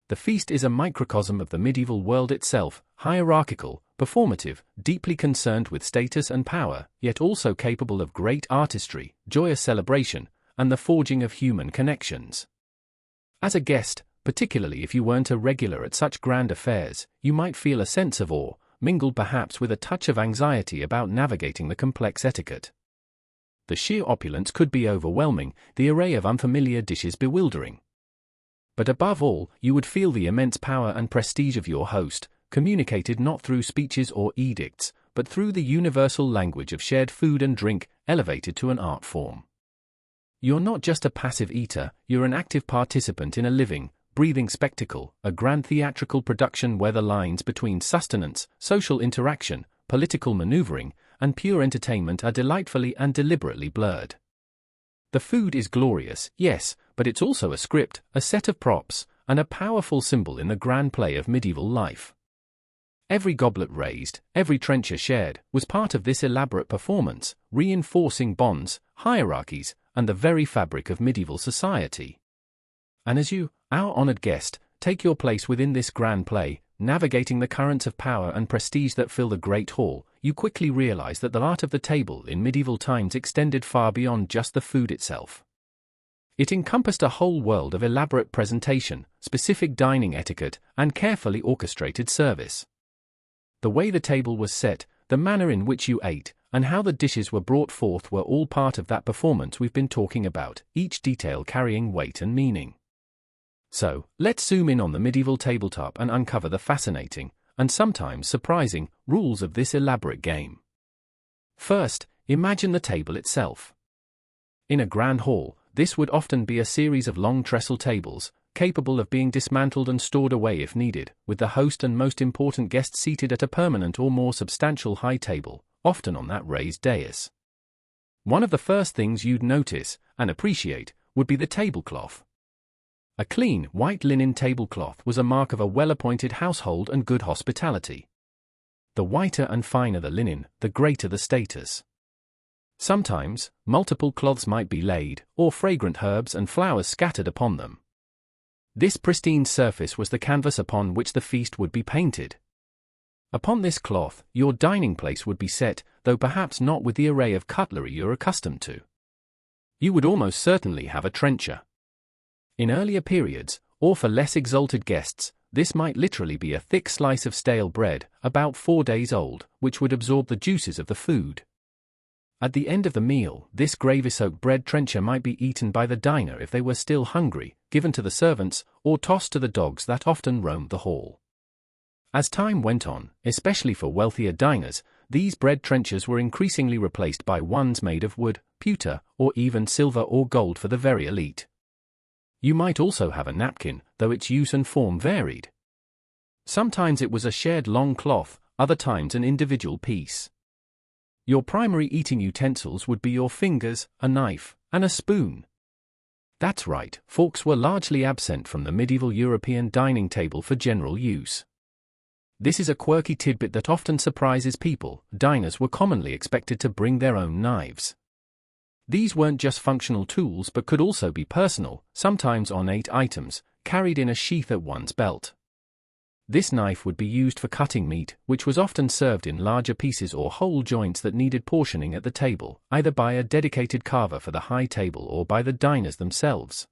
The feast is a microcosm of the medieval world itself, hierarchical, performative, deeply concerned with status and power, yet also capable of great artistry, joyous celebration, and the forging of human connections. As a guest, particularly if you weren't a regular at such grand affairs, you might feel a sense of awe, mingled perhaps with a touch of anxiety about navigating the complex etiquette. The sheer opulence could be overwhelming, the array of unfamiliar dishes bewildering. But above all, you would feel the immense power and prestige of your host, communicated not through speeches or edicts, but through the universal language of shared food and drink, elevated to an art form. You're not just a passive eater, you're an active participant in a living, breathing spectacle, a grand theatrical production where the lines between sustenance, social interaction, political maneuvering, and pure entertainment are delightfully and deliberately blurred. The food is glorious, yes, but it's also a script, a set of props, and a powerful symbol in the grand play of medieval life. Every goblet raised, every trencher shared, was part of this elaborate performance, reinforcing bonds, hierarchies, and the very fabric of medieval society. And as you, our honored guest, take your place within this grand play, navigating the currents of power and prestige that fill the great hall, you quickly realize that the art of the table in medieval times extended far beyond just the food itself. It encompassed a whole world of elaborate presentation, specific dining etiquette, and carefully orchestrated service. The way the table was set, the manner in which you ate, and how the dishes were brought forth were all part of that performance we've been talking about, each detail carrying weight and meaning. So, let's zoom in on the medieval tabletop and uncover the fascinating, and sometimes surprising, rules of this elaborate game. First, imagine the table itself. In a grand hall, this would often be a series of long trestle tables, capable of being dismantled and stored away if needed, with the host and most important guests seated at a permanent or more substantial high table, often on that raised dais. One of the first things you'd notice, and appreciate, would be the tablecloth. A clean, white linen tablecloth was a mark of a well-appointed household and good hospitality. The whiter and finer the linen, the greater the status. Sometimes, multiple cloths might be laid, or fragrant herbs and flowers scattered upon them. This pristine surface was the canvas upon which the feast would be painted. Upon this cloth, your dining place would be set, though perhaps not with the array of cutlery you're accustomed to. You would almost certainly have a trencher. In earlier periods, or for less exalted guests, this might literally be a thick slice of stale bread, about 4 days old, which would absorb the juices of the food. At the end of the meal, this gravy-soaked bread trencher might be eaten by the diner if they were still hungry, given to the servants, or tossed to the dogs that often roamed the hall. As time went on, especially for wealthier diners, these bread trenchers were increasingly replaced by ones made of wood, pewter, or even silver or gold for the very elite. You might also have a napkin, though its use and form varied. Sometimes it was a shared long cloth, other times an individual piece. Your primary eating utensils would be your fingers, a knife, and a spoon. That's right, forks were largely absent from the medieval European dining table for general use. This is a quirky tidbit that often surprises people. Diners were commonly expected to bring their own knives. These weren't just functional tools but could also be personal, sometimes ornate items, carried in a sheath at one's belt. This knife would be used for cutting meat, which was often served in larger pieces or whole joints that needed portioning at the table, either by a dedicated carver for the high table or by the diners themselves.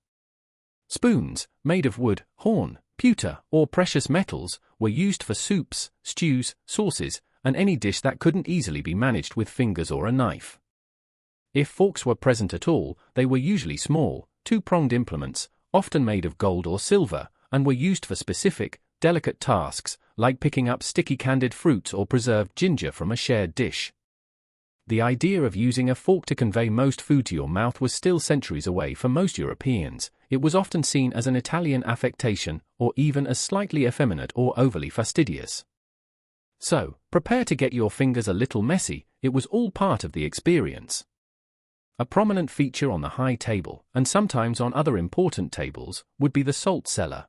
Spoons, made of wood, horn, pewter, or precious metals, were used for soups, stews, sauces, and any dish that couldn't easily be managed with fingers or a knife. If forks were present at all, they were usually small, two-pronged implements, often made of gold or silver, and were used for specific, delicate tasks, like picking up sticky candied fruits or preserved ginger from a shared dish. The idea of using a fork to convey most food to your mouth was still centuries away for most Europeans. It was often seen as an Italian affectation, or even as slightly effeminate or overly fastidious. So, prepare to get your fingers a little messy. It was all part of the experience. A prominent feature on the high table, and sometimes on other important tables, would be the salt cellar.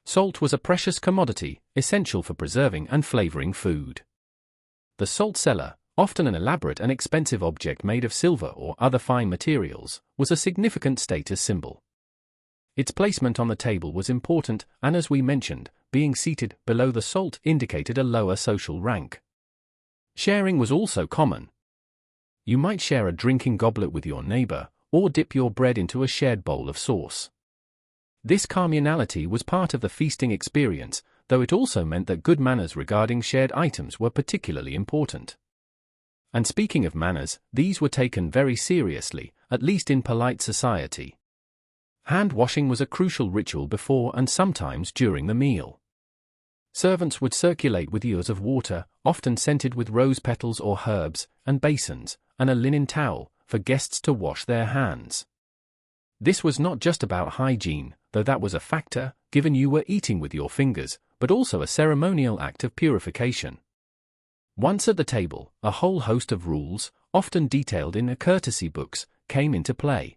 Salt was a precious commodity, essential for preserving and flavoring food. The salt cellar, often an elaborate and expensive object made of silver or other fine materials, was a significant status symbol. Its placement on the table was important, and as we mentioned, being seated below the salt indicated a lower social rank. Sharing was also common. You might share a drinking goblet with your neighbor, or dip your bread into a shared bowl of sauce. This communality was part of the feasting experience, though it also meant that good manners regarding shared items were particularly important. And speaking of manners, these were taken very seriously, at least in polite society. Hand washing was a crucial ritual before and sometimes during the meal. Servants would circulate with ears of water, often scented with rose petals or herbs, and basins, and a linen towel, for guests to wash their hands. This was not just about hygiene, though that was a factor, given you were eating with your fingers, but also a ceremonial act of purification. Once at the table, a whole host of rules, often detailed in courtesy books, came into play.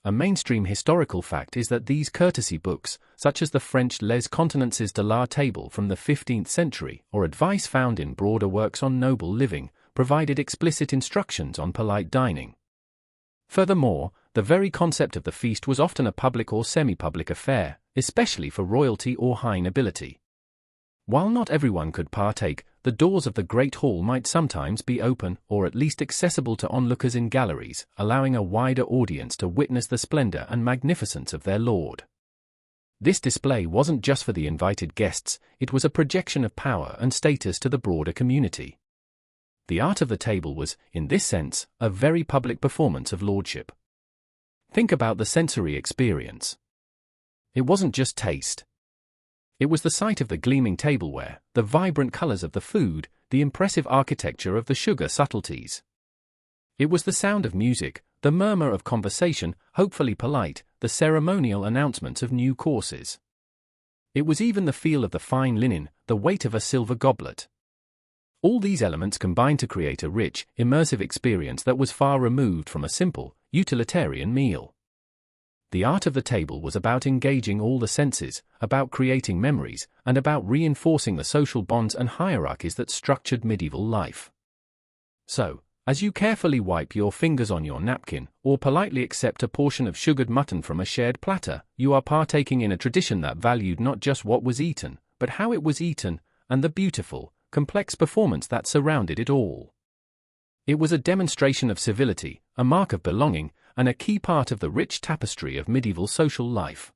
A mainstream historical fact is that these courtesy books, such as the French Les Contenances de la Table from the 15th century, or advice found in broader works on noble living, provided explicit instructions on polite dining. Furthermore, the very concept of the feast was often a public or semi-public affair, especially for royalty or high nobility. While not everyone could partake, the doors of the Great Hall might sometimes be open or at least accessible to onlookers in galleries, allowing a wider audience to witness the splendor and magnificence of their lord. This display wasn't just for the invited guests, it was a projection of power and status to the broader community. The art of the table was, in this sense, a very public performance of lordship. Think about the sensory experience. It wasn't just taste. It was the sight of the gleaming tableware, the vibrant colors of the food, the impressive architecture of the sugar subtleties. It was the sound of music, the murmur of conversation, hopefully polite, the ceremonial announcements of new courses. It was even the feel of the fine linen, the weight of a silver goblet. All these elements combined to create a rich, immersive experience that was far removed from a simple, utilitarian meal. The art of the table was about engaging all the senses, about creating memories, and about reinforcing the social bonds and hierarchies that structured medieval life. So, as you carefully wipe your fingers on your napkin, or politely accept a portion of sugared mutton from a shared platter, you are partaking in a tradition that valued not just what was eaten, but how it was eaten, and the beautiful, complex performance that surrounded it all. It was a demonstration of civility, a mark of belonging, and a key part of the rich tapestry of medieval social life.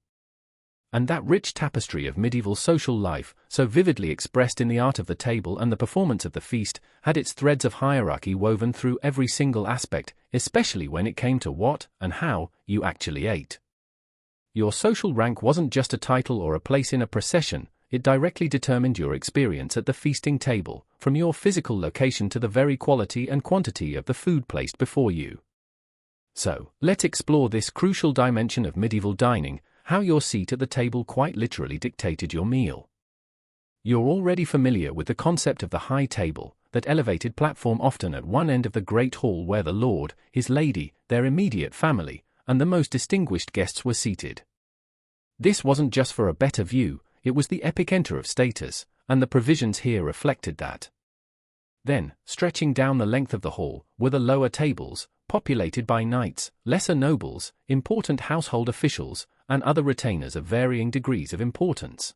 And that rich tapestry of medieval social life, so vividly expressed in the art of the table and the performance of the feast, had its threads of hierarchy woven through every single aspect, especially when it came to what, and how, you actually ate. Your social rank wasn't just a title or a place in a procession, it directly determined your experience at the feasting table, from your physical location to the very quality and quantity of the food placed before you. So, let's explore this crucial dimension of medieval dining, how your seat at the table quite literally dictated your meal. You're already familiar with the concept of the high table, that elevated platform often at one end of the Great Hall where the lord, his lady, their immediate family, and the most distinguished guests were seated. This wasn't just for a better view, it was the epicenter of status, and the provisions here reflected that. Then, stretching down the length of the hall, were the lower tables, populated by knights, lesser nobles, important household officials, and other retainers of varying degrees of importance.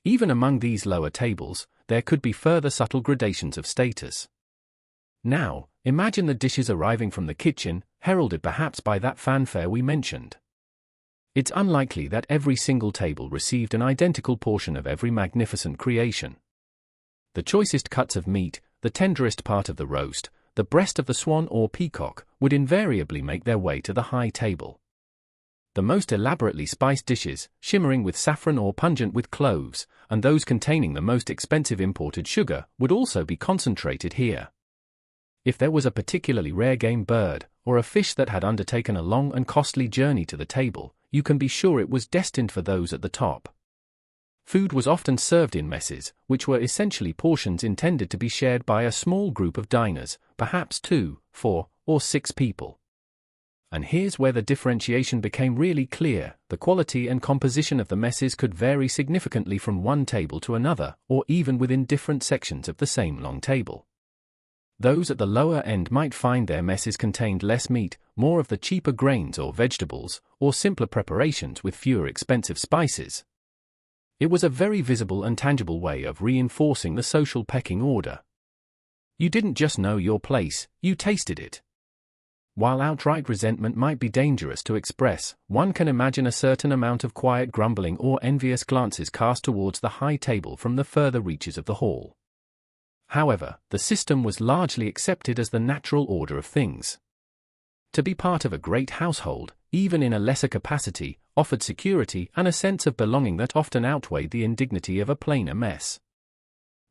Even among these lower tables, there could be further subtle gradations of status. Now, imagine the dishes arriving from the kitchen, heralded perhaps by that fanfare we mentioned. It's unlikely that every single table received an identical portion of every magnificent creation. The choicest cuts of meat, the tenderest part of the roast, the breast of the swan or peacock, would invariably make their way to the high table. The most elaborately spiced dishes, shimmering with saffron or pungent with cloves, and those containing the most expensive imported sugar, would also be concentrated here. If there was a particularly rare game bird, or a fish that had undertaken a long and costly journey to the table, you can be sure it was destined for those at the top. Food was often served in messes, which were essentially portions intended to be shared by a small group of diners, perhaps 2, 4, or 6 people. And here's where the differentiation became really clear. The quality and composition of the messes could vary significantly from one table to another, or even within different sections of the same long table. Those at the lower end might find their messes contained less meat, more of the cheaper grains or vegetables, or simpler preparations with fewer expensive spices. It was a very visible and tangible way of reinforcing the social pecking order. You didn't just know your place, you tasted it. While outright resentment might be dangerous to express, one can imagine a certain amount of quiet grumbling or envious glances cast towards the high table from the further reaches of the hall. However, the system was largely accepted as the natural order of things. To be part of a great household, even in a lesser capacity, offered security and a sense of belonging that often outweighed the indignity of a plainer mess.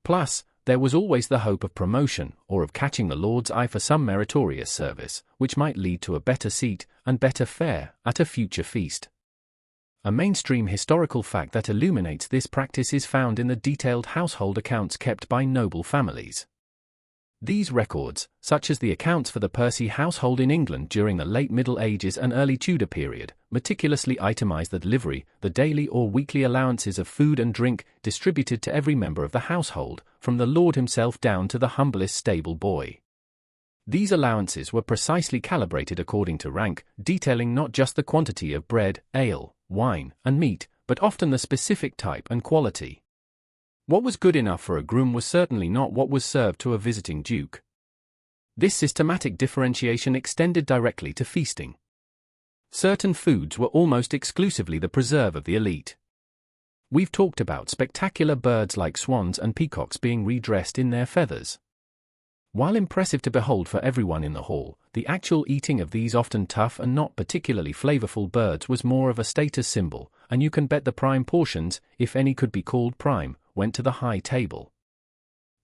Plus, there was always the hope of promotion, or of catching the Lord's eye for some meritorious service, which might lead to a better seat and better fare at a future feast. A mainstream historical fact that illuminates this practice is found in the detailed household accounts kept by noble families. These records, such as the accounts for the Percy household in England during the late Middle Ages and early Tudor period, meticulously itemize the delivery, the daily or weekly allowances of food and drink distributed to every member of the household, from the lord himself down to the humblest stable boy. These allowances were precisely calibrated according to rank, detailing not just the quantity of bread, ale, wine, and meat, but often the specific type and quality. What was good enough for a groom was certainly not what was served to a visiting duke. This systematic differentiation extended directly to feasting. Certain foods were almost exclusively the preserve of the elite. We've talked about spectacular birds like swans and peacocks being redressed in their feathers. While impressive to behold for everyone in the hall, the actual eating of these often tough and not particularly flavorful birds was more of a status symbol, and you can bet the prime portions, if any could be called prime, went to the high table.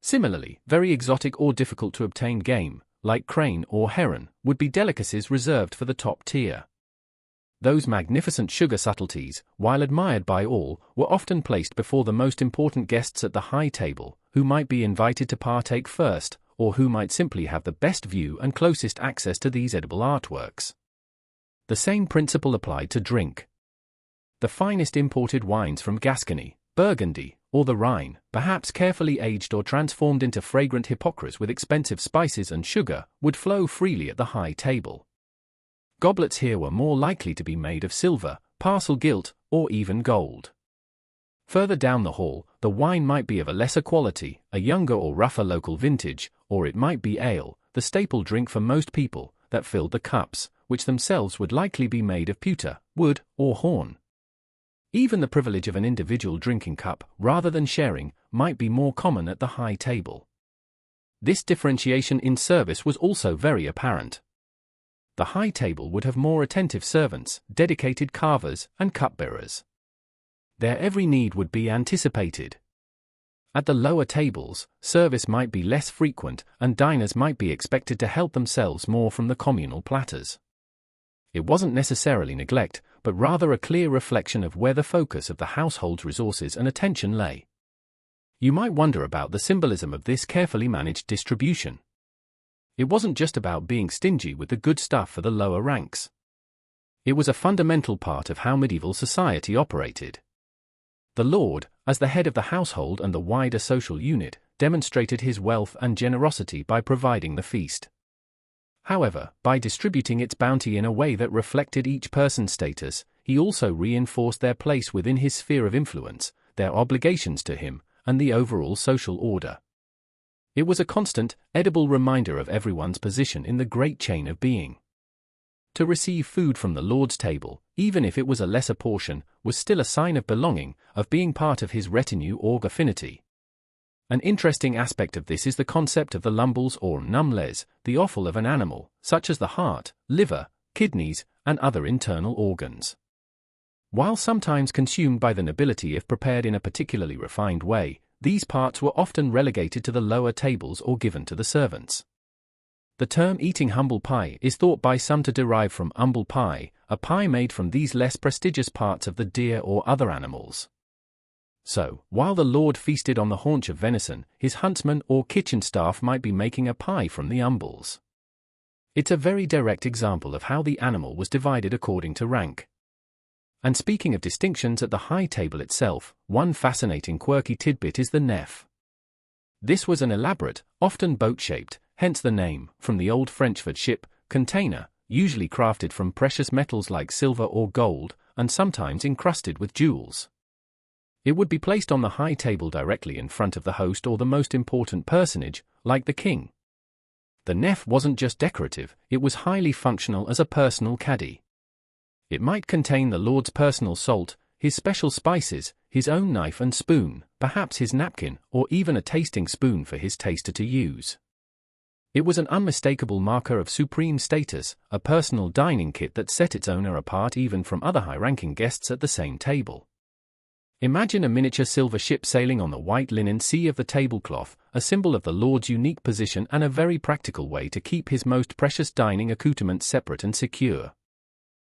Similarly, very exotic or difficult to obtain game, like crane or heron, would be delicacies reserved for the top tier. Those magnificent sugar subtleties, while admired by all, were often placed before the most important guests at the high table, who might be invited to partake first, or who might simply have the best view and closest access to these edible artworks. The same principle applied to drink. The finest imported wines from Gascony, Burgundy, or the Rhine, perhaps carefully aged or transformed into fragrant hypocras with expensive spices and sugar, would flow freely at the high table. Goblets here were more likely to be made of silver, parcel gilt, or even gold. Further down the hall, the wine might be of a lesser quality, a younger or rougher local vintage, or it might be ale, the staple drink for most people, that filled the cups, which themselves would likely be made of pewter, wood, or horn. Even the privilege of an individual drinking cup, rather than sharing, might be more common at the high table. This differentiation in service was also very apparent. The high table would have more attentive servants, dedicated carvers, and cupbearers. Their every need would be anticipated. At the lower tables, service might be less frequent, and diners might be expected to help themselves more from the communal platters. It wasn't necessarily neglect, but rather a clear reflection of where the focus of the household's resources and attention lay. You might wonder about the symbolism of this carefully managed distribution. It wasn't just about being stingy with the good stuff for the lower ranks. It was a fundamental part of how medieval society operated. The lord, as the head of the household and the wider social unit, demonstrated his wealth and generosity by providing the feast. However, by distributing its bounty in a way that reflected each person's status, he also reinforced their place within his sphere of influence, their obligations to him, and the overall social order. It was a constant, edible reminder of everyone's position in the great chain of being. To receive food from the Lord's table, even if it was a lesser portion, was still a sign of belonging, of being part of his retinue or affinity. An interesting aspect of this is the concept of the lumbles or numles, the offal of an animal, such as the heart, liver, kidneys, and other internal organs. While sometimes consumed by the nobility if prepared in a particularly refined way, these parts were often relegated to the lower tables or given to the servants. The term eating humble pie is thought by some to derive from humble pie, a pie made from these less prestigious parts of the deer or other animals. So, while the lord feasted on the haunch of venison, his huntsman or kitchen staff might be making a pie from the umbles. It's a very direct example of how the animal was divided according to rank. And speaking of distinctions at the high table itself, one fascinating quirky tidbit is the nef. This was an elaborate, often boat-shaped, hence the name, from the Old French for ship, container, usually crafted from precious metals like silver or gold, and sometimes encrusted with jewels. It would be placed on the high table directly in front of the host or the most important personage, like the king. The nef wasn't just decorative, it was highly functional as a personal caddy. It might contain the lord's personal salt, his special spices, his own knife and spoon, perhaps his napkin, or even a tasting spoon for his taster to use. It was an unmistakable marker of supreme status, a personal dining kit that set its owner apart even from other high-ranking guests at the same table. Imagine a miniature silver ship sailing on the white linen sea of the tablecloth, a symbol of the lord's unique position and a very practical way to keep his most precious dining accoutrements separate and secure.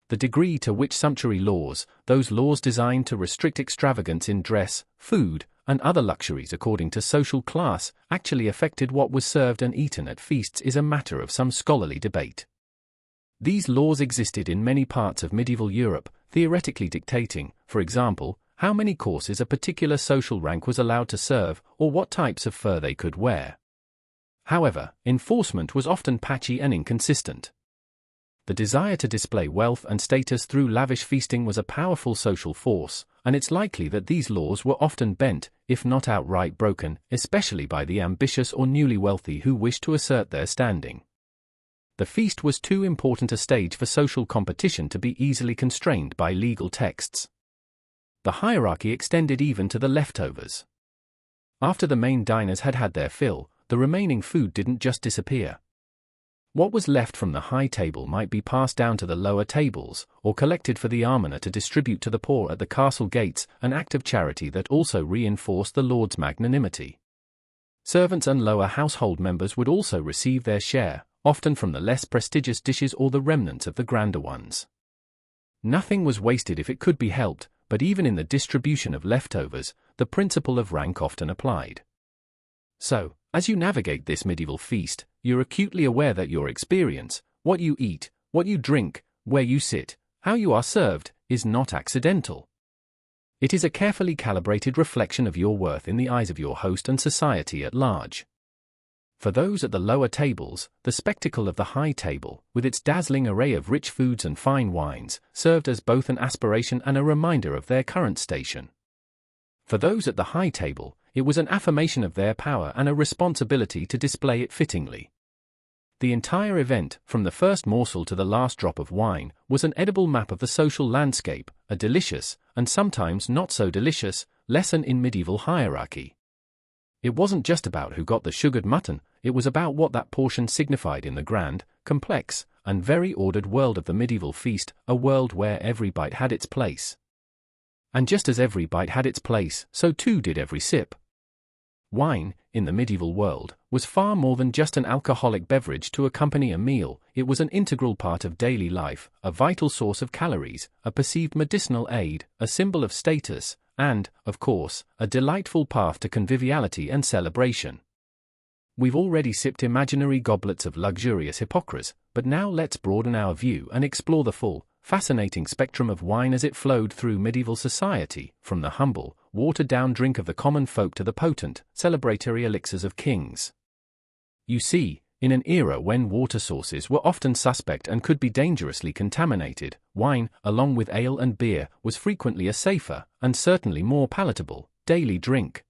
The degree to which sumptuary laws, those laws designed to restrict extravagance in dress, food, and other luxuries according to social class, actually affected what was served and eaten at feasts is a matter of some scholarly debate. These laws existed in many parts of medieval Europe, theoretically dictating, for example, how many courses a particular social rank was allowed to serve, or what types of fur they could wear. However, enforcement was often patchy and inconsistent. The desire to display wealth and status through lavish feasting was a powerful social force, and it's likely that these laws were often bent, if not outright broken, especially by the ambitious or newly wealthy who wished to assert their standing. The feast was too important a stage for social competition to be easily constrained by legal texts. The hierarchy extended even to the leftovers. After the main diners had had their fill, the remaining food didn't just disappear. What was left from the high table might be passed down to the lower tables, or collected for the almoner to distribute to the poor at the castle gates, an act of charity that also reinforced the lord's magnanimity. Servants and lower household members would also receive their share, often from the less prestigious dishes or the remnants of the grander ones. Nothing was wasted if it could be helped, but even in the distribution of leftovers, the principle of rank often applied. So, as you navigate this medieval feast, you're acutely aware that your experience, what you eat, what you drink, where you sit, how you are served, is not accidental. It is a carefully calibrated reflection of your worth in the eyes of your host and society at large. For those at the lower tables, the spectacle of the high table, with its dazzling array of rich foods and fine wines, served as both an aspiration and a reminder of their current station. For those at the high table, it was an affirmation of their power and a responsibility to display it fittingly. The entire event, from the first morsel to the last drop of wine, was an edible map of the social landscape, a delicious, and sometimes not so delicious, lesson in medieval hierarchy. It wasn't just about who got the sugared mutton, it was about what that portion signified in the grand, complex, and very ordered world of the medieval feast, a world where every bite had its place. And just as every bite had its place, so too did every sip. Wine, in the medieval world, was far more than just an alcoholic beverage to accompany a meal. It was an integral part of daily life, a vital source of calories, a perceived medicinal aid, a symbol of status, and, of course, a delightful path to conviviality and celebration. We've already sipped imaginary goblets of luxurious hypocras, but now let's broaden our view and explore the full, fascinating spectrum of wine as it flowed through medieval society, from the humble, watered-down drink of the common folk to the potent, celebratory elixirs of kings. You see, in an era when water sources were often suspect and could be dangerously contaminated, wine, along with ale and beer, was frequently a safer, and certainly more palatable, daily drink.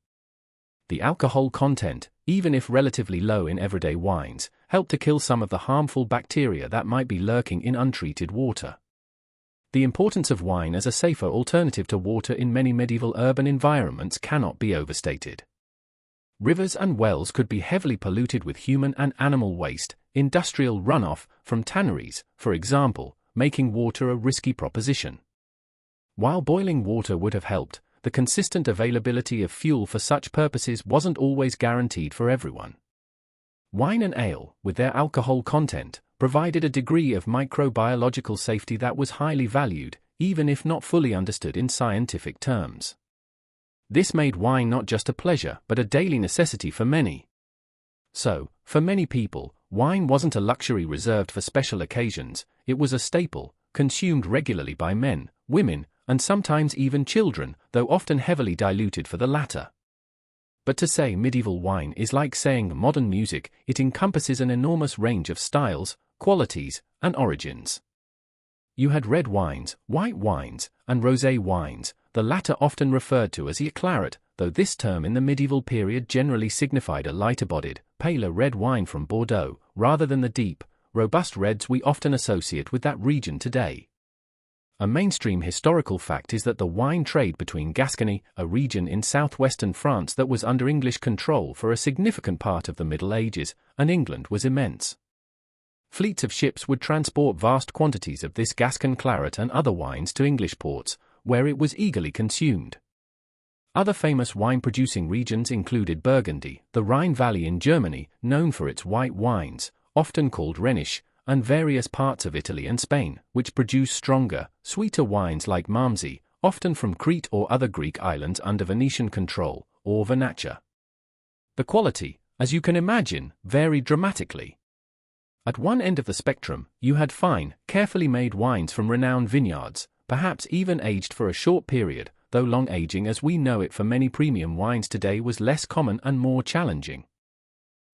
The alcohol content, even if relatively low in everyday wines, helped to kill some of the harmful bacteria that might be lurking in untreated water. The importance of wine as a safer alternative to water in many medieval urban environments cannot be overstated. Rivers and wells could be heavily polluted with human and animal waste, industrial runoff from tanneries, for example, making water a risky proposition. While boiling water would have helped, the consistent availability of fuel for such purposes wasn't always guaranteed for everyone. Wine and ale, with their alcohol content, provided a degree of microbiological safety that was highly valued, even if not fully understood in scientific terms. This made wine not just a pleasure but a daily necessity for many. So, for many people, wine wasn't a luxury reserved for special occasions, it was a staple, consumed regularly by men, women, and sometimes even children, though often heavily diluted for the latter. But to say medieval wine is like saying modern music, it encompasses an enormous range of styles, qualities, and origins. You had red wines, white wines, and rosé wines, the latter often referred to as claret, though this term in the medieval period generally signified a lighter-bodied, paler red wine from Bordeaux, rather than the deep, robust reds we often associate with that region today. A mainstream historical fact is that the wine trade between Gascony, a region in southwestern France that was under English control for a significant part of the Middle Ages, and England was immense. Fleets of ships would transport vast quantities of this Gascon claret and other wines to English ports, where it was eagerly consumed. Other famous wine-producing regions included Burgundy, the Rhine Valley in Germany, known for its white wines, often called Rhenish, and various parts of Italy and Spain, which produce stronger, sweeter wines like Malmsey, often from Crete or other Greek islands under Venetian control, or Vernaccia. The quality, as you can imagine, varied dramatically. At one end of the spectrum, you had fine, carefully made wines from renowned vineyards, perhaps even aged for a short period, though long aging as we know it for many premium wines today was less common and more challenging.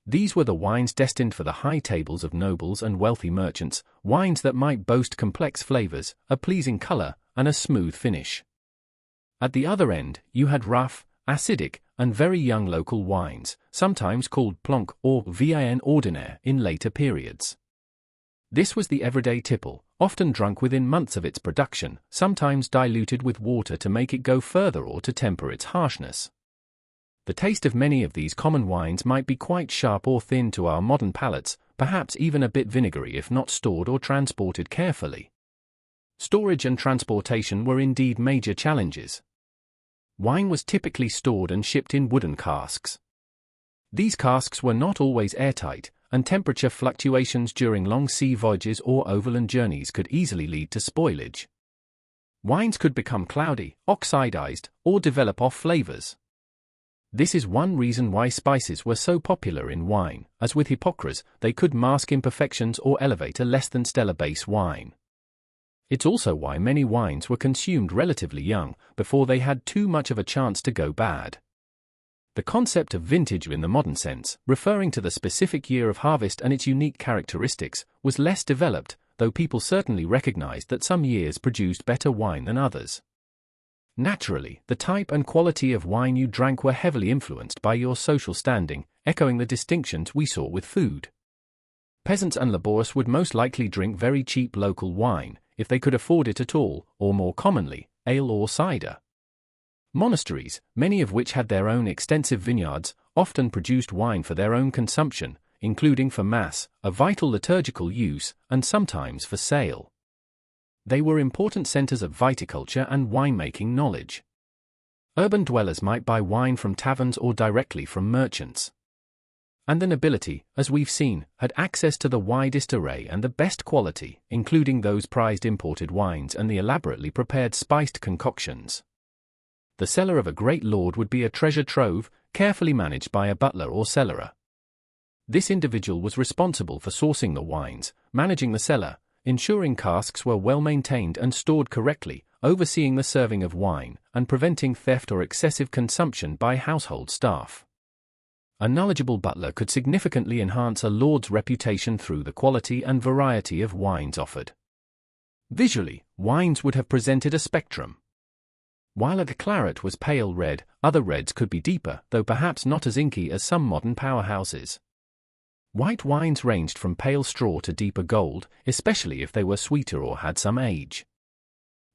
These were the wines destined for the high tables of nobles and wealthy merchants, wines that might boast complex flavors, a pleasing color, and a smooth finish. At the other end, you had rough, acidic, and very young local wines, sometimes called plonk or vin ordinaire in later periods. This was the everyday tipple, often drunk within months of its production, sometimes diluted with water to make it go further or to temper its harshness. The taste of many of these common wines might be quite sharp or thin to our modern palates, perhaps even a bit vinegary if not stored or transported carefully. Storage and transportation were indeed major challenges. Wine was typically stored and shipped in wooden casks. These casks were not always airtight, and temperature fluctuations during long sea voyages or overland journeys could easily lead to spoilage. Wines could become cloudy, oxidized, or develop off flavors. This is one reason why spices were so popular in wine, as with hypocras, they could mask imperfections or elevate a less than stellar base wine. It's also why many wines were consumed relatively young, before they had too much of a chance to go bad. The concept of vintage in the modern sense, referring to the specific year of harvest and its unique characteristics, was less developed, though people certainly recognized that some years produced better wine than others. Naturally, the type and quality of wine you drank were heavily influenced by your social standing, echoing the distinctions we saw with food. Peasants and labourers would most likely drink very cheap local wine, if they could afford it at all, or more commonly, ale or cider. Monasteries, many of which had their own extensive vineyards, often produced wine for their own consumption, including for mass, a vital liturgical use, and sometimes for sale. They were important centers of viticulture and winemaking knowledge. Urban dwellers might buy wine from taverns or directly from merchants. And the nobility, as we've seen, had access to the widest array and the best quality, including those prized imported wines and the elaborately prepared spiced concoctions. The cellar of a great lord would be a treasure trove, carefully managed by a butler or cellarer. This individual was responsible for sourcing the wines, managing the cellar, ensuring casks were well maintained and stored correctly, overseeing the serving of wine, and preventing theft or excessive consumption by household staff. A knowledgeable butler could significantly enhance a lord's reputation through the quality and variety of wines offered. Visually, wines would have presented a spectrum. While a claret was pale red, other reds could be deeper, though perhaps not as inky as some modern powerhouses. White wines ranged from pale straw to deeper gold, especially if they were sweeter or had some age.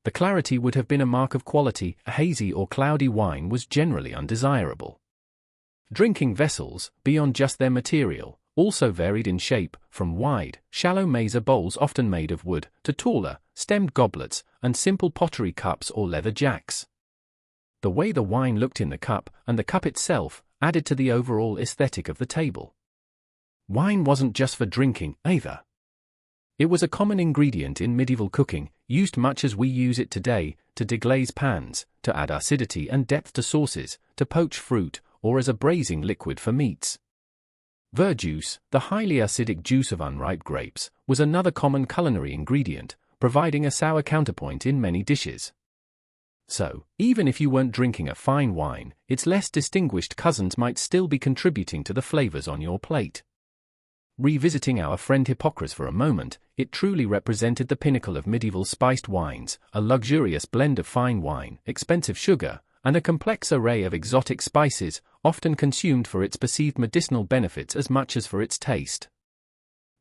The clarity would have been a mark of quality. A hazy or cloudy wine was generally undesirable. Drinking vessels, beyond just their material, also varied in shape, from wide, shallow mazer bowls often made of wood, to taller, stemmed goblets, and simple pottery cups or leather jacks. The way the wine looked in the cup, and the cup itself, added to the overall aesthetic of the table. Wine wasn't just for drinking, either. It was a common ingredient in medieval cooking, used much as we use it today, to deglaze pans, to add acidity and depth to sauces, to poach fruit, or as a braising liquid for meats. Verjuice, the highly acidic juice of unripe grapes, was another common culinary ingredient, providing a sour counterpoint in many dishes. So, even if you weren't drinking a fine wine, its less distinguished cousins might still be contributing to the flavors on your plate. Revisiting our friend hypocras for a moment, it truly represented the pinnacle of medieval spiced wines, a luxurious blend of fine wine, expensive sugar, and a complex array of exotic spices, often consumed for its perceived medicinal benefits as much as for its taste.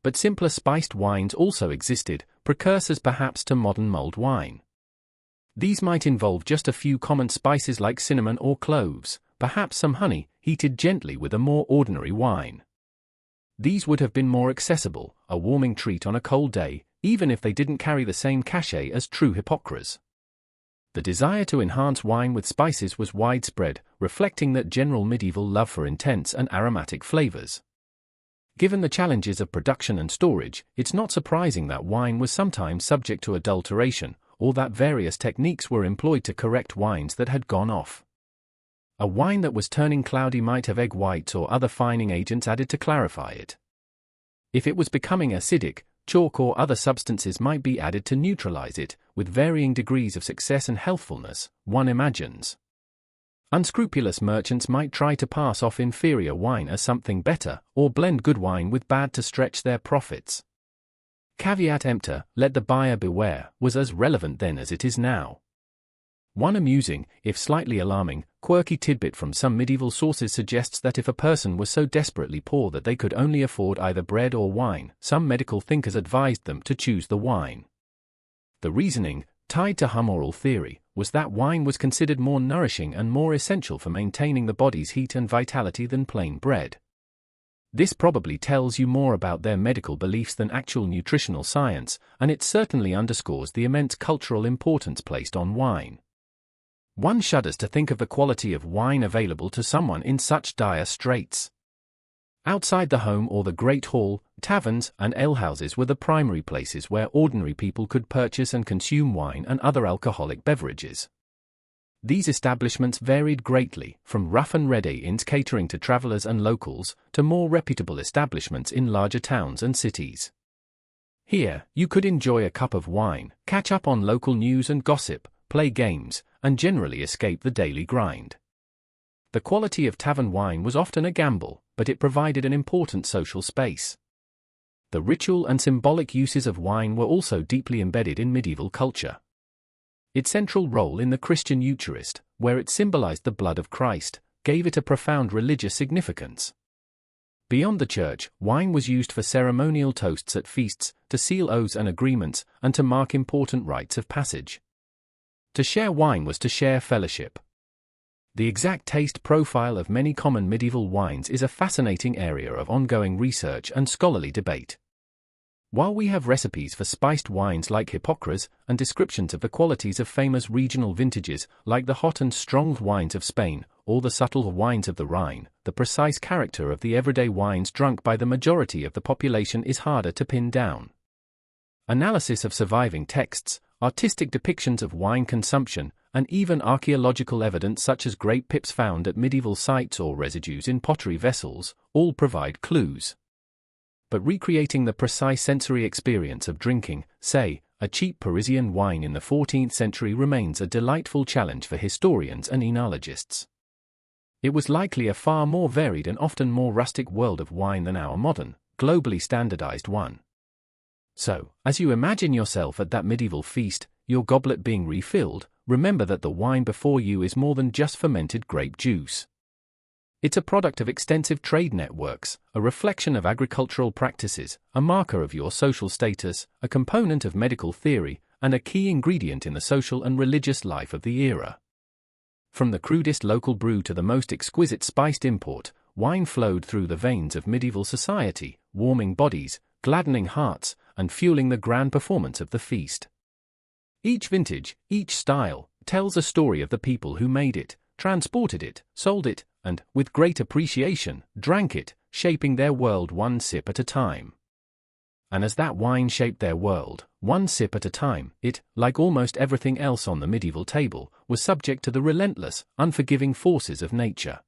But simpler spiced wines also existed, precursors perhaps to modern mulled wine. These might involve just a few common spices like cinnamon or cloves, perhaps some honey, heated gently with a more ordinary wine. These would have been more accessible, a warming treat on a cold day, even if they didn't carry the same cachet as true hypocras. The desire to enhance wine with spices was widespread, reflecting that general medieval love for intense and aromatic flavors. Given the challenges of production and storage, it's not surprising that wine was sometimes subject to adulteration, or that various techniques were employed to correct wines that had gone off. A wine that was turning cloudy might have egg whites or other fining agents added to clarify it. If it was becoming acidic, chalk or other substances might be added to neutralize it, with varying degrees of success and healthfulness, one imagines. Unscrupulous merchants might try to pass off inferior wine as something better, or blend good wine with bad to stretch their profits. Caveat emptor, let the buyer beware, was as relevant then as it is now. One amusing, if slightly alarming, quirky tidbit from some medieval sources suggests that if a person was so desperately poor that they could only afford either bread or wine, some medical thinkers advised them to choose the wine. The reasoning, tied to humoral theory, was that wine was considered more nourishing and more essential for maintaining the body's heat and vitality than plain bread. This probably tells you more about their medical beliefs than actual nutritional science, and it certainly underscores the immense cultural importance placed on wine. One shudders to think of the quality of wine available to someone in such dire straits. Outside the home or the great hall, taverns and alehouses were the primary places where ordinary people could purchase and consume wine and other alcoholic beverages. These establishments varied greatly, from rough and ready inns catering to travelers and locals, to more reputable establishments in larger towns and cities. Here, you could enjoy a cup of wine, catch up on local news and gossip, play games, and generally escape the daily grind. The quality of tavern wine was often a gamble, but it provided an important social space. The ritual and symbolic uses of wine were also deeply embedded in medieval culture. Its central role in the Christian Eucharist, where it symbolized the blood of Christ, gave it a profound religious significance. Beyond the church, wine was used for ceremonial toasts at feasts, to seal oaths and agreements, and to mark important rites of passage. To share wine was to share fellowship. The exact taste profile of many common medieval wines is a fascinating area of ongoing research and scholarly debate. While we have recipes for spiced wines like hypocras and descriptions of the qualities of famous regional vintages like the hot and strong wines of Spain or the subtle wines of the Rhine, the precise character of the everyday wines drunk by the majority of the population is harder to pin down. Analysis of surviving texts, artistic depictions of wine consumption, and even archaeological evidence such as grape pips found at medieval sites or residues in pottery vessels, all provide clues. but recreating the precise sensory experience of drinking, say, a cheap Parisian wine in the 14th century remains a delightful challenge for historians and enologists. It was likely a far more varied and often more rustic world of wine than our modern, globally standardized one. So, as you imagine yourself at that medieval feast, your goblet being refilled, remember that the wine before you is more than just fermented grape juice. It's a product of extensive trade networks, a reflection of agricultural practices, a marker of your social status, a component of medical theory, and a key ingredient in the social and religious life of the era. From the crudest local brew to the most exquisite spiced import, wine flowed through the veins of medieval society, warming bodies, gladdening hearts, and fueling the grand performance of the feast. Each vintage, each style, tells a story of the people who made it, transported it, sold it, and, with great appreciation, drank it, shaping their world one sip at a time. And as that wine shaped their world, one sip at a time, it, like almost everything else on the medieval table, was subject to the relentless, unforgiving forces of nature.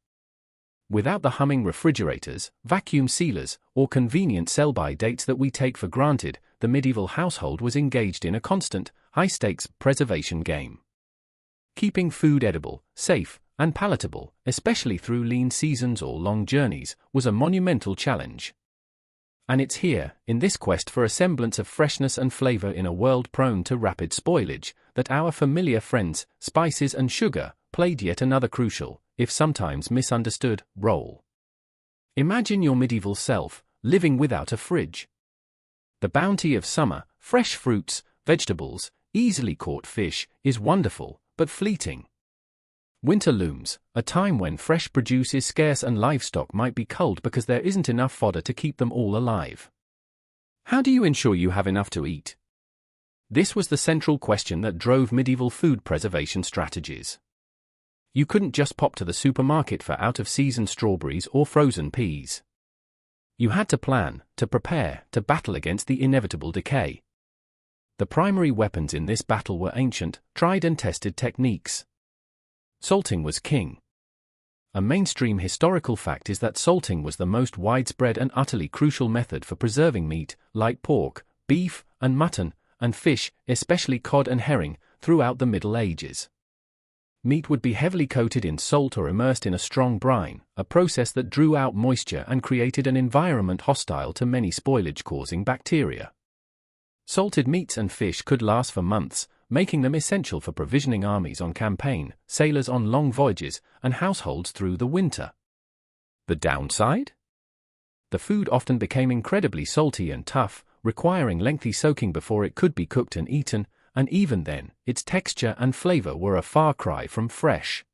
Without the humming refrigerators, vacuum sealers, or convenient sell-by dates that we take for granted, the medieval household was engaged in a constant, high-stakes preservation game. Keeping food edible, safe, and palatable, especially through lean seasons or long journeys, was a monumental challenge. And it's here, in this quest for a semblance of freshness and flavor in a world prone to rapid spoilage, that our familiar friends, spices and sugar, played yet another crucial, if sometimes misunderstood, role. Imagine your medieval self, living without a fridge. The bounty of summer, fresh fruits, vegetables, easily caught fish, is wonderful, but fleeting. Winter looms, a time when fresh produce is scarce and livestock might be culled because there isn't enough fodder to keep them all alive. How do you ensure you have enough to eat? This was the central question that drove medieval food preservation strategies. You couldn't just pop to the supermarket for out-of-season strawberries or frozen peas. You had to plan, to prepare, to battle against the inevitable decay. The primary weapons in this battle were ancient, tried and tested techniques. Salting was king. A mainstream historical fact is that salting was the most widespread and utterly crucial method for preserving meat, like pork, beef, and mutton, and fish, especially cod and herring, throughout the Middle Ages. Meat would be heavily coated in salt or immersed in a strong brine, a process that drew out moisture and created an environment hostile to many spoilage-causing bacteria. Salted meats and fish could last for months, making them essential for provisioning armies on campaign, sailors on long voyages, and households through the winter. The downside? The food often became incredibly salty and tough, requiring lengthy soaking before it could be cooked and eaten, and even then, its texture and flavor were a far cry from fresh.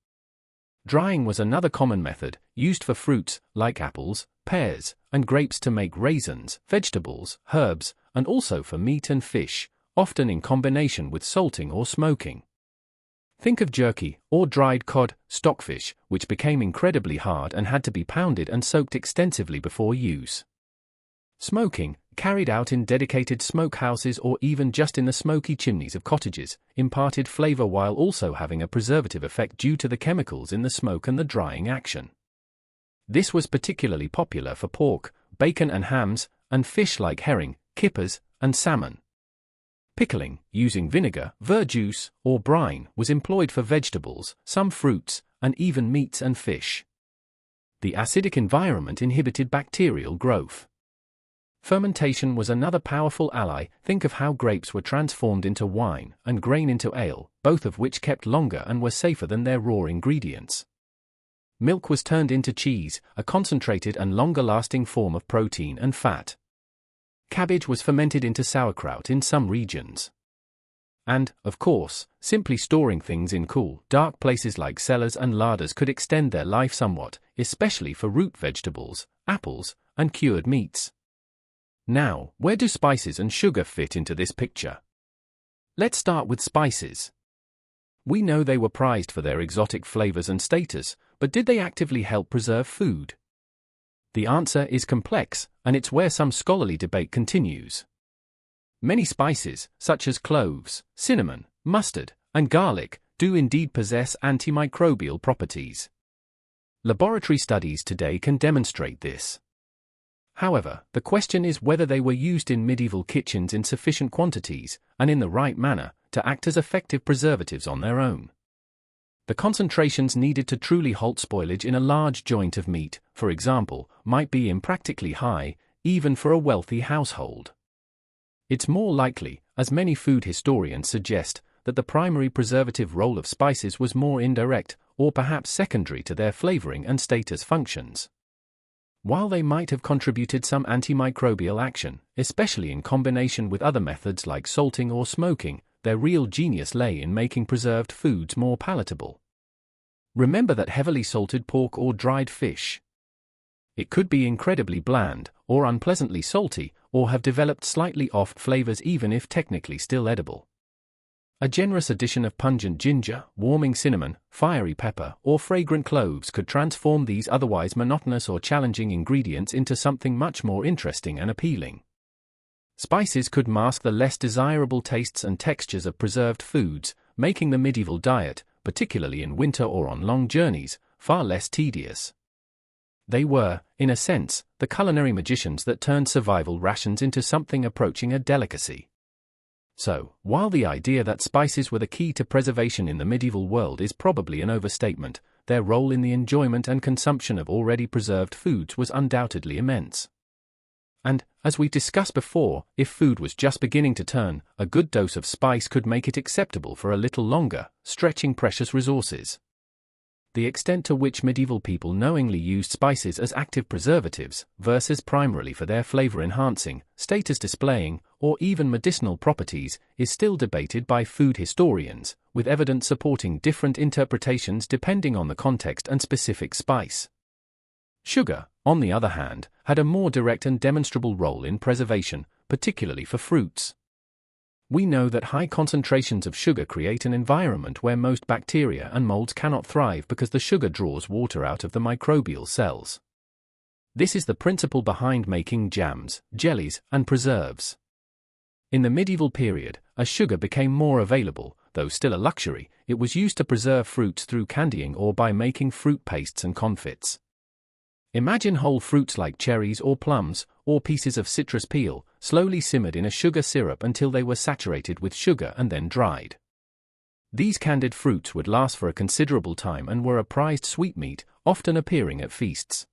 Drying was another common method, used for fruits, like apples, pears, and grapes to make raisins, vegetables, herbs, and also for meat and fish, often in combination with salting or smoking. Think of jerky, or dried cod, stockfish, which became incredibly hard and had to be pounded and soaked extensively before use. Smoking, carried out in dedicated smokehouses or even just in the smoky chimneys of cottages, imparted flavor while also having a preservative effect due to the chemicals in the smoke and the drying action. This was particularly popular for pork, bacon and hams, and fish like herring, kippers, and salmon. Pickling, using vinegar, verjuice, or brine, was employed for vegetables, some fruits, and even meats and fish. The acidic environment inhibited bacterial growth. Fermentation was another powerful ally. Think of how grapes were transformed into wine and grain into ale, both of which kept longer and were safer than their raw ingredients. Milk was turned into cheese, a concentrated and longer-lasting form of protein and fat. Cabbage was fermented into sauerkraut in some regions. And, of course, simply storing things in cool, dark places like cellars and larders could extend their life somewhat, especially for root vegetables, apples, and cured meats. Now, where do spices and sugar fit into this picture? Let's start with spices. We know they were prized for their exotic flavors and status, but did they actively help preserve food? The answer is complex, and it's where some scholarly debate continues. Many spices, such as cloves, cinnamon, mustard, and garlic, do indeed possess antimicrobial properties. Laboratory studies today can demonstrate this. However, the question is whether they were used in medieval kitchens in sufficient quantities, and in the right manner, to act as effective preservatives on their own. The concentrations needed to truly halt spoilage in a large joint of meat, for example, might be impractically high, even for a wealthy household. It's more likely, as many food historians suggest, that the primary preservative role of spices was more indirect, or perhaps secondary to their flavoring and status functions. While they might have contributed some antimicrobial action, especially in combination with other methods like salting or smoking, their real genius lay in making preserved foods more palatable. Remember that heavily salted pork or dried fish. It could be incredibly bland, or unpleasantly salty, or have developed slightly off flavors even if technically still edible. A generous addition of pungent ginger, warming cinnamon, fiery pepper, or fragrant cloves could transform these otherwise monotonous or challenging ingredients into something much more interesting and appealing. Spices could mask the less desirable tastes and textures of preserved foods, making the medieval diet, particularly in winter or on long journeys, far less tedious. They were, in a sense, the culinary magicians that turned survival rations into something approaching a delicacy. So, while the idea that spices were the key to preservation in the medieval world is probably an overstatement, their role in the enjoyment and consumption of already preserved foods was undoubtedly immense. And, as we discussed before, if food was just beginning to turn, a good dose of spice could make it acceptable for a little longer, stretching precious resources. The extent to which medieval people knowingly used spices as active preservatives, versus primarily for their flavor-enhancing, status-displaying, or even medicinal properties, is still debated by food historians, with evidence supporting different interpretations depending on the context and specific spice. Sugar, on the other hand, had a more direct and demonstrable role in preservation, particularly for fruits. We know that high concentrations of sugar create an environment where most bacteria and molds cannot thrive because the sugar draws water out of the microbial cells. This is the principle behind making jams, jellies, and preserves. In the medieval period, as sugar became more available, though still a luxury, it was used to preserve fruits through candying or by making fruit pastes and confits. Imagine whole fruits like cherries or plums, or pieces of citrus peel, slowly simmered in a sugar syrup until they were saturated with sugar and then dried. These candied fruits would last for a considerable time and were a prized sweetmeat, often appearing at feasts.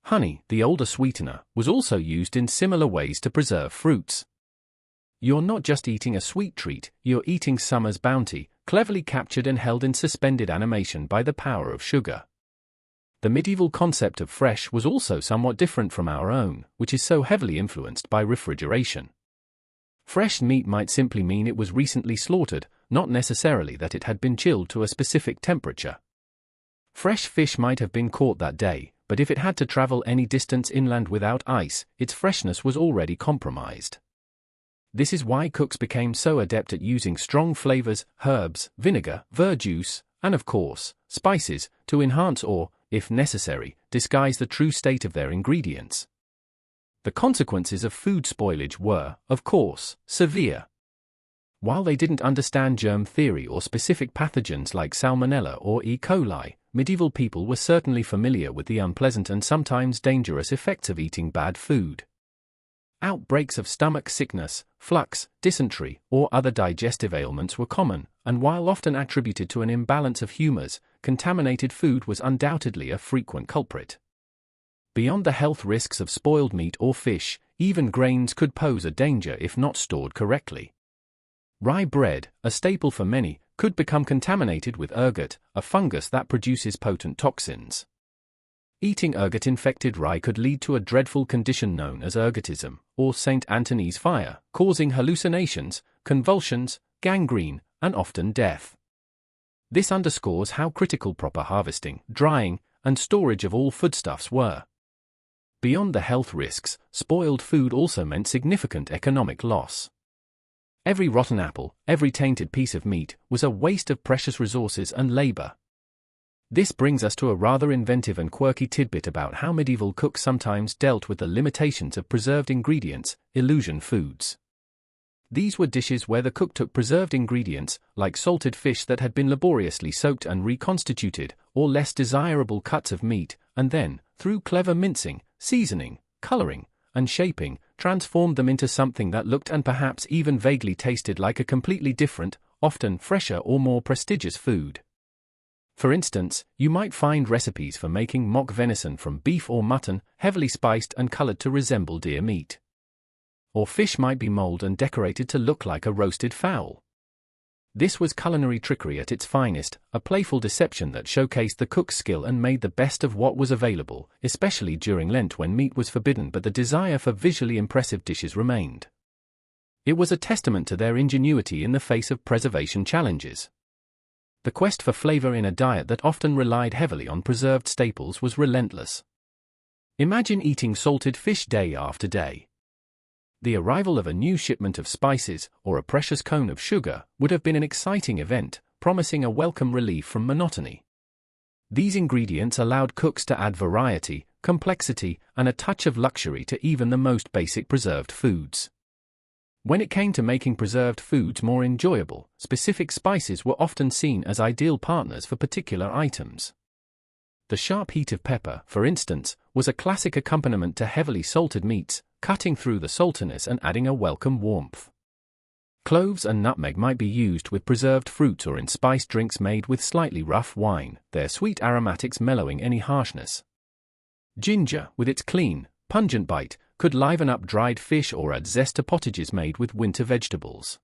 Honey, the older sweetener, was also used in similar ways to preserve fruits. You're not just eating a sweet treat, you're eating summer's bounty, cleverly captured and held in suspended animation by the power of sugar. The medieval concept of fresh was also somewhat different from our own, which is so heavily influenced by refrigeration. Fresh meat might simply mean it was recently slaughtered, not necessarily that it had been chilled to a specific temperature. Fresh fish might have been caught that day, but if it had to travel any distance inland without ice, its freshness was already compromised. This is why cooks became so adept at using strong flavors, herbs, vinegar, verjuice, and of course, spices, to enhance or, if necessary, disguise the true state of their ingredients. The consequences of food spoilage were, of course, severe. While they didn't understand germ theory or specific pathogens like Salmonella or E. coli, medieval people were certainly familiar with the unpleasant and sometimes dangerous effects of eating bad food. Outbreaks of stomach sickness, flux, dysentery, or other digestive ailments were common, and while often attributed to an imbalance of humors, contaminated food was undoubtedly a frequent culprit. Beyond the health risks of spoiled meat or fish, even grains could pose a danger if not stored correctly. Rye bread, a staple for many, could become contaminated with ergot, a fungus that produces potent toxins. Eating ergot-infected rye could lead to a dreadful condition known as ergotism, or St. Anthony's fire, causing hallucinations, convulsions, gangrene, and often death. This underscores how critical proper harvesting, drying, and storage of all foodstuffs were. Beyond the health risks, spoiled food also meant significant economic loss. Every rotten apple, every tainted piece of meat, was a waste of precious resources and labor. This brings us to a rather inventive and quirky tidbit about how medieval cooks sometimes dealt with the limitations of preserved ingredients, illusion foods. These were dishes where the cook took preserved ingredients, like salted fish that had been laboriously soaked and reconstituted, or less desirable cuts of meat, and then, through clever mincing, seasoning, coloring, and shaping, transformed them into something that looked and perhaps even vaguely tasted like a completely different, often fresher or more prestigious food. For instance, you might find recipes for making mock venison from beef or mutton, heavily spiced and colored to resemble deer meat. Or fish might be molded and decorated to look like a roasted fowl. This was culinary trickery at its finest, a playful deception that showcased the cook's skill and made the best of what was available, especially during Lent when meat was forbidden but the desire for visually impressive dishes remained. It was a testament to their ingenuity in the face of preservation challenges. The quest for flavor in a diet that often relied heavily on preserved staples was relentless. Imagine eating salted fish day after day. The arrival of a new shipment of spices, or a precious cone of sugar, would have been an exciting event, promising a welcome relief from monotony. These ingredients allowed cooks to add variety, complexity, and a touch of luxury to even the most basic preserved foods. When it came to making preserved foods more enjoyable, specific spices were often seen as ideal partners for particular items. The sharp heat of pepper, for instance, was a classic accompaniment to heavily salted meats, cutting through the saltiness and adding a welcome warmth. Cloves and nutmeg might be used with preserved fruits or in spiced drinks made with slightly rough wine, their sweet aromatics mellowing any harshness. Ginger, with its clean, pungent bite, could liven up dried fish or add zest to potages made with winter vegetables.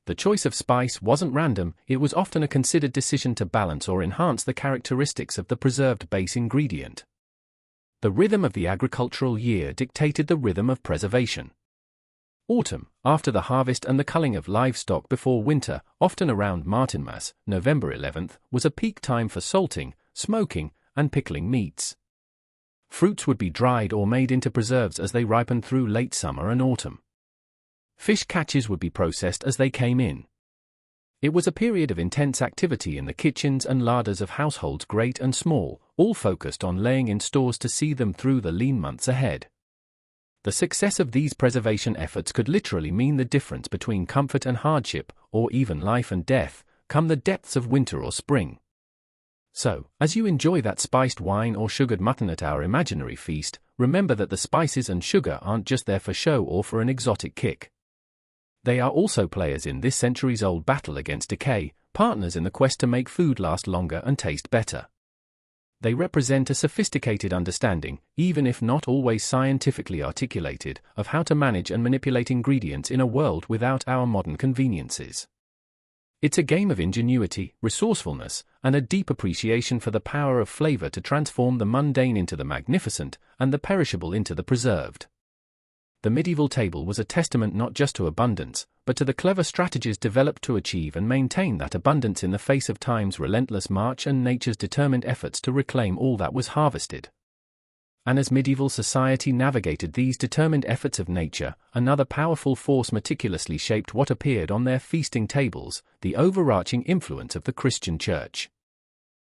The choice of spice wasn't random, it was often a considered decision to balance or enhance the characteristics of the preserved base ingredient. The rhythm of the agricultural year dictated the rhythm of preservation. Autumn, after the harvest and the culling of livestock before winter, often around Martinmas, November 11th, was a peak time for salting, smoking, and pickling meats. Fruits would be dried or made into preserves as they ripened through late summer and autumn. Fish catches would be processed as they came in. It was a period of intense activity in the kitchens and larders of households great and small, all focused on laying in stores to see them through the lean months ahead. The success of these preservation efforts could literally mean the difference between comfort and hardship, or even life and death, come the depths of winter or spring. So, as you enjoy that spiced wine or sugared mutton at our imaginary feast, remember that the spices and sugar aren't just there for show or for an exotic kick. They are also players in this centuries-old battle against decay, partners in the quest to make food last longer and taste better. They represent a sophisticated understanding, even if not always scientifically articulated, of how to manage and manipulate ingredients in a world without our modern conveniences. It's a game of ingenuity, resourcefulness, and a deep appreciation for the power of flavor to transform the mundane into the magnificent, and the perishable into the preserved. The medieval table was a testament not just to abundance, but to the clever strategies developed to achieve and maintain that abundance in the face of time's relentless march and nature's determined efforts to reclaim all that was harvested. And as medieval society navigated these determined efforts of nature, another powerful force meticulously shaped what appeared on their feasting tables, the overarching influence of the Christian Church.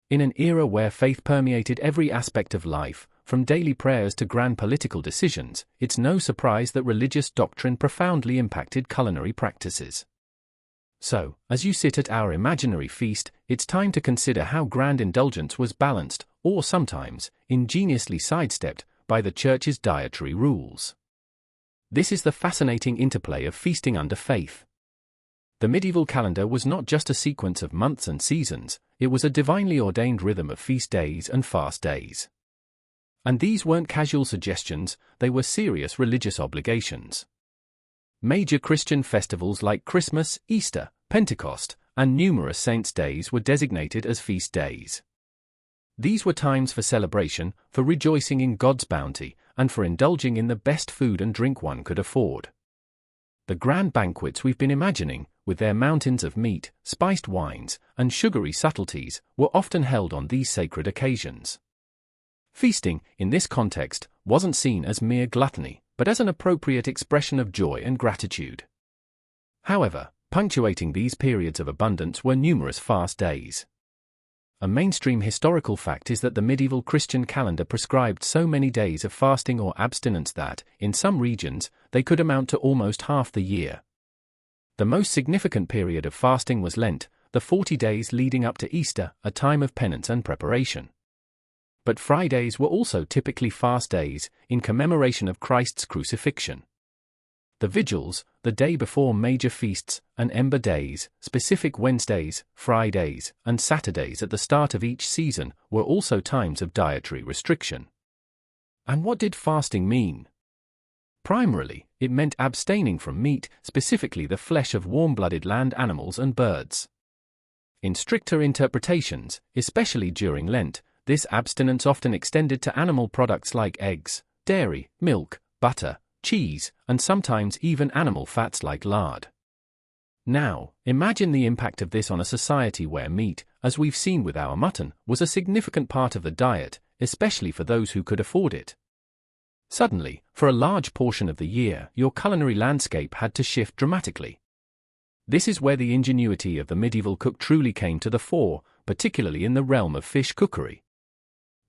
In an era where faith permeated every aspect of life, from daily prayers to grand political decisions, it's no surprise that religious doctrine profoundly impacted culinary practices. So, as you sit at our imaginary feast, it's time to consider how grand indulgence was balanced, or sometimes, ingeniously sidestepped, by the Church's dietary rules. This is the fascinating interplay of feasting under faith. The medieval calendar was not just a sequence of months and seasons, it was a divinely ordained rhythm of feast days and fast days. And these weren't casual suggestions, they were serious religious obligations. Major Christian festivals like Christmas, Easter, Pentecost, and numerous saints' days were designated as feast days. These were times for celebration, for rejoicing in God's bounty, and for indulging in the best food and drink one could afford. The grand banquets we've been imagining, with their mountains of meat, spiced wines, and sugary subtleties, were often held on these sacred occasions. Feasting, in this context, wasn't seen as mere gluttony, but as an appropriate expression of joy and gratitude. However, punctuating these periods of abundance were numerous fast days. A mainstream historical fact is that the medieval Christian calendar prescribed so many days of fasting or abstinence that, in some regions, they could amount to almost half the year. The most significant period of fasting was Lent, the 40 days leading up to Easter, a time of penance and preparation. But Fridays were also typically fast days, in commemoration of Christ's crucifixion. The vigils, the day before major feasts, and ember days, specific Wednesdays, Fridays, and Saturdays at the start of each season, were also times of dietary restriction. And what did fasting mean? Primarily, it meant abstaining from meat, specifically the flesh of warm-blooded land animals and birds. In stricter interpretations, especially during Lent, this abstinence often extended to animal products like eggs, dairy, milk, butter, cheese, and sometimes even animal fats like lard. Now, imagine the impact of this on a society where meat, as we've seen with our mutton, was a significant part of the diet, especially for those who could afford it. Suddenly, for a large portion of the year, your culinary landscape had to shift dramatically. This is where the ingenuity of the medieval cook truly came to the fore, particularly in the realm of fish cookery.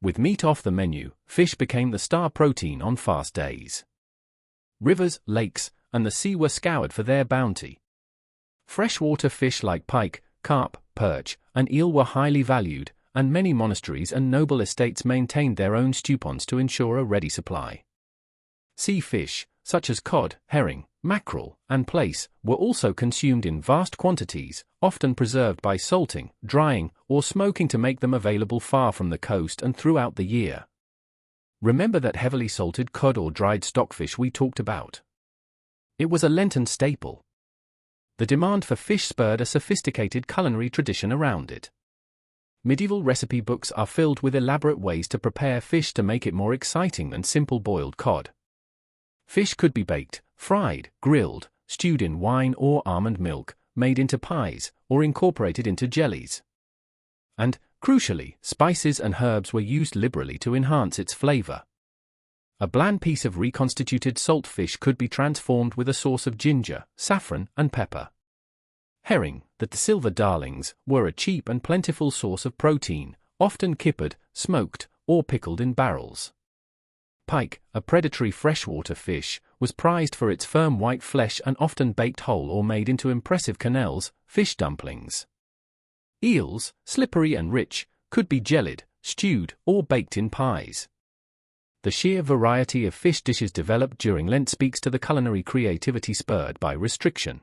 With meat off the menu, fish became the star protein on fast days. Rivers, lakes, and the sea were scoured for their bounty. Freshwater fish like pike, carp, perch, and eel were highly valued, and many monasteries and noble estates maintained their own stewponds to ensure a ready supply. Sea fish, such as cod, herring, mackerel, and plaice, were also consumed in vast quantities, often preserved by salting, drying, or smoking to make them available far from the coast and throughout the year. Remember that heavily salted cod or dried stockfish we talked about? It was a Lenten staple. The demand for fish spurred a sophisticated culinary tradition around it. Medieval recipe books are filled with elaborate ways to prepare fish to make it more exciting than simple boiled cod. Fish could be baked, fried, grilled, stewed in wine or almond milk, made into pies, or incorporated into jellies. And, crucially, spices and herbs were used liberally to enhance its flavor. A bland piece of reconstituted salt fish could be transformed with a sauce of ginger, saffron, and pepper. Herring, the silver darlings, were a cheap and plentiful source of protein, often kippered, smoked, or pickled in barrels. Pike, a predatory freshwater fish, was prized for its firm white flesh and often baked whole or made into impressive quenelles, fish dumplings. Eels, slippery and rich, could be jellied, stewed, or baked in pies. The sheer variety of fish dishes developed during Lent speaks to the culinary creativity spurred by restriction.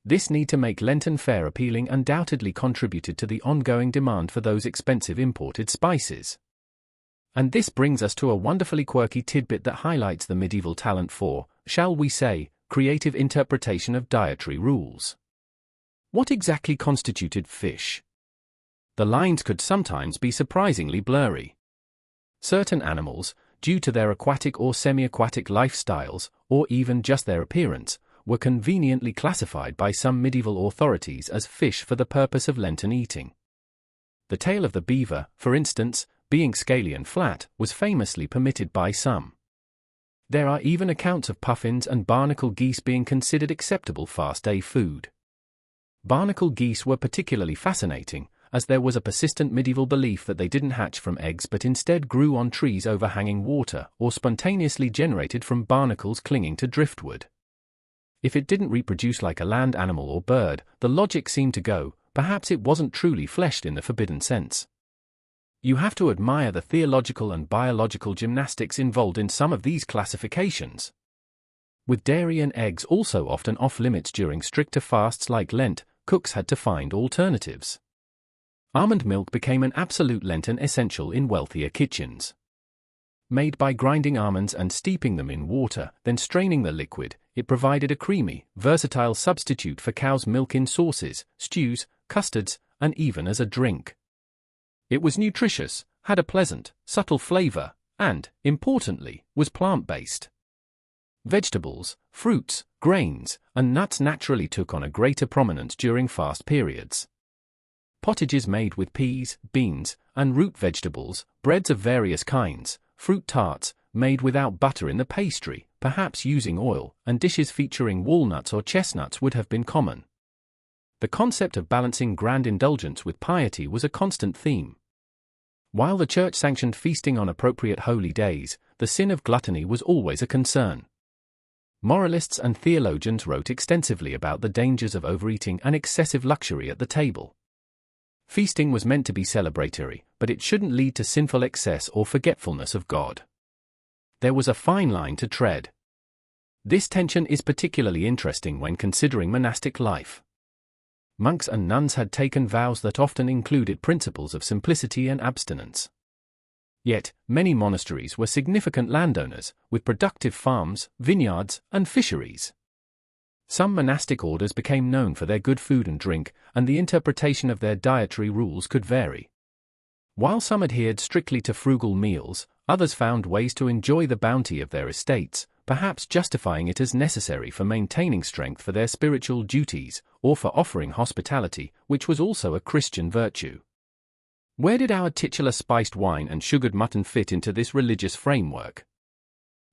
This need to make Lenten fare appealing undoubtedly contributed to the ongoing demand for those expensive imported spices. And this brings us to a wonderfully quirky tidbit that highlights the medieval talent for, shall we say, creative interpretation of dietary rules. What exactly constituted fish? The lines could sometimes be surprisingly blurry. Certain animals, due to their aquatic or semi-aquatic lifestyles, or even just their appearance, were conveniently classified by some medieval authorities as fish for the purpose of Lenten eating. The tail of the beaver, for instance, being scaly and flat, was famously permitted by some. There are even accounts of puffins and barnacle geese being considered acceptable fast-day food. Barnacle geese were particularly fascinating, as there was a persistent medieval belief that they didn't hatch from eggs but instead grew on trees overhanging water or spontaneously generated from barnacles clinging to driftwood. If it didn't reproduce like a land animal or bird, the logic seemed to go, perhaps it wasn't truly fleshed in the forbidden sense. You have to admire the theological and biological gymnastics involved in some of these classifications. With dairy and eggs also often off-limits during stricter fasts like Lent, cooks had to find alternatives. Almond milk became an absolute Lenten essential in wealthier kitchens. Made by grinding almonds and steeping them in water, then straining the liquid, it provided a creamy, versatile substitute for cow's milk in sauces, stews, custards, and even as a drink. It was nutritious, had a pleasant, subtle flavor, and, importantly, was plant-based. Vegetables, fruits, grains, and nuts naturally took on a greater prominence during fast periods. Pottages made with peas, beans, and root vegetables, breads of various kinds, fruit tarts, made without butter in the pastry, perhaps using oil, and dishes featuring walnuts or chestnuts would have been common. The concept of balancing grand indulgence with piety was a constant theme. While the Church sanctioned feasting on appropriate holy days, the sin of gluttony was always a concern. Moralists and theologians wrote extensively about the dangers of overeating and excessive luxury at the table. Feasting was meant to be celebratory, but it shouldn't lead to sinful excess or forgetfulness of God. There was a fine line to tread. This tension is particularly interesting when considering monastic life. Monks and nuns had taken vows that often included principles of simplicity and abstinence. Yet, many monasteries were significant landowners, with productive farms, vineyards, and fisheries. Some monastic orders became known for their good food and drink, and the interpretation of their dietary rules could vary. While some adhered strictly to frugal meals, others found ways to enjoy the bounty of their estates, perhaps justifying it as necessary for maintaining strength for their spiritual duties, or for offering hospitality, which was also a Christian virtue. Where did our titular spiced wine and sugared mutton fit into this religious framework?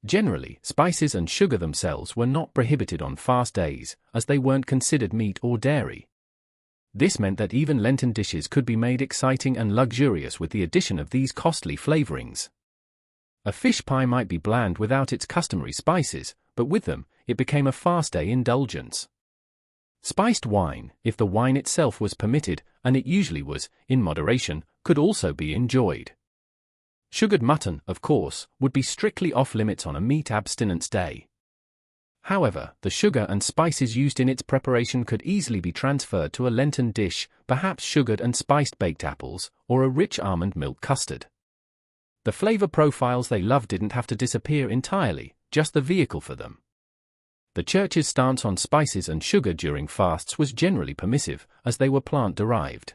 Generally, spices and sugar themselves were not prohibited on fast days, as they weren't considered meat or dairy. This meant that even Lenten dishes could be made exciting and luxurious with the addition of these costly flavorings. A fish pie might be bland without its customary spices, but with them, it became a fast-day indulgence. Spiced wine, if the wine itself was permitted, and it usually was, in moderation, could also be enjoyed. Sugared mutton, of course, would be strictly off-limits on a meat abstinence day. However, the sugar and spices used in its preparation could easily be transferred to a Lenten dish, perhaps sugared and spiced baked apples, or a rich almond milk custard. The flavor profiles they loved didn't have to disappear entirely, just the vehicle for them. The Church's stance on spices and sugar during fasts was generally permissive, as they were plant-derived.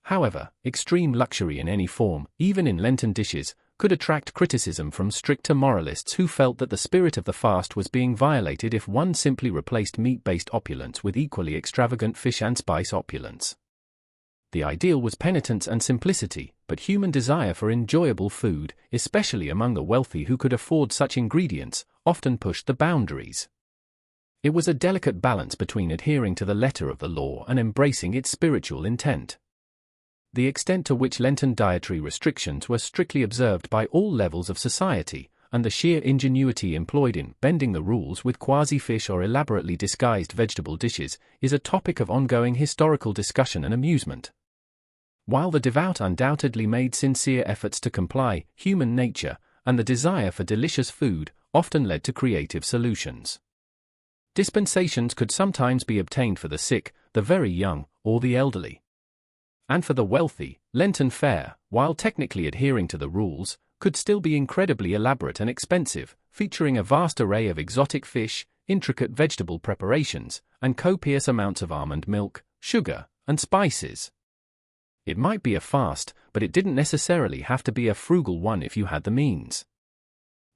However, extreme luxury in any form, even in Lenten dishes, could attract criticism from stricter moralists who felt that the spirit of the fast was being violated if one simply replaced meat-based opulence with equally extravagant fish and spice opulence. The ideal was penitence and simplicity, but human desire for enjoyable food, especially among the wealthy who could afford such ingredients, often pushed the boundaries. It was a delicate balance between adhering to the letter of the law and embracing its spiritual intent. The extent to which Lenten dietary restrictions were strictly observed by all levels of society, and the sheer ingenuity employed in bending the rules with quasi-fish or elaborately disguised vegetable dishes, is a topic of ongoing historical discussion and amusement. While the devout undoubtedly made sincere efforts to comply, human nature, and the desire for delicious food, often led to creative solutions. Dispensations could sometimes be obtained for the sick, the very young, or the elderly. And for the wealthy, Lenten fare, while technically adhering to the rules, could still be incredibly elaborate and expensive, featuring a vast array of exotic fish, intricate vegetable preparations, and copious amounts of almond milk, sugar, and spices. It might be a fast, but it didn't necessarily have to be a frugal one if you had the means.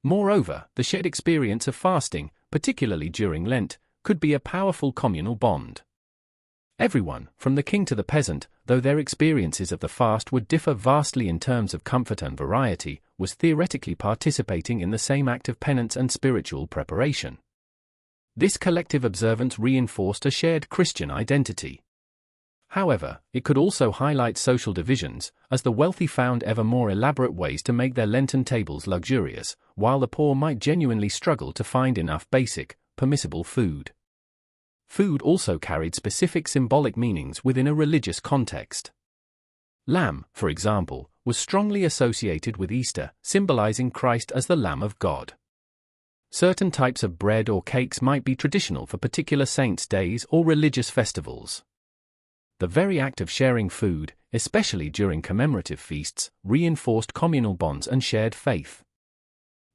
Moreover, the shared experience of fasting, particularly during Lent, could be a powerful communal bond. Everyone, from the king to the peasant, though their experiences of the fast would differ vastly in terms of comfort and variety, was theoretically participating in the same act of penance and spiritual preparation. This collective observance reinforced a shared Christian identity. However, it could also highlight social divisions, as the wealthy found ever more elaborate ways to make their Lenten tables luxurious, while the poor might genuinely struggle to find enough basic, permissible food. Food also carried specific symbolic meanings within a religious context. Lamb, for example, was strongly associated with Easter, symbolizing Christ as the Lamb of God. Certain types of bread or cakes might be traditional for particular saints' days or religious festivals. The very act of sharing food, especially during commemorative feasts, reinforced communal bonds and shared faith.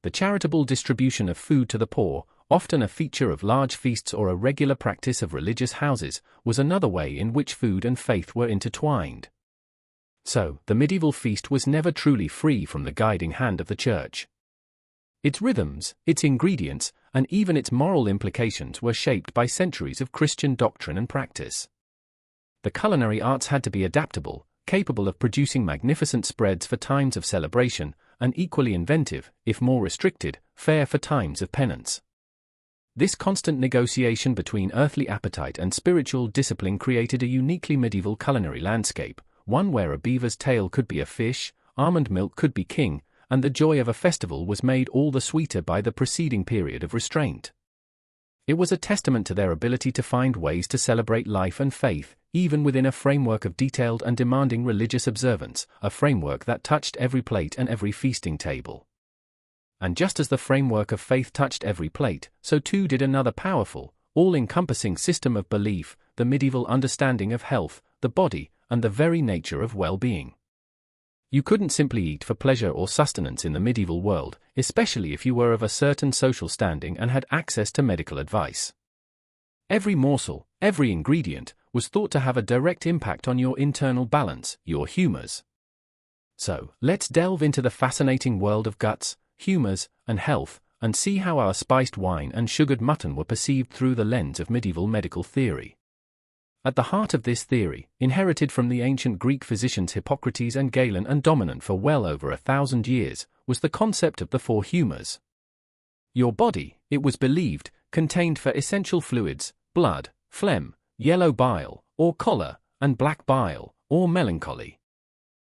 The charitable distribution of food to the poor, often a feature of large feasts or a regular practice of religious houses, was another way in which food and faith were intertwined. So, the medieval feast was never truly free from the guiding hand of the Church. Its rhythms, its ingredients, and even its moral implications were shaped by centuries of Christian doctrine and practice. The culinary arts had to be adaptable, capable of producing magnificent spreads for times of celebration, and equally inventive, if more restricted, fare for times of penance. This constant negotiation between earthly appetite and spiritual discipline created a uniquely medieval culinary landscape, one where a beaver's tail could be a fish, almond milk could be king, and the joy of a festival was made all the sweeter by the preceding period of restraint. It was a testament to their ability to find ways to celebrate life and faith, even within a framework of detailed and demanding religious observance, a framework that touched every plate and every feasting table. And just as the framework of faith touched every plate, so too did another powerful, all-encompassing system of belief, the medieval understanding of health, the body, and the very nature of well-being. You couldn't simply eat for pleasure or sustenance in the medieval world, especially if you were of a certain social standing and had access to medical advice. Every morsel, every ingredient, was thought to have a direct impact on your internal balance, your humors. So, let's delve into the fascinating world of guts, humors, and health, and see how our spiced wine and sugared mutton were perceived through the lens of medieval medical theory. At the heart of this theory, inherited from the ancient Greek physicians Hippocrates and Galen and dominant for well over 1,000 years, was the concept of the four humors. Your body, it was believed, contained four essential fluids: blood, phlegm, yellow bile, or choler, and black bile, or melancholy.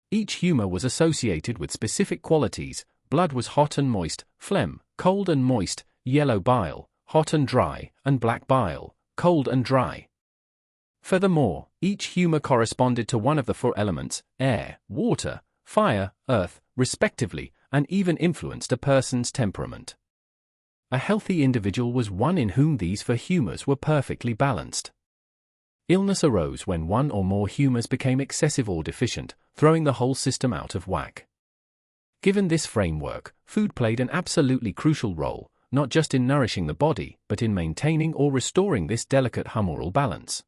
Each humor was associated with specific qualities. Blood was hot and moist, phlegm, cold and moist, yellow bile, hot and dry, and black bile, cold and dry. Furthermore, each humor corresponded to one of the four elements: air, water, fire, earth, respectively, and even influenced a person's temperament. A healthy individual was one in whom these four humors were perfectly balanced. Illness arose when one or more humors became excessive or deficient, throwing the whole system out of whack. Given this framework, food played an absolutely crucial role, not just in nourishing the body, but in maintaining or restoring this delicate humoral balance.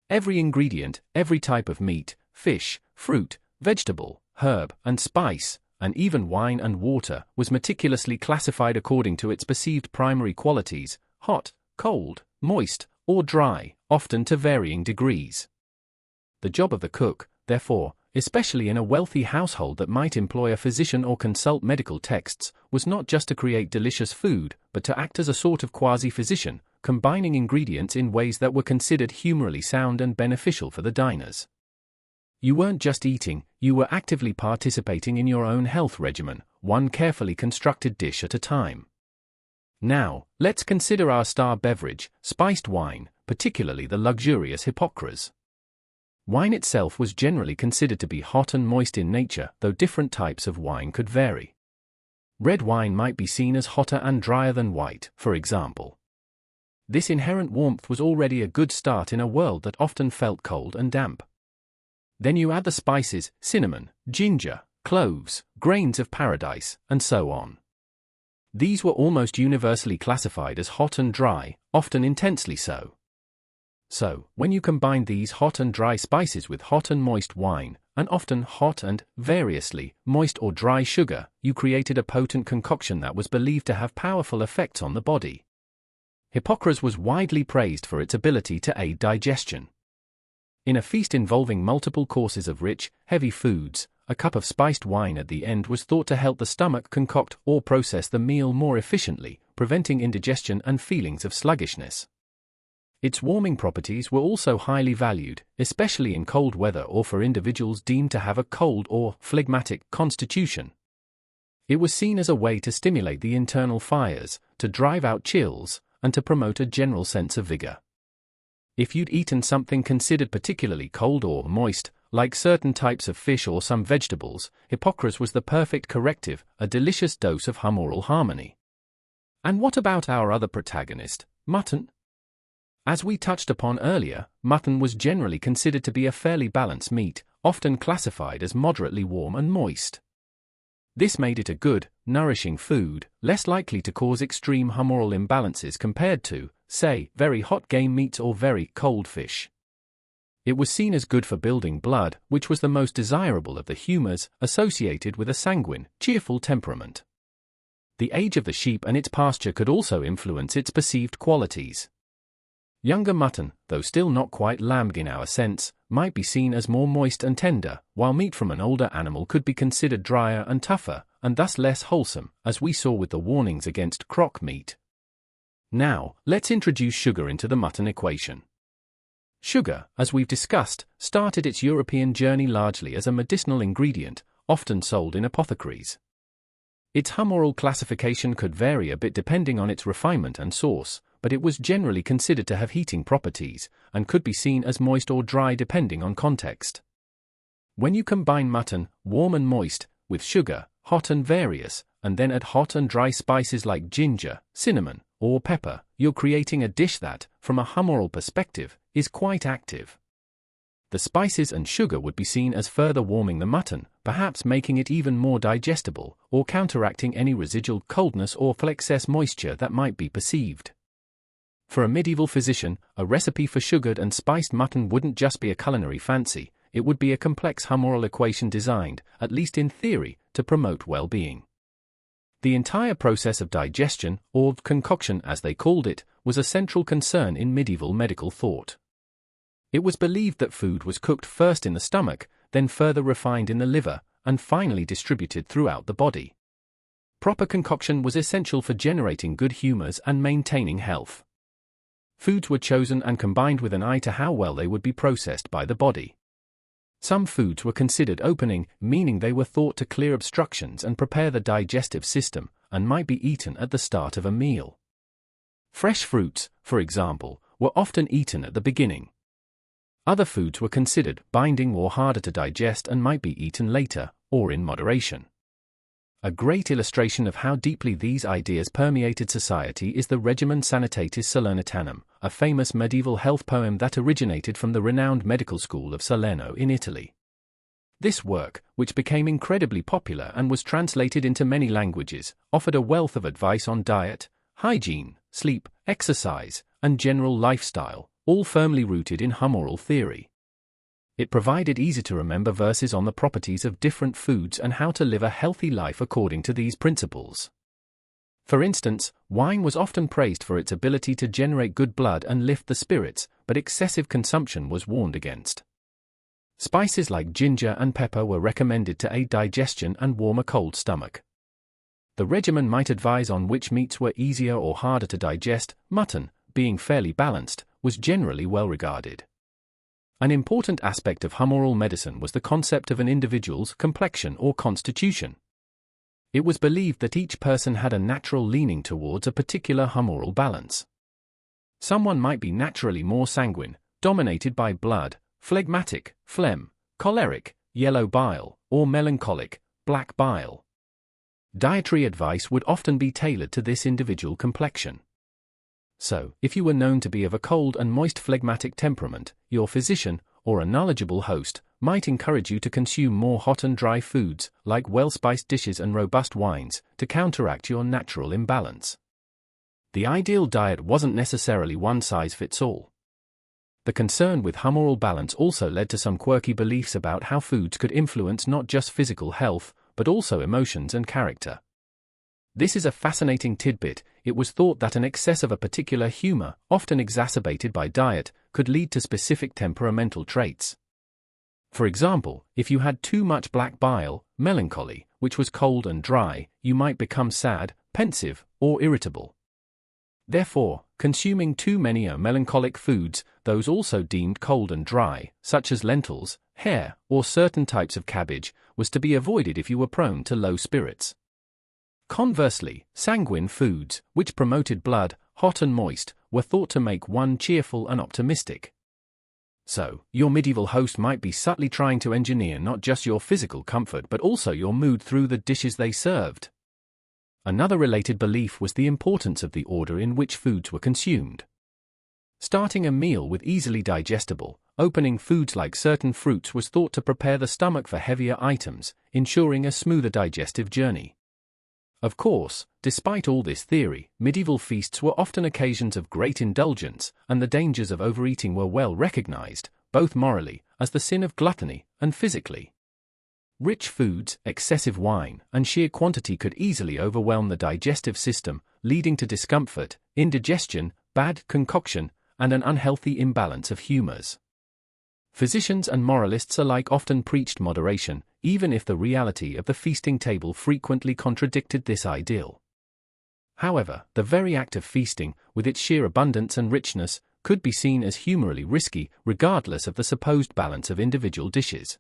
Every ingredient, every type of meat, fish, fruit, vegetable, herb, and spice, and even wine and water, was meticulously classified according to its perceived primary qualities: hot, cold, moist, or dry, often to varying degrees. The job of the cook, therefore, especially in a wealthy household that might employ a physician or consult medical texts, was not just to create delicious food, but to act as a sort of quasi-physician, combining ingredients in ways that were considered humorally sound and beneficial for the diners. You weren't just eating, you were actively participating in your own health regimen, one carefully constructed dish at a time. Now, let's consider our star beverage, spiced wine, particularly the luxurious hypocras. Wine itself was generally considered to be hot and moist in nature, though different types of wine could vary. Red wine might be seen as hotter and drier than white, for example. This inherent warmth was already a good start in a world that often felt cold and damp. Then you add the spices: cinnamon, ginger, cloves, grains of paradise, and so on. These were almost universally classified as hot and dry, often intensely so. So, when you combine these hot and dry spices with hot and moist wine, and often hot and, variously, moist or dry sugar, you created a potent concoction that was believed to have powerful effects on the body. Hypocras was widely praised for its ability to aid digestion. In a feast involving multiple courses of rich, heavy foods, a cup of spiced wine at the end was thought to help the stomach concoct or process the meal more efficiently, preventing indigestion and feelings of sluggishness. Its warming properties were also highly valued, especially in cold weather or for individuals deemed to have a cold or phlegmatic constitution. It was seen as a way to stimulate the internal fires, to drive out chills, and to promote a general sense of vigor. If you'd eaten something considered particularly cold or moist, like certain types of fish or some vegetables, hypocras was the perfect corrective, a delicious dose of humoral harmony. And what about our other protagonist, mutton? As we touched upon earlier, mutton was generally considered to be a fairly balanced meat, often classified as moderately warm and moist. This made it a good, nourishing food, less likely to cause extreme humoral imbalances compared to, say, very hot game meats or very cold fish. It was seen as good for building blood, which was the most desirable of the humors, associated with a sanguine, cheerful temperament. The age of the sheep and its pasture could also influence its perceived qualities. Younger mutton, though still not quite lamb in our sense, might be seen as more moist and tender, while meat from an older animal could be considered drier and tougher, and thus less wholesome, as we saw with the warnings against crock meat. Now, let's introduce sugar into the mutton equation. Sugar, as we've discussed, started its European journey largely as a medicinal ingredient, often sold in apothecaries. Its humoral classification could vary a bit depending on its refinement and source, but it was generally considered to have heating properties, and could be seen as moist or dry depending on context. When you combine mutton, warm and moist, with sugar, hot and various, and then add hot and dry spices like ginger, cinnamon, or pepper, you're creating a dish that, from a humoral perspective, is quite active. The spices and sugar would be seen as further warming the mutton, perhaps making it even more digestible, or counteracting any residual coldness or excess moisture that might be perceived. For a medieval physician, a recipe for sugared and spiced mutton wouldn't just be a culinary fancy, it would be a complex humoral equation designed, at least in theory, to promote well-being. The entire process of digestion, or concoction as they called it, was a central concern in medieval medical thought. It was believed that food was cooked first in the stomach, then further refined in the liver, and finally distributed throughout the body. Proper concoction was essential for generating good humors and maintaining health. Foods were chosen and combined with an eye to how well they would be processed by the body. Some foods were considered opening, meaning they were thought to clear obstructions and prepare the digestive system, and might be eaten at the start of a meal. Fresh fruits, for example, were often eaten at the beginning. Other foods were considered binding or harder to digest and might be eaten later, or in moderation. A great illustration of how deeply these ideas permeated society is the Regimen Sanitatis Salernitanum, a famous medieval health poem that originated from the renowned medical school of Salerno in Italy. This work, which became incredibly popular and was translated into many languages, offered a wealth of advice on diet, hygiene, sleep, exercise, and general lifestyle, all firmly rooted in humoral theory. It provided easy-to-remember verses on the properties of different foods and how to live a healthy life according to these principles. For instance, wine was often praised for its ability to generate good blood and lift the spirits, but excessive consumption was warned against. Spices like ginger and pepper were recommended to aid digestion and warm a cold stomach. The regimen might advise on which meats were easier or harder to digest. Mutton, being fairly balanced, was generally well regarded. An important aspect of humoral medicine was the concept of an individual's complexion or constitution. It was believed that each person had a natural leaning towards a particular humoral balance. Someone might be naturally more sanguine, dominated by blood, phlegmatic, phlegm, choleric, yellow bile, or melancholic, black bile. Dietary advice would often be tailored to this individual complexion. So, if you were known to be of a cold and moist phlegmatic temperament, your physician, or a knowledgeable host, might encourage you to consume more hot and dry foods, like well-spiced dishes and robust wines, to counteract your natural imbalance. The ideal diet wasn't necessarily one-size-fits-all. The concern with humoral balance also led to some quirky beliefs about how foods could influence not just physical health, but also emotions and character. This is a fascinating tidbit. It was thought that an excess of a particular humor, often exacerbated by diet, could lead to specific temperamental traits. For example, if you had too much black bile, melancholy, which was cold and dry, you might become sad, pensive, or irritable. Therefore, consuming too many melancholic foods, those also deemed cold and dry, such as lentils, hare, or certain types of cabbage, was to be avoided if you were prone to low spirits. Conversely, sanguine foods, which promoted blood, hot and moist, were thought to make one cheerful and optimistic. So, your medieval host might be subtly trying to engineer not just your physical comfort but also your mood through the dishes they served. Another related belief was the importance of the order in which foods were consumed. Starting a meal with easily digestible, opening foods like certain fruits was thought to prepare the stomach for heavier items, ensuring a smoother digestive journey. Of course, despite all this theory, medieval feasts were often occasions of great indulgence, and the dangers of overeating were well recognized, both morally, as the sin of gluttony, and physically. Rich foods, excessive wine, and sheer quantity could easily overwhelm the digestive system, leading to discomfort, indigestion, bad concoction, and an unhealthy imbalance of humors. Physicians and moralists alike often preached moderation, even if the reality of the feasting table frequently contradicted this ideal. However, the very act of feasting, with its sheer abundance and richness, could be seen as humorally risky, regardless of the supposed balance of individual dishes.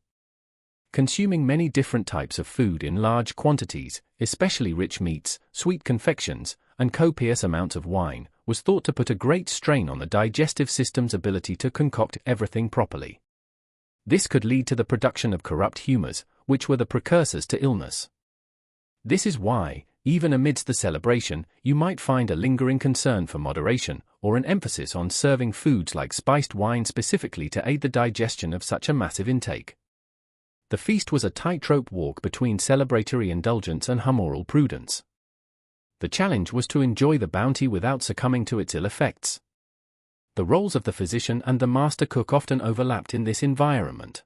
Consuming many different types of food in large quantities, especially rich meats, sweet confections, and copious amounts of wine, was thought to put a great strain on the digestive system's ability to concoct everything properly. This could lead to the production of corrupt humors, which were the precursors to illness. This is why, even amidst the celebration, you might find a lingering concern for moderation, or an emphasis on serving foods like spiced wine specifically to aid the digestion of such a massive intake. The feast was a tightrope walk between celebratory indulgence and humoral prudence. The challenge was to enjoy the bounty without succumbing to its ill effects. The roles of the physician and the master cook often overlapped in this environment.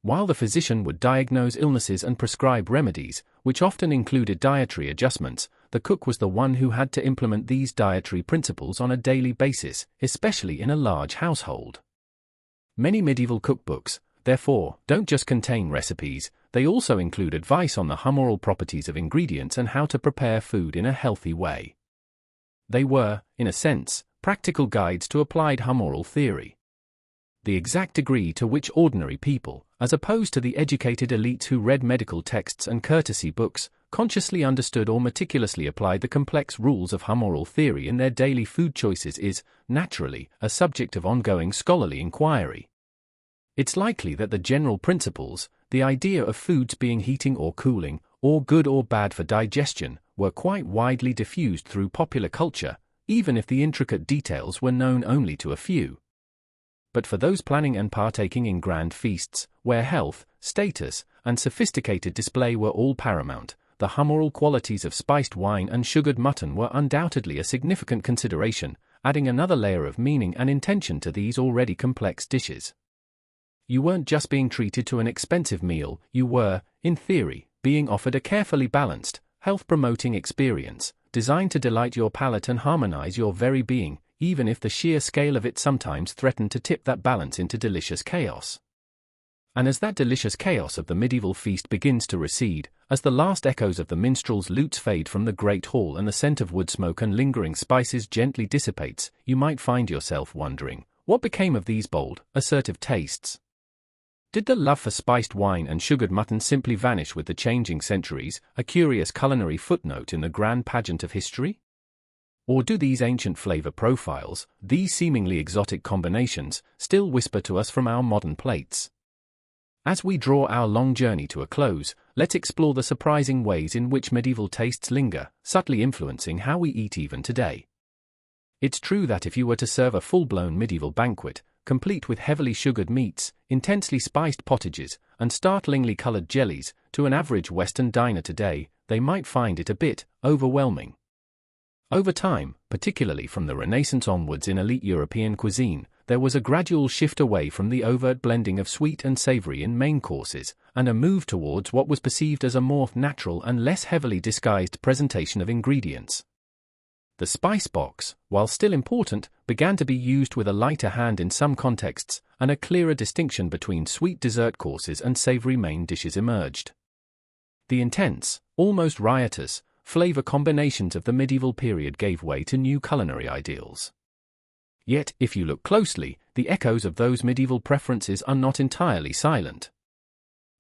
While the physician would diagnose illnesses and prescribe remedies, which often included dietary adjustments, the cook was the one who had to implement these dietary principles on a daily basis, especially in a large household. Many medieval cookbooks, therefore, don't just contain recipes, they also include advice on the humoral properties of ingredients and how to prepare food in a healthy way. They were, in a sense, practical guides to applied humoral theory. The exact degree to which ordinary people, as opposed to the educated elites who read medical texts and courtesy books, consciously understood or meticulously applied the complex rules of humoral theory in their daily food choices is, naturally, a subject of ongoing scholarly inquiry. It's likely that the general principles, the idea of foods being heating or cooling, or good or bad for digestion, were quite widely diffused through popular culture, even if the intricate details were known only to a few. But for those planning and partaking in grand feasts, where health, status, and sophisticated display were all paramount, the humoral qualities of spiced wine and sugared mutton were undoubtedly a significant consideration, adding another layer of meaning and intention to these already complex dishes. You weren't just being treated to an expensive meal, you were, in theory, being offered a carefully balanced, health-promoting experience, designed to delight your palate and harmonize your very being, even if the sheer scale of it sometimes threatened to tip that balance into delicious chaos. And as that delicious chaos of the medieval feast begins to recede, as the last echoes of the minstrels' lutes fade from the great hall and the scent of wood smoke and lingering spices gently dissipates, you might find yourself wondering, what became of these bold, assertive tastes? Did the love for spiced wine and sugared mutton simply vanish with the changing centuries, a curious culinary footnote in the grand pageant of history? Or do these ancient flavor profiles, these seemingly exotic combinations, still whisper to us from our modern plates? As we draw our long journey to a close, let's explore the surprising ways in which medieval tastes linger, subtly influencing how we eat even today. It's true that if you were to serve a full-blown medieval banquet, complete with heavily sugared meats, intensely spiced potages, and startlingly colored jellies, to an average Western diner today, they might find it a bit overwhelming. Over time, particularly from the Renaissance onwards in elite European cuisine, there was a gradual shift away from the overt blending of sweet and savory in main courses, and a move towards what was perceived as a more natural and less heavily disguised presentation of ingredients. The spice box, while still important, began to be used with a lighter hand in some contexts, and a clearer distinction between sweet dessert courses and savory main dishes emerged. The intense, almost riotous, flavor combinations of the medieval period gave way to new culinary ideals. Yet, if you look closely, the echoes of those medieval preferences are not entirely silent.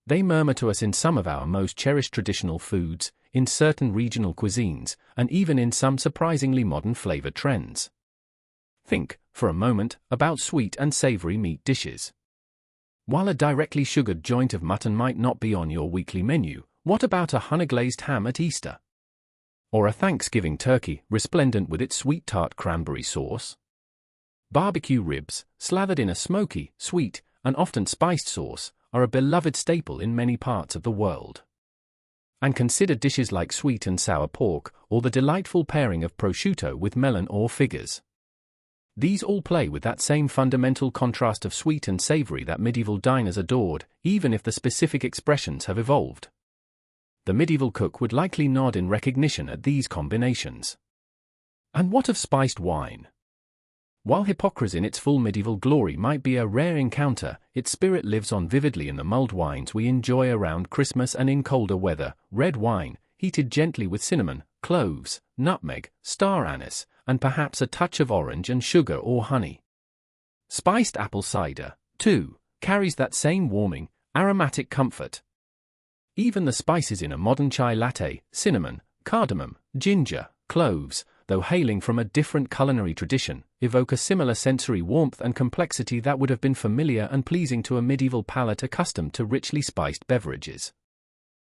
They murmur to us in some of our most cherished traditional foods, in certain regional cuisines, and even in some surprisingly modern flavor trends. Think, for a moment, about sweet and savory meat dishes. While a directly sugared joint of mutton might not be on your weekly menu, what about a honey-glazed ham at Easter? Or a Thanksgiving turkey, resplendent with its sweet tart cranberry sauce? Barbecue ribs, slathered in a smoky, sweet, and often spiced sauce, are a beloved staple in many parts of the world. And consider dishes like sweet and sour pork, or the delightful pairing of prosciutto with melon or figures. These all play with that same fundamental contrast of sweet and savory that medieval diners adored, even if the specific expressions have evolved. The medieval cook would likely nod in recognition at these combinations. And what of spiced wine? While hypocras in its full medieval glory might be a rare encounter, its spirit lives on vividly in the mulled wines we enjoy around Christmas and in colder weather. Red wine, heated gently with cinnamon, cloves, nutmeg, star anise, and perhaps a touch of orange and sugar or honey. Spiced apple cider, too, carries that same warming, aromatic comfort. Even the spices in a modern chai latte, cinnamon, cardamom, ginger, cloves, though hailing from a different culinary tradition, evoke a similar sensory warmth and complexity that would have been familiar and pleasing to a medieval palate accustomed to richly spiced beverages.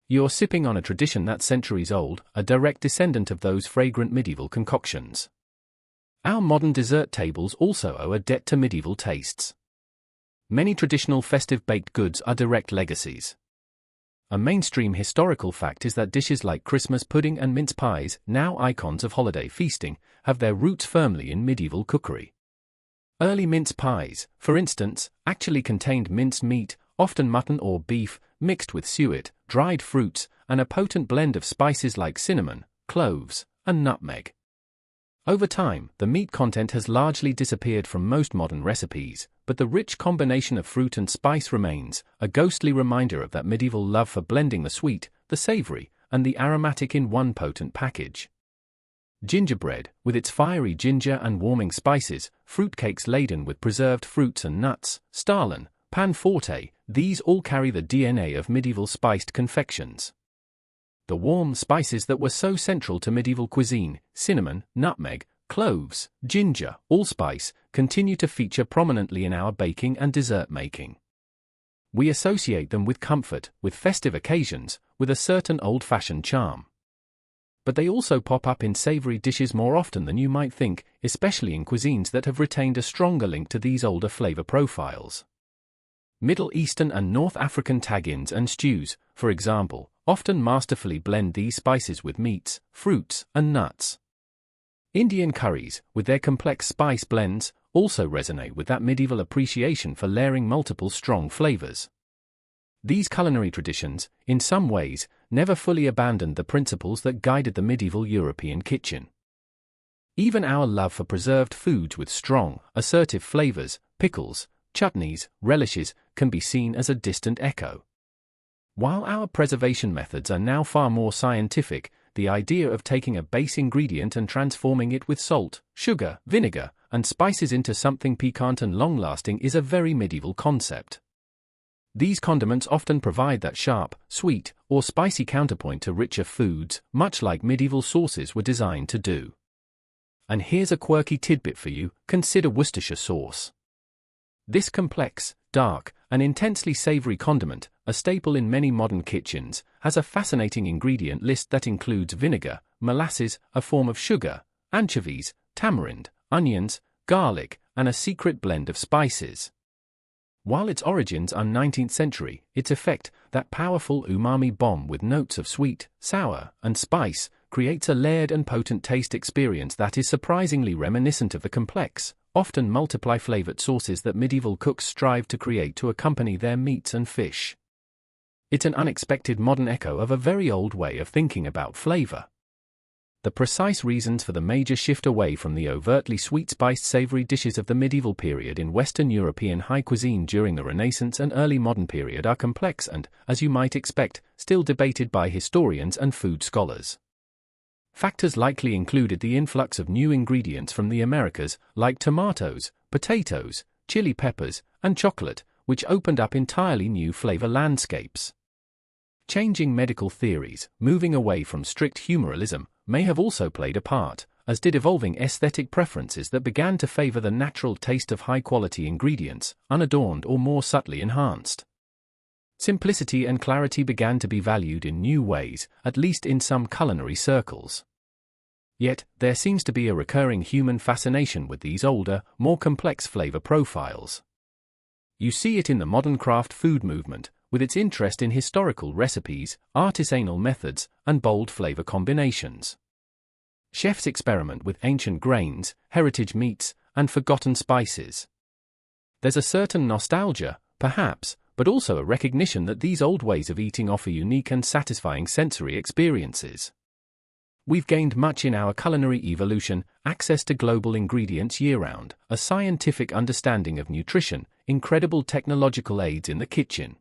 You're sipping on a tradition that's centuries old, a direct descendant of those fragrant medieval concoctions. Our modern dessert tables also owe a debt to medieval tastes. Many traditional festive baked goods are direct legacies. A mainstream historical fact is that dishes like Christmas pudding and mince pies, now icons of holiday feasting, have their roots firmly in medieval cookery. Early mince pies, for instance, actually contained minced meat, often mutton or beef, mixed with suet, dried fruits, and a potent blend of spices like cinnamon, cloves, and nutmeg. Over time, the meat content has largely disappeared from most modern recipes, but the rich combination of fruit and spice remains, a ghostly reminder of that medieval love for blending the sweet, the savory, and the aromatic in one potent package. Gingerbread, with its fiery ginger and warming spices, fruitcakes laden with preserved fruits and nuts, starlin, pan forte, these all carry the DNA of medieval spiced confections. The warm spices that were so central to medieval cuisine, cinnamon, nutmeg, cloves, ginger, allspice, continue to feature prominently in our baking and dessert making. We associate them with comfort, with festive occasions, with a certain old-fashioned charm. But they also pop up in savory dishes more often than you might think, especially in cuisines that have retained a stronger link to these older flavor profiles. Middle Eastern and North African tagines and stews, for example, often masterfully blend these spices with meats, fruits, and nuts. Indian curries, with their complex spice blends, also resonate with that medieval appreciation for layering multiple strong flavors. These culinary traditions, in some ways, never fully abandoned the principles that guided the medieval European kitchen. Even our love for preserved foods with strong, assertive flavors, pickles, chutneys, relishes, can be seen as a distant echo. While our preservation methods are now far more scientific, the idea of taking a base ingredient and transforming it with salt, sugar, vinegar, and spices into something piquant and long-lasting is a very medieval concept. These condiments often provide that sharp, sweet, or spicy counterpoint to richer foods, much like medieval sauces were designed to do. And here's a quirky tidbit for you: consider Worcestershire sauce. This complex, dark, and intensely savory condiment, a staple in many modern kitchens, has a fascinating ingredient list that includes vinegar, molasses, a form of sugar, anchovies, tamarind, onions, garlic, and a secret blend of spices. While its origins are 19th century, its effect, that powerful umami bomb with notes of sweet, sour, and spice, creates a layered and potent taste experience that is surprisingly reminiscent of the complex, often multiply-flavored sauces that medieval cooks strive to create to accompany their meats and fish. It's an unexpected modern echo of a very old way of thinking about flavor. The precise reasons for the major shift away from the overtly sweet-spiced savory dishes of the medieval period in Western European high cuisine during the Renaissance and early modern period are complex and, as you might expect, still debated by historians and food scholars. Factors likely included the influx of new ingredients from the Americas, like tomatoes, potatoes, chili peppers, and chocolate, which opened up entirely new flavor landscapes. Changing medical theories, moving away from strict humorism, may have also played a part, as did evolving aesthetic preferences that began to favor the natural taste of high-quality ingredients, unadorned or more subtly enhanced. Simplicity and clarity began to be valued in new ways, at least in some culinary circles. Yet, there seems to be a recurring human fascination with these older, more complex flavor profiles. You see it in the modern craft food movement, with its interest in historical recipes, artisanal methods, and bold flavor combinations. Chefs experiment with ancient grains, heritage meats, and forgotten spices. There's a certain nostalgia, perhaps, but also a recognition that these old ways of eating offer unique and satisfying sensory experiences. We've gained much in our culinary evolution: access to global ingredients year-round, a scientific understanding of nutrition, incredible technological aids in the kitchen.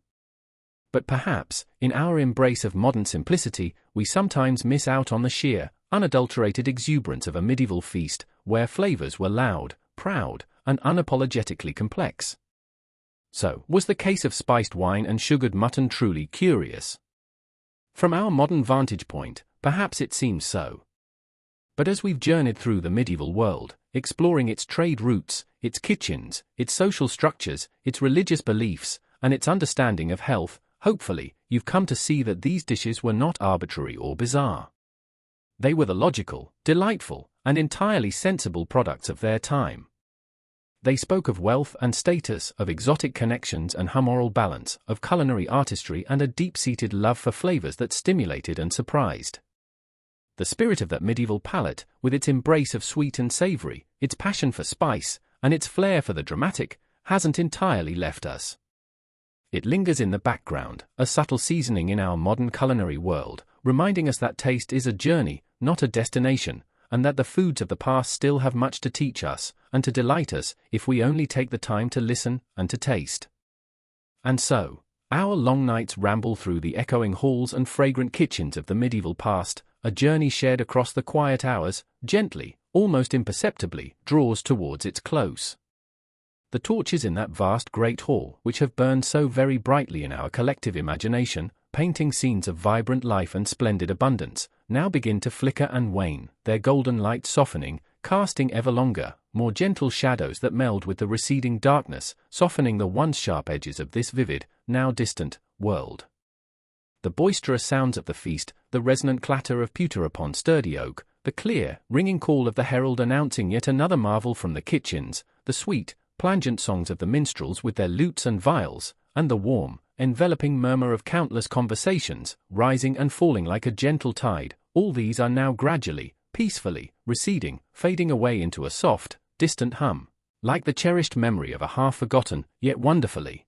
But perhaps, in our embrace of modern simplicity, we sometimes miss out on the sheer, unadulterated exuberance of a medieval feast, where flavors were loud, proud, and unapologetically complex. So, was the case of spiced wine and sugared mutton truly curious? From our modern vantage point, perhaps it seems so. But as we've journeyed through the medieval world, exploring its trade routes, its kitchens, its social structures, its religious beliefs, and its understanding of health, hopefully, you've come to see that these dishes were not arbitrary or bizarre. They were the logical, delightful, and entirely sensible products of their time. They spoke of wealth and status, of exotic connections and humoral balance, of culinary artistry and a deep-seated love for flavors that stimulated and surprised. The spirit of that medieval palate, with its embrace of sweet and savory, its passion for spice, and its flair for the dramatic, hasn't entirely left us. It lingers in the background, a subtle seasoning in our modern culinary world, reminding us that taste is a journey, not a destination, and that the foods of the past still have much to teach us, and to delight us, if we only take the time to listen and to taste. And so, our long nights ramble through the echoing halls and fragrant kitchens of the medieval past, a journey shared across the quiet hours, gently, almost imperceptibly, draws towards its close. The torches in that vast great hall, which have burned so very brightly in our collective imagination, painting scenes of vibrant life and splendid abundance, now begin to flicker and wane, their golden light softening, casting ever longer, more gentle shadows that meld with the receding darkness, softening the once sharp edges of this vivid, now distant, world. The boisterous sounds of the feast, the resonant clatter of pewter upon sturdy oak, the clear, ringing call of the herald announcing yet another marvel from the kitchens, the sweet, plangent songs of the minstrels with their lutes and viols, and the warm, enveloping murmur of countless conversations, rising and falling like a gentle tide, all these are now gradually, peacefully, receding, fading away into a soft, distant hum, like the cherished memory of a half-forgotten, yet wonderfully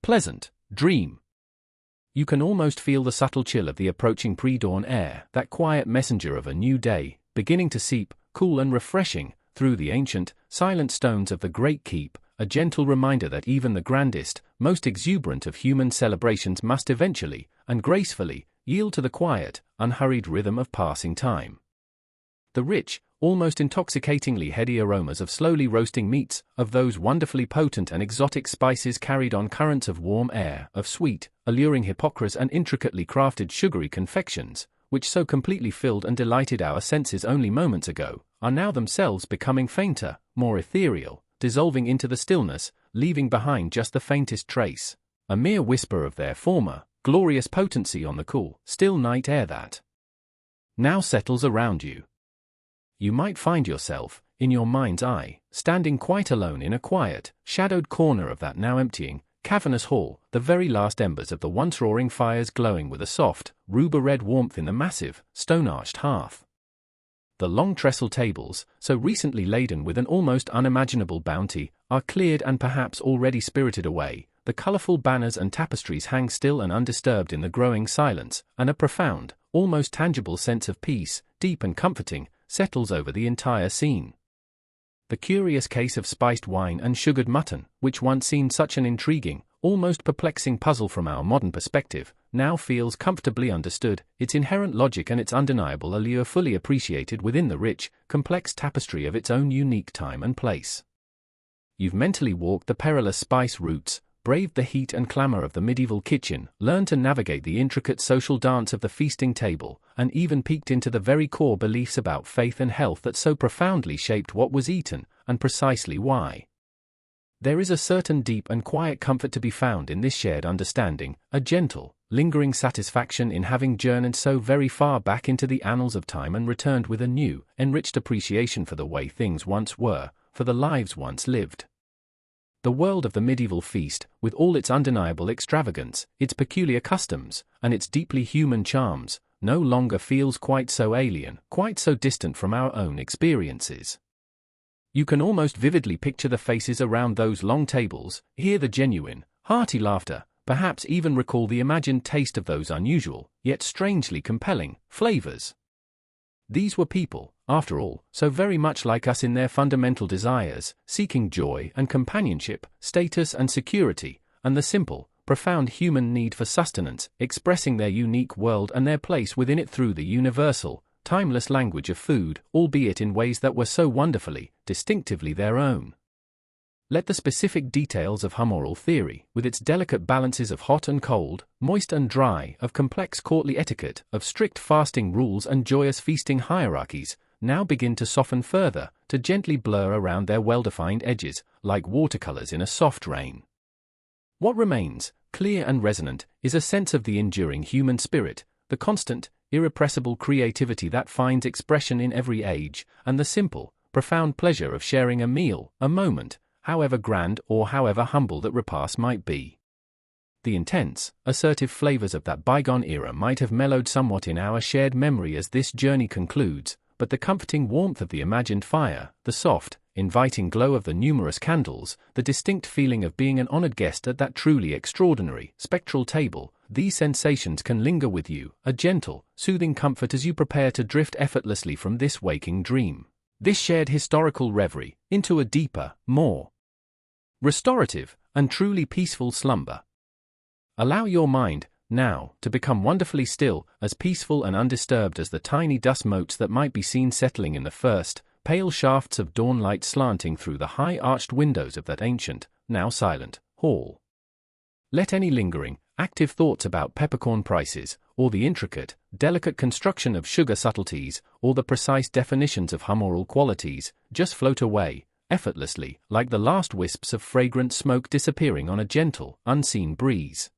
pleasant, dream. You can almost feel the subtle chill of the approaching pre-dawn air, that quiet messenger of a new day, beginning to seep, cool and refreshing, through the ancient, silent stones of the great keep, a gentle reminder that even the grandest, most exuberant of human celebrations must eventually, and gracefully, yield to the quiet, unhurried rhythm of passing time. The rich, almost intoxicatingly heady aromas of slowly roasting meats, of those wonderfully potent and exotic spices carried on currents of warm air, of sweet, alluring hypocras and intricately crafted sugary confections, which so completely filled and delighted our senses only moments ago, are now themselves becoming fainter, more ethereal, dissolving into the stillness, leaving behind just the faintest trace, a mere whisper of their former, glorious potency on the cool, still night air that now settles around you. You might find yourself, in your mind's eye, standing quite alone in a quiet, shadowed corner of that now emptying, cavernous hall, the very last embers of the once roaring fires glowing with a soft, rhubarb-red warmth in the massive, stone-arched hearth. The long trestle tables, so recently laden with an almost unimaginable bounty, are cleared and perhaps already spirited away. The colourful banners and tapestries hang still and undisturbed in the growing silence, and a profound, almost tangible sense of peace, deep and comforting, settles over the entire scene. The curious case of spiced wine and sugared mutton, which once seemed such an intriguing, almost perplexing puzzle from our modern perspective, now feels comfortably understood, its inherent logic and its undeniable allure fully appreciated within the rich, complex tapestry of its own unique time and place. You've mentally walked the perilous spice routes, braved the heat and clamor of the medieval kitchen, learned to navigate the intricate social dance of the feasting table, and even peeked into the very core beliefs about faith and health that so profoundly shaped what was eaten, and precisely why. There is a certain deep and quiet comfort to be found in this shared understanding, a gentle, lingering satisfaction in having journeyed so very far back into the annals of time and returned with a new, enriched appreciation for the way things once were, for the lives once lived. The world of the medieval feast, with all its undeniable extravagance, its peculiar customs, and its deeply human charms, no longer feels quite so alien, quite so distant from our own experiences. You can almost vividly picture the faces around those long tables, hear the genuine, hearty laughter, perhaps even recall the imagined taste of those unusual, yet strangely compelling, flavors. These were people, after all, so very much like us in their fundamental desires, seeking joy and companionship, status and security, and the simple, profound human need for sustenance, expressing their unique world and their place within it through the universal, timeless language of food, albeit in ways that were so wonderfully, distinctively their own. Let the specific details of humoral theory, with its delicate balances of hot and cold, moist and dry, of complex courtly etiquette, of strict fasting rules and joyous feasting hierarchies, now begin to soften further, to gently blur around their well-defined edges, like watercolors in a soft rain. What remains, clear and resonant, is a sense of the enduring human spirit, the constant, irrepressible creativity that finds expression in every age, and the simple, profound pleasure of sharing a meal, a moment, however grand or however humble that repast might be. The intense, assertive flavors of that bygone era might have mellowed somewhat in our shared memory as this journey concludes, but the comforting warmth of the imagined fire, the soft, inviting glow of the numerous candles, the distinct feeling of being an honored guest at that truly extraordinary, spectral table, these sensations can linger with you, a gentle, soothing comfort as you prepare to drift effortlessly from this waking dream, this shared historical reverie, into a deeper, more restorative, and truly peaceful slumber. Allow your mind, now, to become wonderfully still, as peaceful and undisturbed as the tiny dust motes that might be seen settling in the first, pale shafts of dawn light slanting through the high-arched windows of that ancient, now silent, hall. Let any lingering, active thoughts about peppercorn prices, or the intricate, delicate construction of sugar subtleties, or the precise definitions of humoral qualities, just float away, effortlessly, like the last wisps of fragrant smoke disappearing on a gentle, unseen breeze.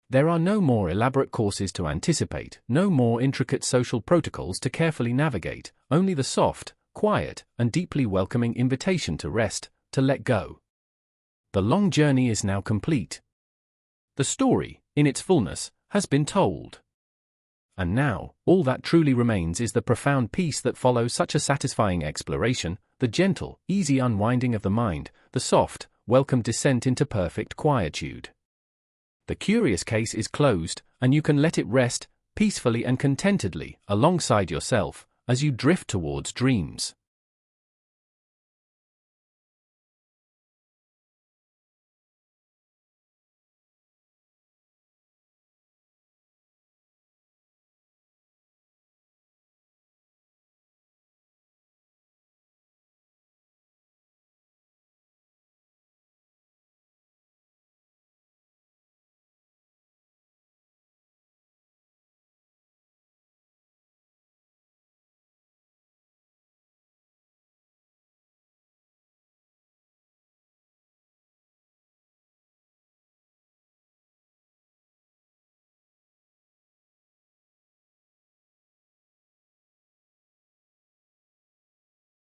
There are no more elaborate courses to anticipate, no more intricate social protocols to carefully navigate, only the soft, quiet, and deeply welcoming invitation to rest, to let go. The long journey is now complete. The story, in its fullness, has been told. And now, all that truly remains is the profound peace that follows such a satisfying exploration, the gentle, easy unwinding of the mind, the soft, welcome descent into perfect quietude. The curious case is closed, and you can let it rest, peacefully and contentedly, alongside yourself, as you drift towards dreams.